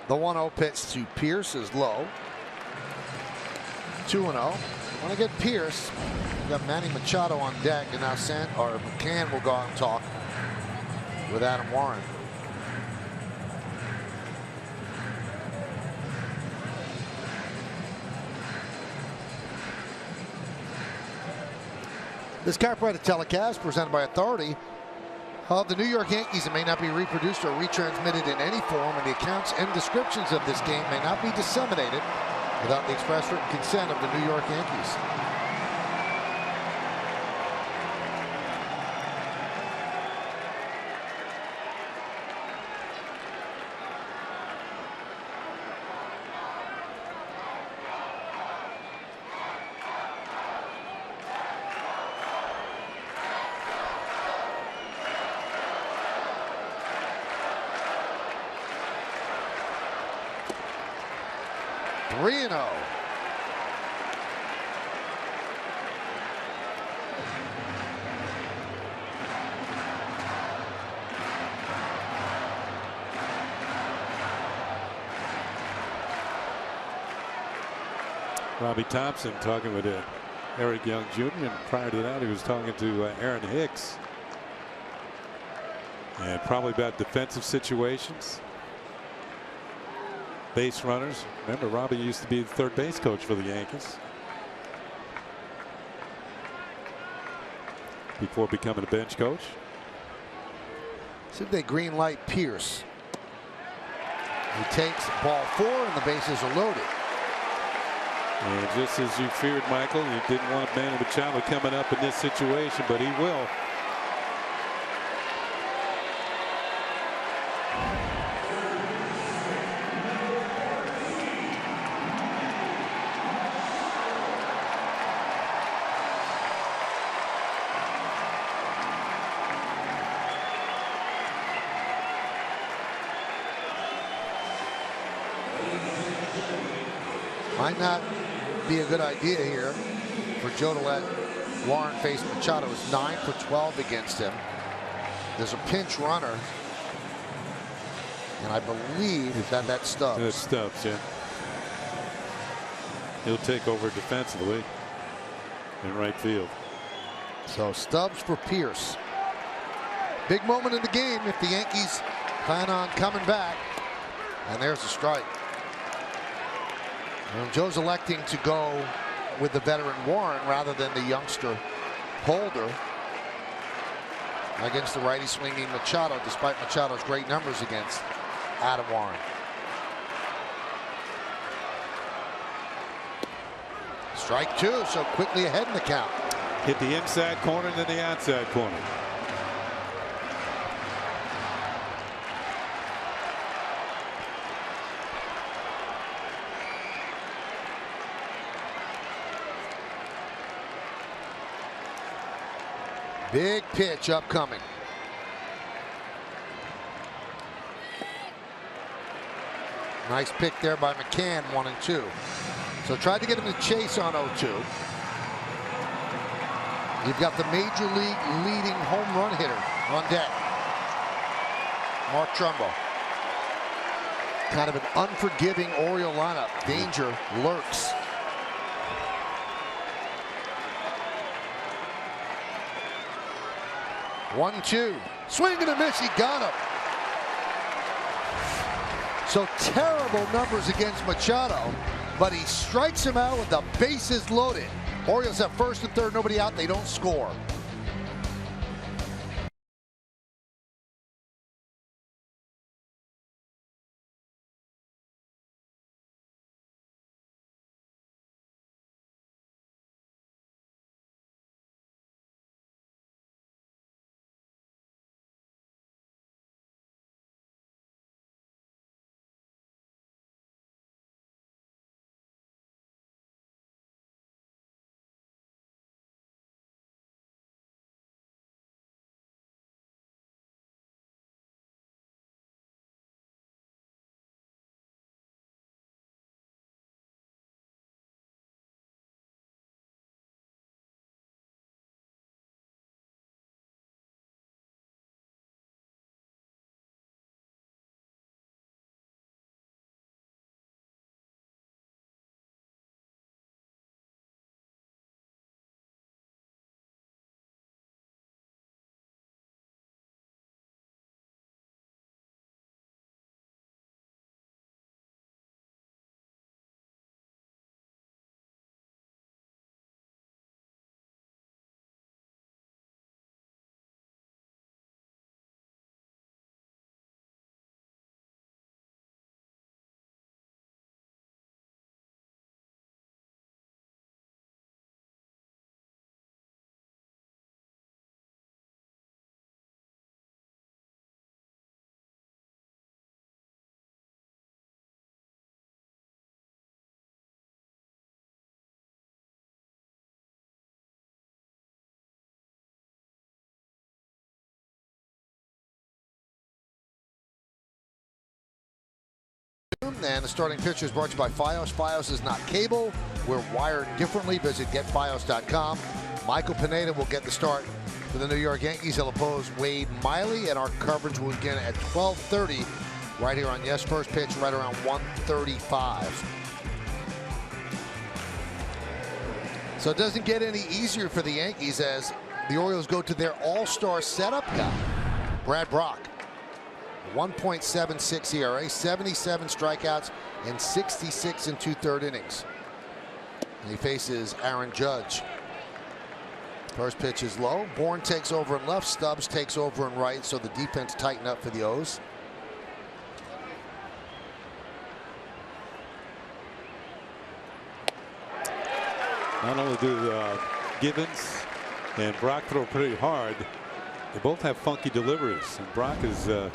The 1-0 pitch to Pearce is low. 2-0. Want to get Pearce. We've got Manny Machado on deck, and now McCann will go out and talk with Adam Warren. This chiropractic telecast presented by Authority of the New York Yankees. It may not be reproduced or retransmitted in any form, and the accounts and descriptions of this game may not be disseminated without the express written consent of the New York Yankees. Robbie Thompson talking with Eric Young Jr. and prior to that he was talking to Aaron Hicks, and probably about defensive situations, base runners. Remember, Robbie used to be the third base coach for the Yankees before becoming a bench coach. See if they green light Pearce. He takes ball 4 and the bases are loaded. And just as you feared, Michael, you didn't want Manny Machado coming up in this situation, but he will. Might not be a good idea here for Joe to let Warren face Machado. Is 9 for 12 against him. There's a pinch runner, and I believe that's Stubbs. That's Stubbs, yeah. He'll take over defensively in right field. So Stubbs for Pearce. Big moment in the game if the Yankees plan on coming back. And there's a strike. Well, Joe's electing to go with the veteran Warren rather than the youngster Holder against the righty swinging Machado, despite Machado's great numbers against Adam Warren. Strike 2, so quickly ahead in the count. Hit the inside corner, then the outside corner. Big pitch upcoming. Nice pick there by McCann, 1-2. So tried to get him to chase on 0-2. You've got the major league leading home run hitter on deck, Mark Trumbo. Kind of an unforgiving Oriole lineup. Danger lurks. One, two. Swing and a miss. He got him. So terrible numbers against Machado, but he strikes him out with the bases loaded. Orioles have first and third, nobody out, they don't score. And the starting pitcher is brought to you by Fios. Fios is not cable. We're wired differently. Visit getfios.com. Michael Pineda will get the start for the New York Yankees. He'll oppose Wade Miley, and our coverage will begin at 12:30 right here on Yes First Pitch, right around 1:35. So it doesn't get any easier for the Yankees as the Orioles go to their all-star setup guy, Brad Brock. 1.76 ERA, 77 strikeouts in 66 and 2/3 innings. And he faces Aaron Judge. First pitch is low. Bourne takes over in left. Stubbs takes over in right. So the defense tighten up for the O's. Not only do Givens and Brock throw pretty hard, they both have funky deliveries. And Brock is a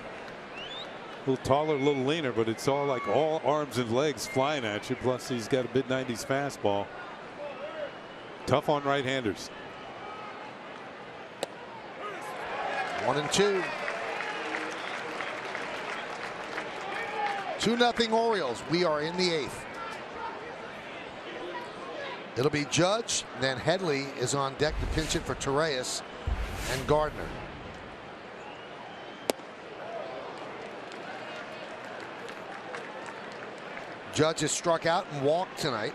little taller, a little leaner, but it's all like all arms and legs flying at you. Plus, he's got a mid-90s fastball. Tough on right-handers. 1-2. 2-0 Orioles. We are in the 8th. It'll be Judge, then Headley is on deck to pinch it for Torreyes and Gardner. Judge has struck out and walked tonight.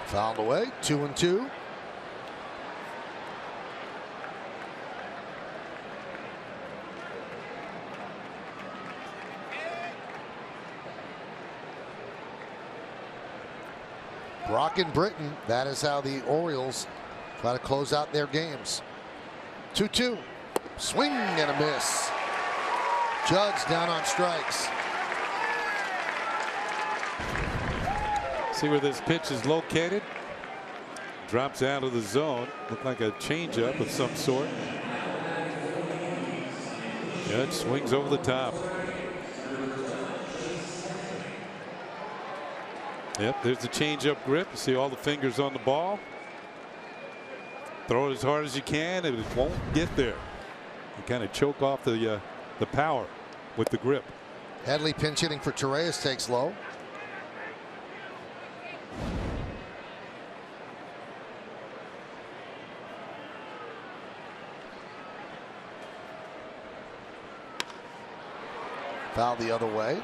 Fouled away, 2-2. Brock and Britton, that is how the Orioles try to close out their games. 2-2. Swing and a miss. Judge down on strikes. See where this pitch is located. Drops out of the zone. Looked like a changeup of some sort. Judge swings over the top. Yep, there's the changeup grip. You see all the fingers on the ball. Throw it as hard as you can, and it won't get there. You kind of choke off the power with the grip. Headley pinch hitting for Torreyes takes low. Foul the other way.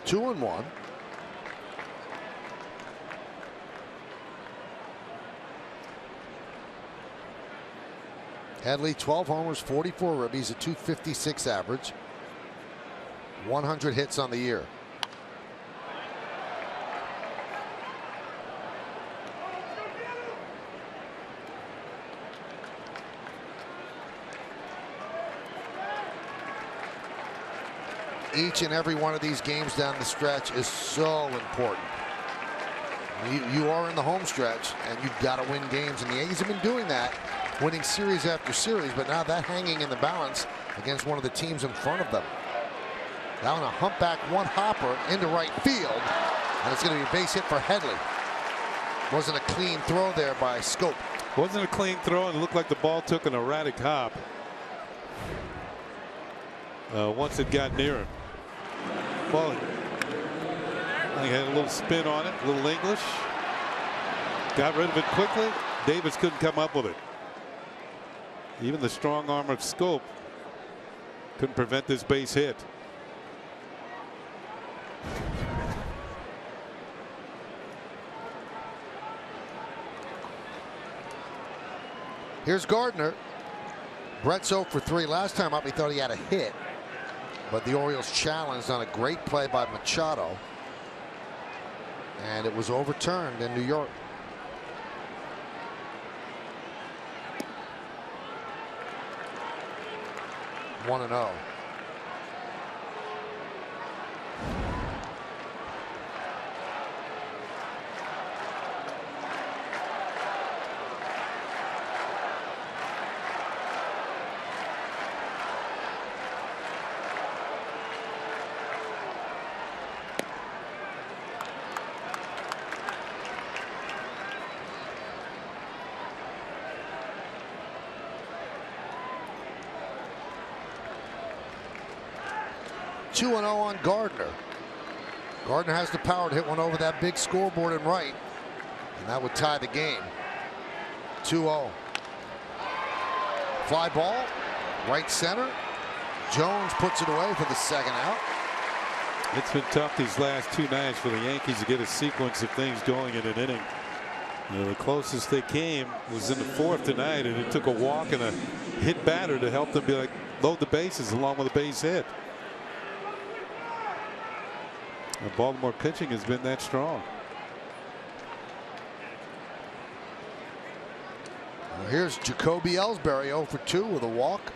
2-1. Headley, 12 homers, 44 ribbies, a 256 average, 100 hits on the year. Each and every one of these games down the stretch is so important. You are in the home stretch, and you've got to win games, and the Yankees have been doing that, winning series after series, but now that hanging in the balance against one of the teams in front of them. Now on a humpback one-hopper into right field, and it's going to be a base hit for Headley. Wasn't a clean throw there by Scope. Wasn't a clean throw, and it looked like the ball took an erratic hop once it got near him. Well, he had a little spin on it, a little English. Got rid of it quickly. Davis couldn't come up with it. Even the strong arm of Scope couldn't prevent this base hit. Here's Gardner. Brett's 0 for 3. Last time up, he thought he had a hit, but the Orioles challenged on a great play by Machado, and it was overturned in New York. One and 0. Two and 0 on Gardner. Gardner has the power to hit one over that big scoreboard in right, and that would tie the game. 2-0. Fly ball, right center. Jones puts it away for the second out. It's been tough these last two nights for the Yankees to get a sequence of things going in an inning. You know, the closest they came was in the fourth tonight, and it took a walk and a hit batter to help them be like load the bases along with a base hit. The Baltimore pitching has been that strong. Well, here's Jacoby Ellsbury 0 for 2 with a walk.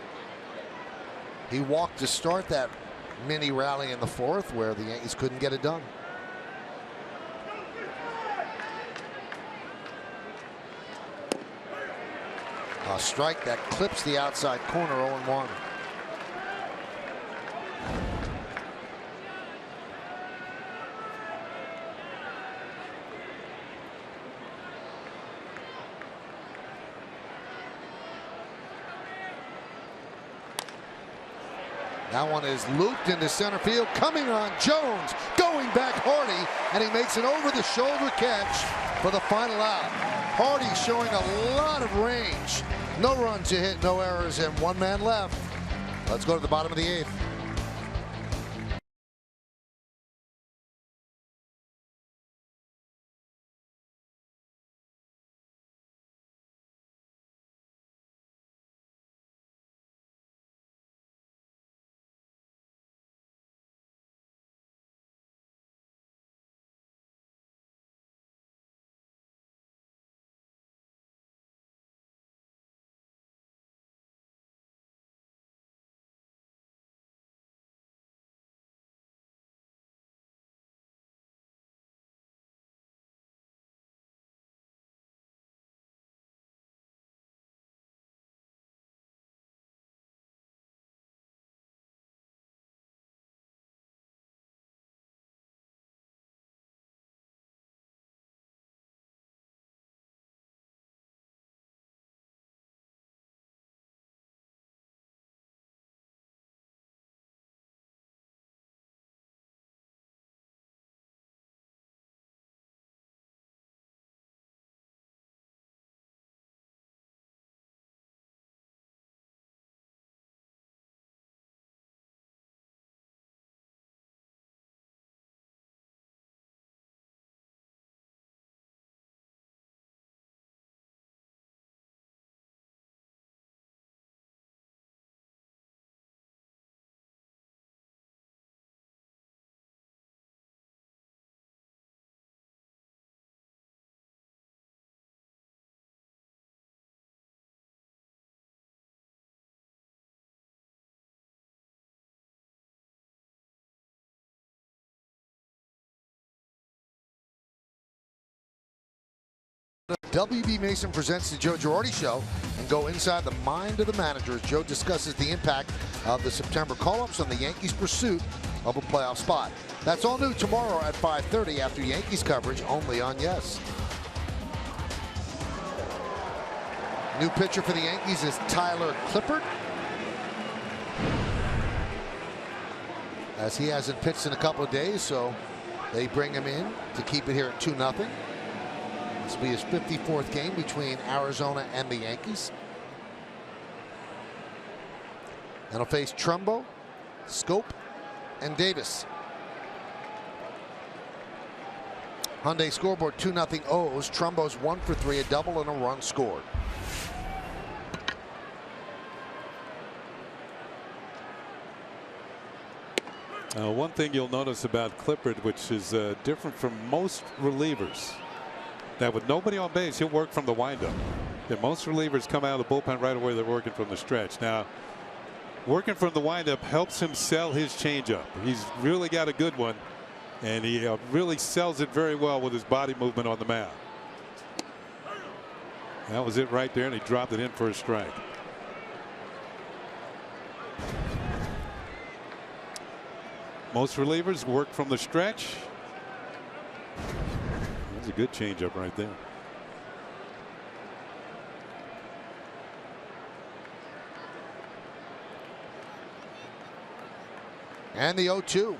He walked to start that mini rally in the fourth where the Yankees couldn't get it done. A strike that clips the outside corner. 0-1. That one is looped into center field. Coming on Jones, going back Hardy, and he makes an over-the-shoulder catch for the final out. Hardy showing a lot of range. No runs to hit, no errors, and one man left. Let's go to the bottom of the 8th. WB Mason presents the Joe Girardi Show and go inside the mind of the manager as Joe discusses the impact of the September call-ups on the Yankees' pursuit of a playoff spot. That's all new tomorrow at 5:30 after Yankees coverage only on Yes. New pitcher for the Yankees is Tyler Clippard, as he hasn't pitched in a couple of days, so they bring him in to keep it here at 2-0. This will be his 54th game between Arizona and the Yankees. And he'll face Trumbo, Scope, and Davis. Hyundai scoreboard 2-0 O's. Trumbo's 1 for 3, a double and a run scored. One thing you'll notice about Clippard, which is different from most relievers, that with nobody on base, he'll work from the windup. And most relievers come out of the bullpen right away. They're working from the stretch. Now, working from the windup helps him sell his changeup. He's really got a good one, and he really sells it very well with his body movement on the mound. That was it right there, and he dropped it in for a strike. Most relievers work from the stretch. That's a good changeup right there. And the 0-2.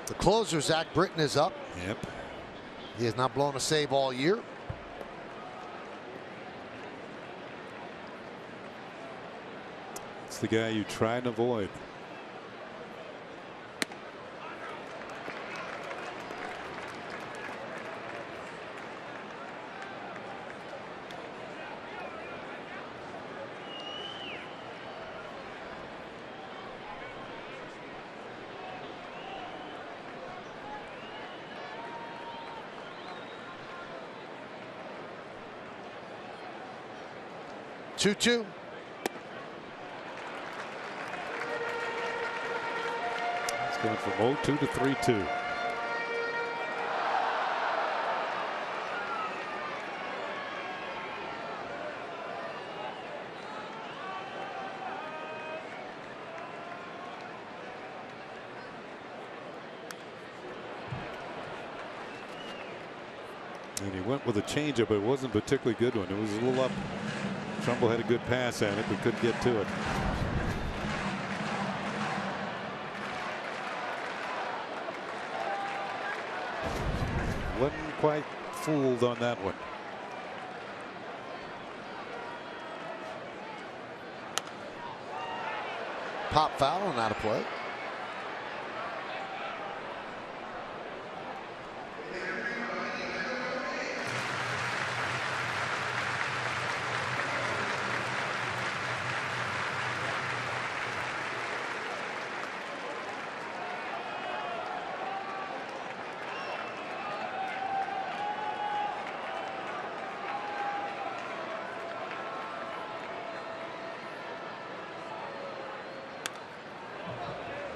The closer, Zach Britton, is up. Yep. He has not blown a save all year. It's the guy you try and avoid. Two-two. It's going from 0-2 to 3-2. And he went with a changeup, but it wasn't a particularly good one. It was a little up. Trumbo had a good pass at it, but couldn't get to it. Wasn't quite fooled on that one. Pop foul and out of play.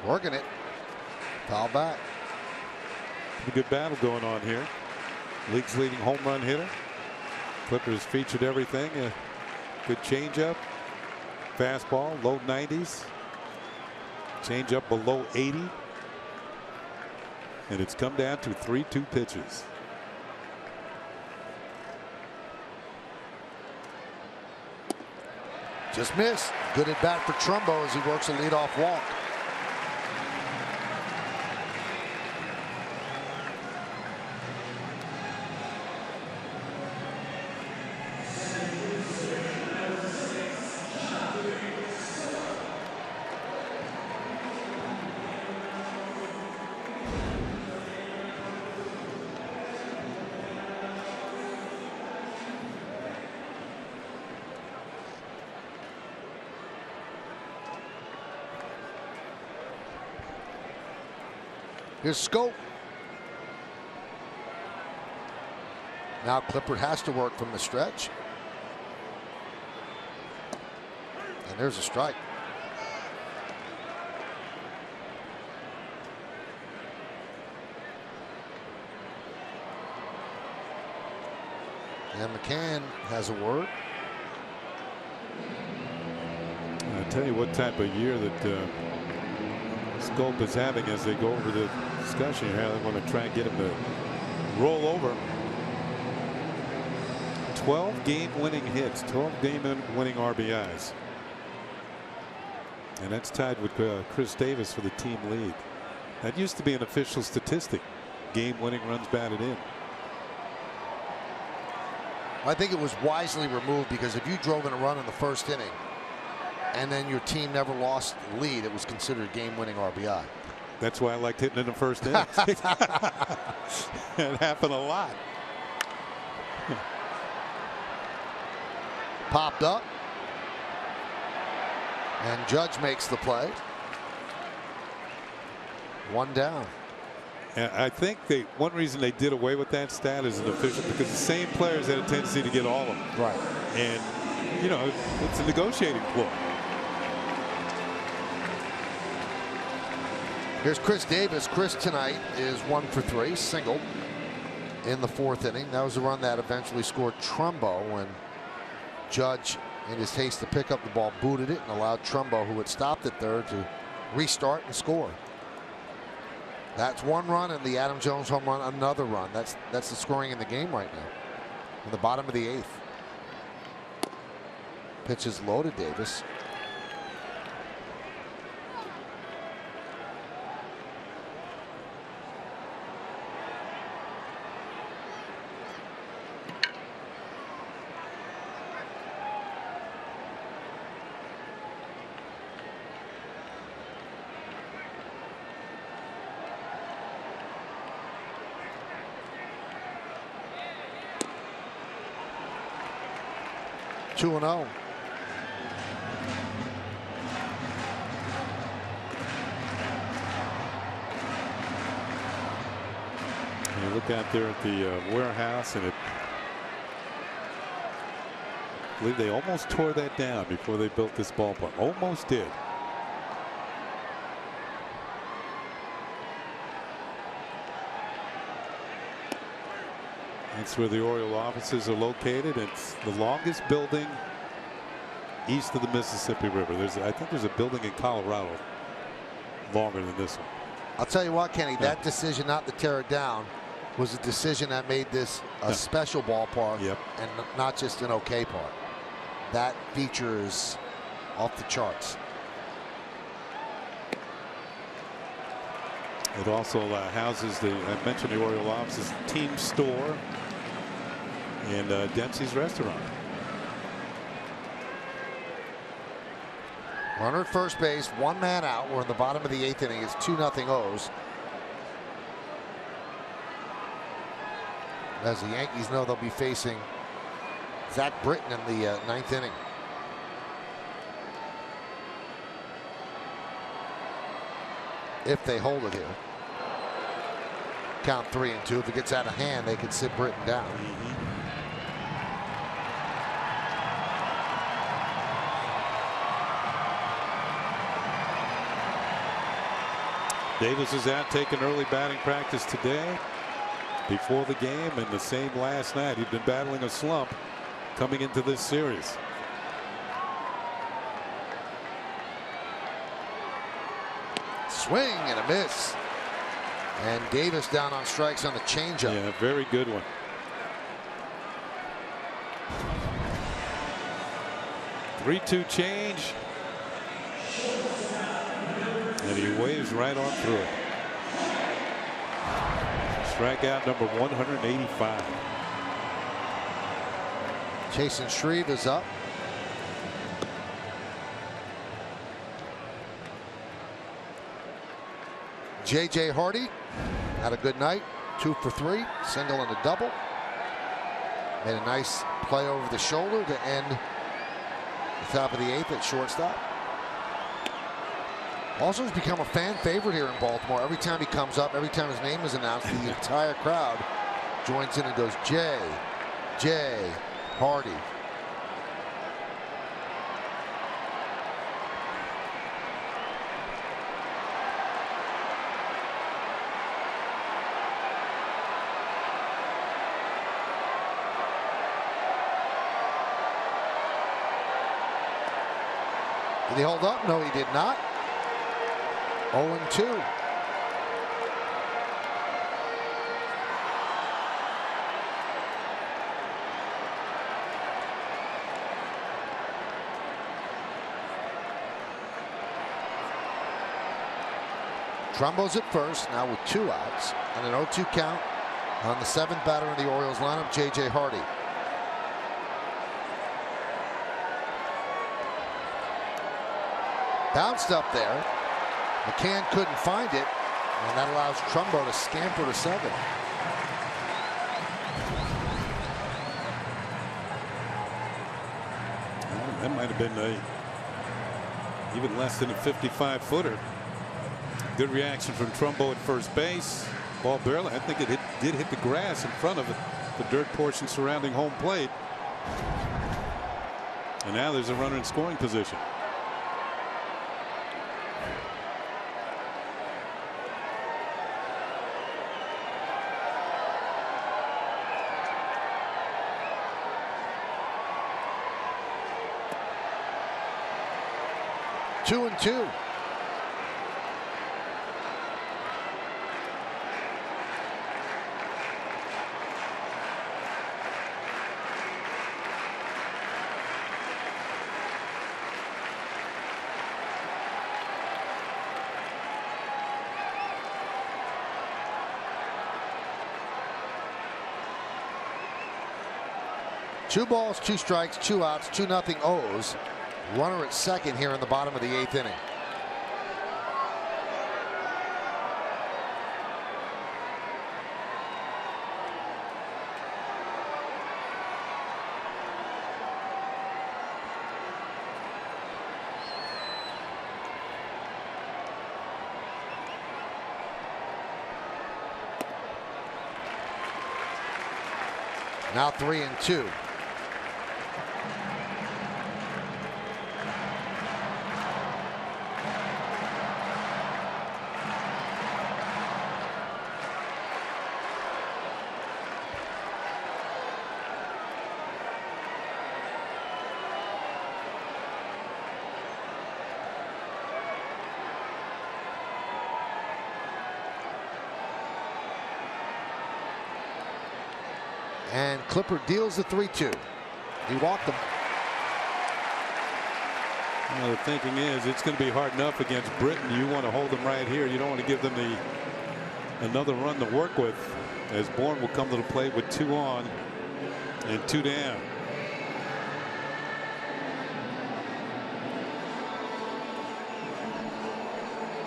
Working it. Foul back. A good battle going on here. League's leading home run hitter. Clippers featured everything. A good changeup. Fastball, low 90s. Changeup below 80. And it's come down to 3-2 pitches. Just missed. Good at bat for Trumbo as he works a leadoff walk. Here's Scope. Now Clippard has to work from the stretch. And there's a strike. And McCann has a word. I'll tell you what type of year that Sculp is having as they go over the discussion here. They want to try and get him to roll over. 12 game-winning hits, 12 game-winning RBIs. And that's tied with Chris Davis for the team lead. That used to be an official statistic. Game-winning runs batted in. I think it was wisely removed because if you drove in a run in the first inning and then your team never lost the lead, it was considered game-winning RBI. That's why I liked hitting in the first inning. It happened a lot. Popped up. And Judge makes the play. One down. And I think one reason they did away with that stat as an official because the same players had a tendency to get all of them. Right. And, you know, it's a negotiating clause. Here's Chris Davis. Chris tonight is 1 for 3, single in the 4th inning. That was a run that eventually scored Trumbo when Judge, in his haste to pick up the ball, booted it and allowed Trumbo, who had stopped at third, to restart and score. That's one run, and the Adam Jones home run, another run. That's the scoring in the game right now. In the bottom of the 8th. Pitch is low to Davis. Two and 0. You look out there at the warehouse, and I believe they almost tore that down before they built this ballpark. Almost did. That's where the Orioles offices are located. It's the longest building east of the Mississippi River. I think there's a building in Colorado longer than this one. I'll tell you what, Kenny, that decision not to tear it down was a decision that made this a special ballpark and not just an okay park. That feature is off the charts. It also houses I mentioned the Oriole offices, team store, and Dempsey's restaurant. Runner at first base, one man out. We're in the bottom of the 8th inning. It's 2-0 O's. As the Yankees know, they'll be facing Zach Britton in the 9th inning. If they hold it here. Count 3-2. If it gets out of hand, they could sit Britton down. Davis is out taking early batting practice today before the game, and the same last night. He'd been battling a slump coming into this series. Swing and a miss. And Davis down on strikes on the changeup. Yeah, very good one. Three-two change. And he waves right on through it. Strikeout number 185. Jason Shreve is up. J.J. Hardy had a good night. 2 for 3, single and a double. Made a nice play over the shoulder to end the top of the 8th at shortstop. Also has become a fan favorite here in Baltimore. Every time he comes up, every time his name is announced, the entire crowd joins in and goes, J. Hardy. Did he hold up? No, he did not. 0-2. Trumbo's at first, now with 2 outs, and an 0-2 count on the 7th batter in the Orioles lineup, J.J. Hardy. Bounced up there. McCann couldn't find it, and that allows Trumbo to scamper to 7. Well, that might have been even less than a 55-footer. Good reaction from Trumbo at first base. Ball barely. I think it did hit the grass in front of it, the dirt portion surrounding home plate. And now there's a runner in scoring position. Two and two. Two balls, 2 strikes, 2 outs, 2-0 O's. Runner at second here in the bottom of the 8th inning. Now 3-2. And Clipper deals the 3-2. He walked him. Well, the thinking is it's going to be hard enough against Britain. You want to hold them right here. You don't want to give them another run to work with, as Bourne will come to the plate with 2 on and 2 down.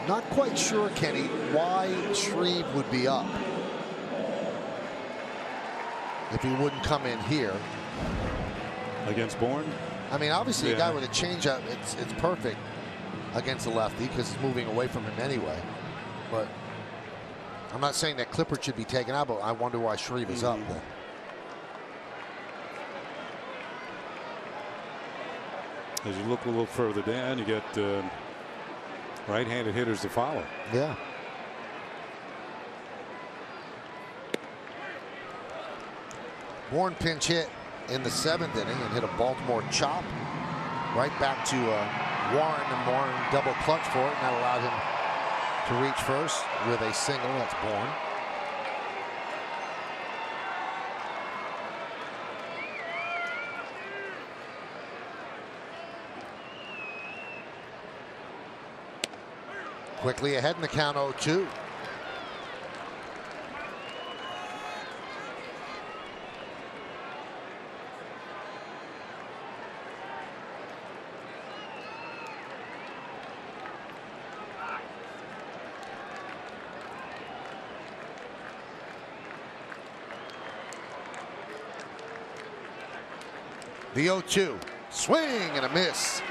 Not quite sure, Kenny, why Shreve would be up if he wouldn't come in here against Bourne. I mean, obviously, Yeah. a guy with a changeup, it's perfect against the lefty because he's moving away from him anyway. But I'm not saying that Clippard should be taken out, but I wonder why Shreve is up then. As you look a little further down, you get right-handed hitters to follow. Yeah. Bourne pinch hit in the 7th inning and hit a Baltimore chop right back to Warren, and Warren double clutch for it, and that allowed him to reach first with a single. That's Bourne. Quickly ahead in the count, 0-2. The 0-2. Swing and a miss.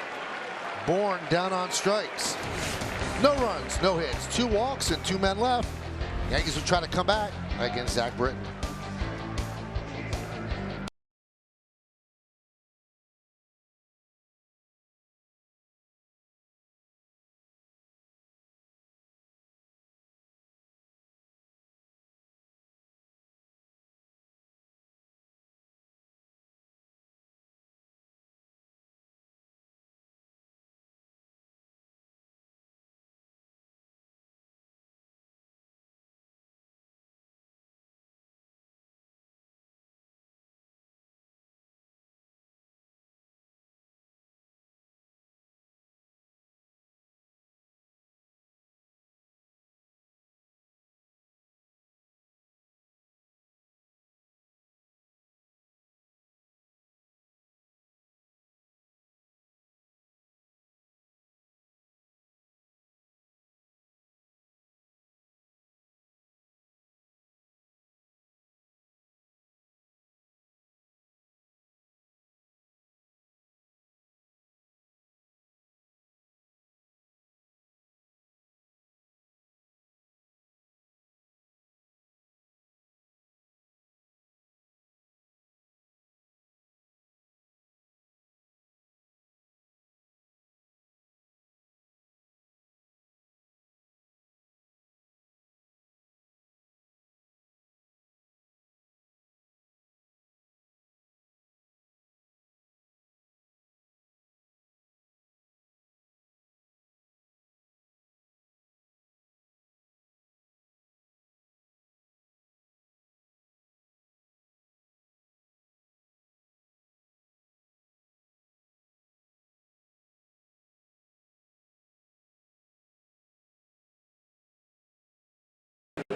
Bourne down on strikes. No runs, no hits, 2 walks, and 2 men left. Yankees will try to come back against Zach Britton.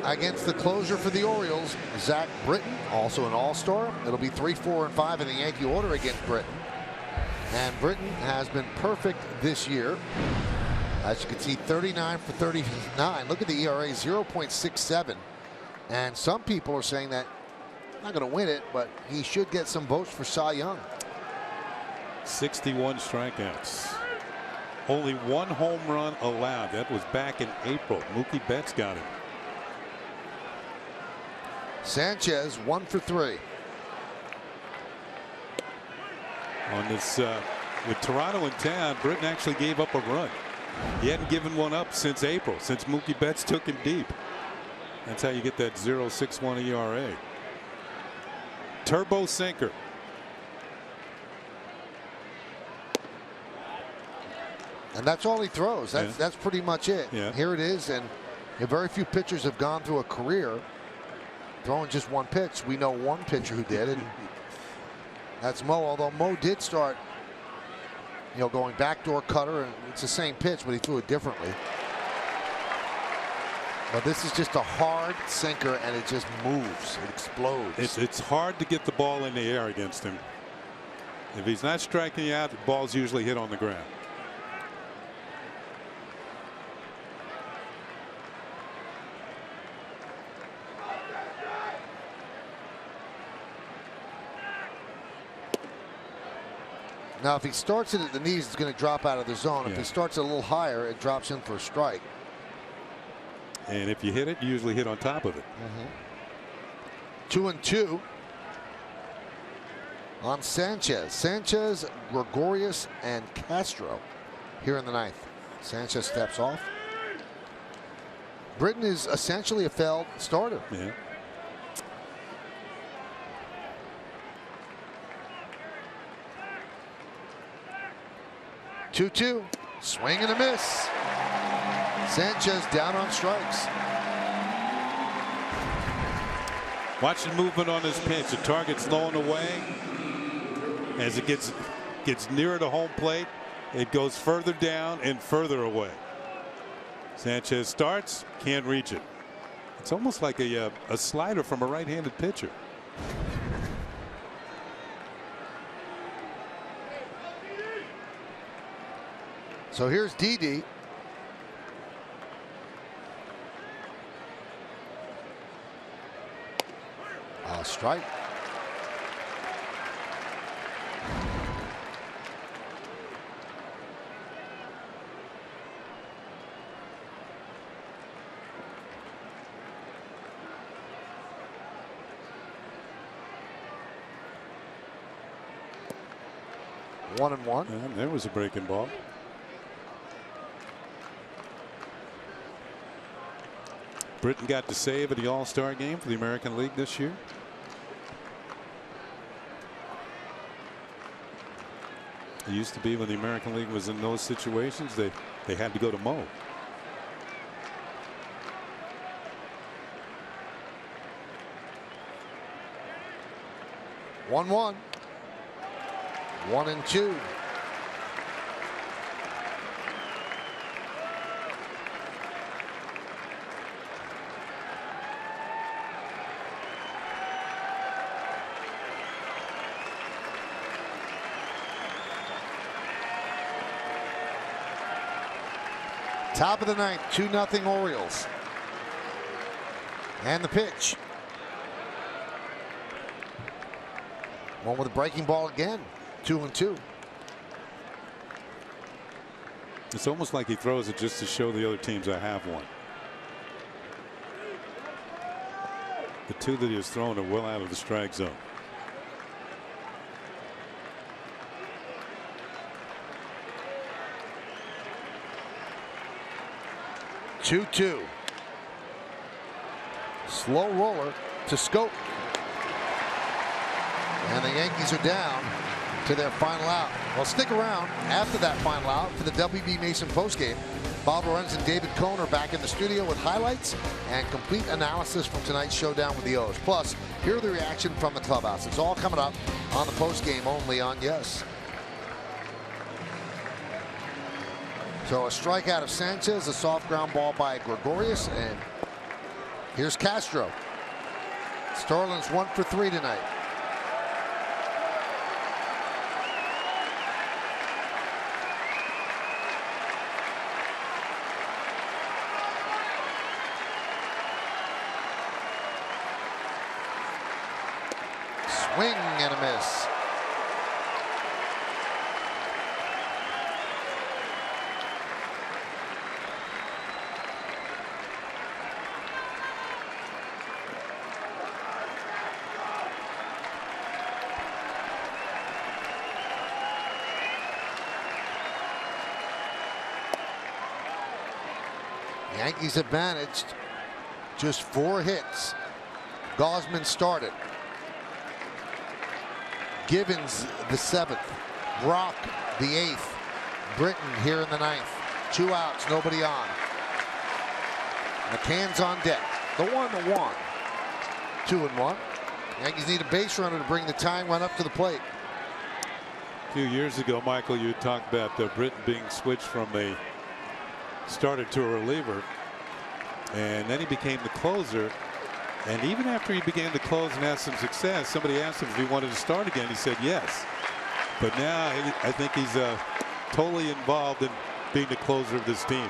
against the closer for the Orioles, Zach Britton, also an all-star. It'll be 3, 4, and 5 in the Yankee order against Britton. And Britton has been perfect this year. As you can see, 39 for 39. Look at the ERA, 0.67. And some people are saying that not going to win it, but he should get some votes for Cy Young. 61 strikeouts. Only 1 home run allowed. That was back in April. Mookie Betts got him. Sanchez 1 for 3. On this, with Toronto in town, Britton actually gave up a run. He hadn't given one up since April, since Mookie Betts took him deep. That's how you get that 0.61 ERA. Turbo sinker. And that's all he throws. That's pretty much it. Yeah. Here it is, and very few pitchers have gone through a career throwing just one pitch. We know one pitcher who did it. That's Mo, although Mo did start, going backdoor cutter, and it's the same pitch, but he threw it differently. But this is just a hard sinker, and it just moves. It explodes. It's hard to get the ball in the air against him. If he's not striking you out, the ball's usually hit on the ground. Now, if he starts it at the knees, it's going to drop out of the zone. If he starts it a little higher, it drops in for a strike. And if you hit it, you usually hit on top of it. 2-2 on Sanchez. Sanchez, Gregorius, and Castro here in the ninth. Sanchez steps off. Britton is essentially a failed starter. Yeah. Two, swing and a miss. Sanchez down on strikes. Watch the movement on this pitch. The target's low and away. As it gets nearer to home plate, it goes further down and further away. Sanchez starts, can't reach it. It's almost like a slider from a right-handed pitcher. So here's Didi. Strike. One and one. And there was a breaking ball. Britton got to save at the All-Star game for the American League this year. It used to be when the American League was in those situations, they had to go to Mo. One. 1-2. Top of the ninth, 2-0 Orioles. And the pitch. One with a breaking ball again. 2-2. It's almost like he throws it just to show the other teams I have one. The two that he was throwing are well out of the strike zone. Two. Slow roller to Scope. And the Yankees are down to their final out. Well, stick around after that final out for the WB Mason postgame. Bob Lorenz and David Cohn are back in the studio with highlights and complete analysis from tonight's showdown with the O's. Plus, hear the reaction from the clubhouse. It's all coming up on the postgame only on Yes. So a strikeout of Sanchez, a soft ground ball by Gregorius, and Here's Castro. Sterling's 1 for 3 tonight. Swing and a miss. Yankees have managed just 4 hits. Gosman started. Givens the 7th. Brock the 8th. Britton here in the 9th. 2 outs, nobody on. McCann's on deck. The 1-1. 2-1. Yankees need a base runner to bring the tying run up to the plate. A few years ago, Michael, you talked about Britton being switched from a starter to a reliever, and then he became the closer. And even after he began to close and had some success, somebody asked him if he wanted to start again. He said yes. But now I think he's totally involved in being the closer of this team.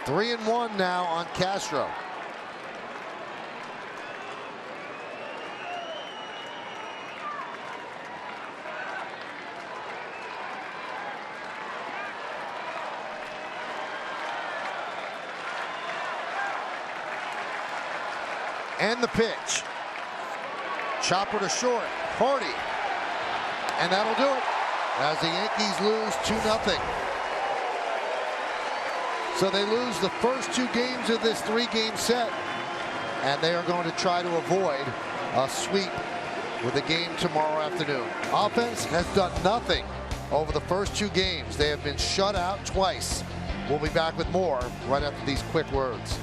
3-1 now on Castro. And the pitch. Chopper to short. Hardy. And that'll do it as the Yankees lose 2-0. So they lose the first 2 games of this 3-game set, and they are going to try to avoid a sweep with a game tomorrow afternoon. Offense has done nothing over the first 2 games. They have been shut out twice. We'll be back with more right after these quick words.